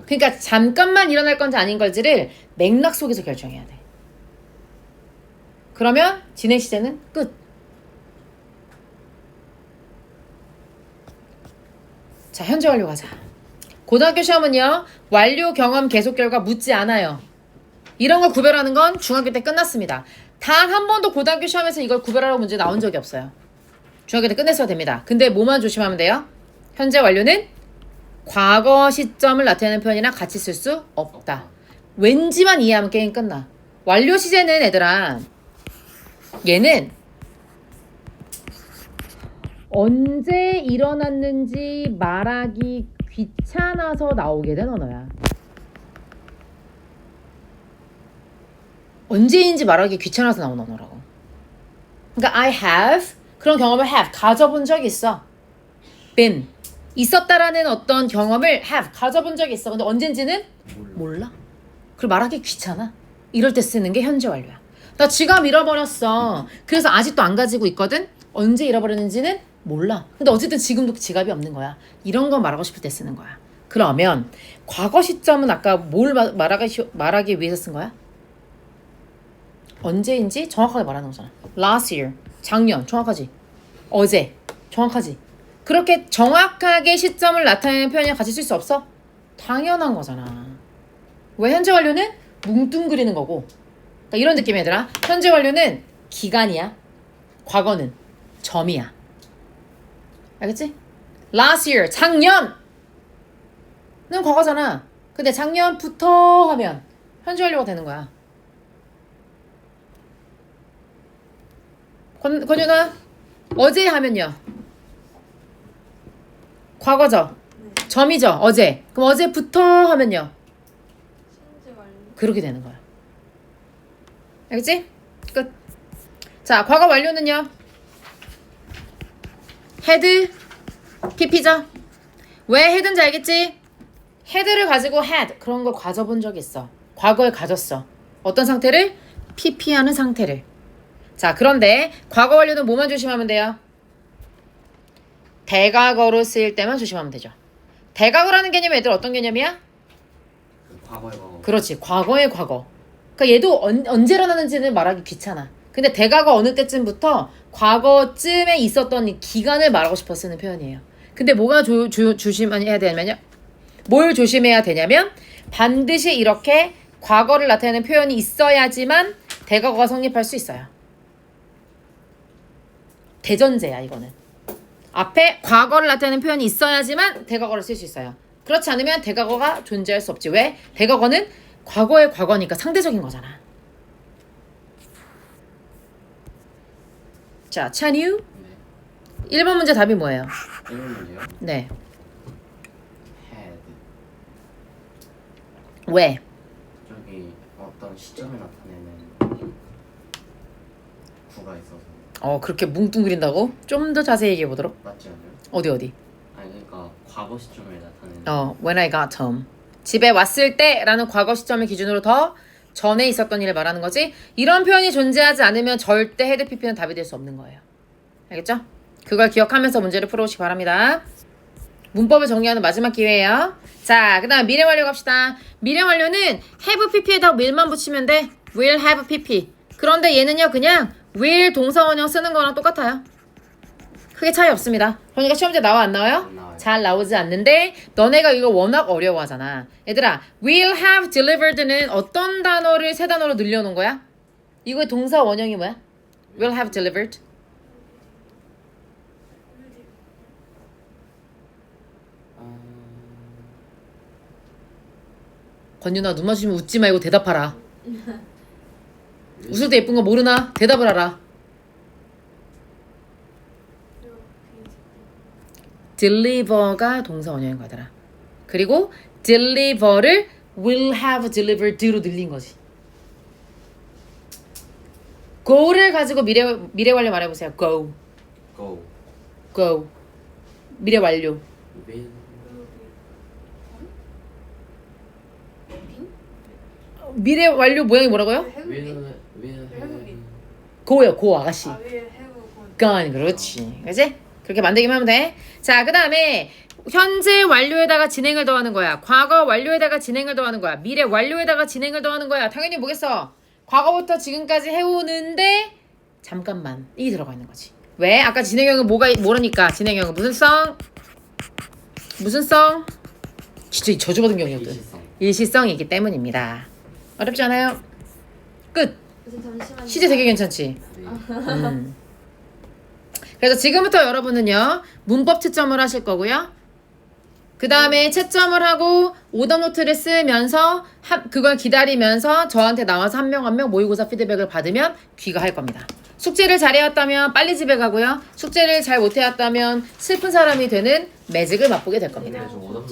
그러니까 잠깐만 일어날 건지 아닌 건지를 맥락 속에서 결정해야 돼. 그러면 진행 시제는 끝. 자, 현재 완료 가자. 고등학교 시험은요, 완료 경험 계속 결과 묻지 않아요. 이런 걸 구별하는 건 중학교 때 끝났습니다. 단 한 번도 고등학교 시험에서 이걸 구별하라고 문제 나온 적이 없어요. 중학교 때 끝냈어야 됩니다. 근데 뭐만 조심하면 돼요? 현재 완료는 과거 시점을 나타내는 표현이랑 같이 쓸 수 없다. 왠지만 이해하면 게임 끝나. 완료 시제는 얘들아, 얘는 언제 일어났는지 말하기 귀찮아서 나오게 된 언어야. 언제인지 말하기 귀찮아서 나온 언어라고. 그러니까 I have 그런 경험을 have 가져본 적이 있어. been 있었다라는 어떤 경험을 have 가져본 적이 있어. 근데 언젠지는 몰라. 그리고 말하기 귀찮아. 이럴 때 쓰는 게 현재 완료야. 나 지갑 잃어버렸어. 그래서 아직도 안 가지고 있거든. 언제 잃어버렸는지는 몰라. 근데 어쨌든 지금도 지갑이 없는 거야. 이런 거 말하고 싶을 때 쓰는 거야. 그러면 과거 시점은 아까 뭘 말하기 위해서 쓴 거야? 언제인지 정확하게 말하는 거잖아. Last year, 작년, 정확하지? 어제, 정확하지? 그렇게 정확하게 시점을 나타내는 표현이랑 같이 쓸 수 없어? 당연한 거잖아. 왜 현재 완료는 뭉뚱그리는 거고. 그러니까 이런 느낌이 얘들아. 현재 완료는 기간이야. 과거는 점이야. 알겠지? Last year, 작년은 과거잖아. 근데 작년부터 하면 현재 완료가 되는 거야. 권윤아, 어제 하면요. 과거죠. 점이죠. 어제. 그럼 어제부터 하면요. 현재 완료. 그렇게 되는 거야. 알겠지? 끝. 자, 과거 완료는요. had, pp죠. 왜 had인지 알겠지? had를 가지고 had 그런 걸 가져본 적이 있어. 과거에 가졌어. 어떤 상태를? pp하는 상태를. 자, 그런데 과거 완료는 뭐만 조심하면 돼요? 대과거로 쓰일 때만 조심하면 되죠. 대과거라는 개념이 얘들 어떤 개념이야? 과거의 과거. 그렇지. 과거의 과거. 그러니까 얘도 언제 일어나는지는 말하기 귀찮아. 근데 대과거 어느 때쯤부터 과거쯤에 있었던 이 기간을 말하고 싶어 쓰는 표현이에요. 근데 뭐가 조심해야 되냐면요. 뭘 조심해야 되냐면 반드시 이렇게 과거를 나타내는 표현이 있어야지만 대과거가 성립할 수 있어요. 대전제야 이거는. 앞에 과거를 나타내는 표현이 있어야지만 대과거를 쓸 수 있어요. 그렇지 않으면 대과거가 존재할 수 없지. 왜? 대과거는 과거의 과거니까 상대적인 거잖아. 자, 찬유. 네. 1번 문제 답이 뭐예요? 1번 문제요. 네. had. 왜? 저기 어떤 시점을 나타내는 구가 있어서. 그렇게 뭉뚱그린다고? 좀 더 자세히 얘기해 보도록. 맞지 않아요? 어디? 아니 그러니까 과거 시점을 나타내는. When I got home. 집에 왔을 때라는 과거 시점을 기준으로 더 전에 있었던 일을 말하는 거지. 이런 표현이 존재하지 않으면 절대 헤드 PP는 답이 될 수 없는 거예요. 알겠죠? 그걸 기억하면서 문제를 풀어오시기 바랍니다. 문법을 정리하는 마지막 기회예요. 자, 그 다음 미래 완료 갑시다. 미래 완료는 have pp에다 will만 붙이면 돼. will have pp. 그런데 얘는요 그냥 will 동사 원형 쓰는 거랑 똑같아요. 크게 차이 없습니다. 그러니까 시험제 나와 안 나와요? 안 나와요. 잘 나오지 않는데 너네가 이거 워낙 어려워하잖아. 얘들아, will have delivered는 어떤 단어를 세 단어로 늘려놓은 거야? 이거의 동사 원형이 뭐야? will have delivered. 권윤아, 눈 마주치면 웃지 말고 대답하라. 웃을 때 예쁜 거 모르나? 대답을 하라. deliver가 동사 원형인 거더라. 그리고 deliver를 will have delivered로 늘린 거지. go를 가지고 미래 완료 말해보세요. go, go go. 미래 완료. will 미래 완료 모양이 뭐라고요? will go요, go 아가씨. 아, 왜 해고 gone. 그렇지. 그지? 그렇게 만들기만 하면 돼. 자, 그 다음에 현재 완료에다가 진행을 더하는 거야. 과거 완료에다가 진행을 더하는 거야. 미래 완료에다가 진행을 더하는 거야. 당연히 뭐겠어? 과거부터 지금까지 해오는데 잠깐만 이 들어가 있는 거지. 왜? 아까 진행형은 뭐라니까? 진행형은 무슨 성? 무슨 성? 진짜 이 저주받은 경우거든. 일시성. 일시성이기 때문입니다. 어렵지 않아요? 끝. 선생님 잠시만요. 시제 되게 괜찮지? 네. 그래서 지금부터 여러분은요 문법 채점을 하실 거고요. 그 다음에 채점을 하고 오답 노트를 쓰면서 그걸 기다리면서 저한테 나와서 한 명 한 명 모의고사 피드백을 받으면 귀가할 겁니다. 숙제를 잘해왔다면 빨리 집에 가고요. 숙제를 잘 못해왔다면 슬픈 사람이 되는 매직을 맛보게 될 겁니다. 네, 저 오답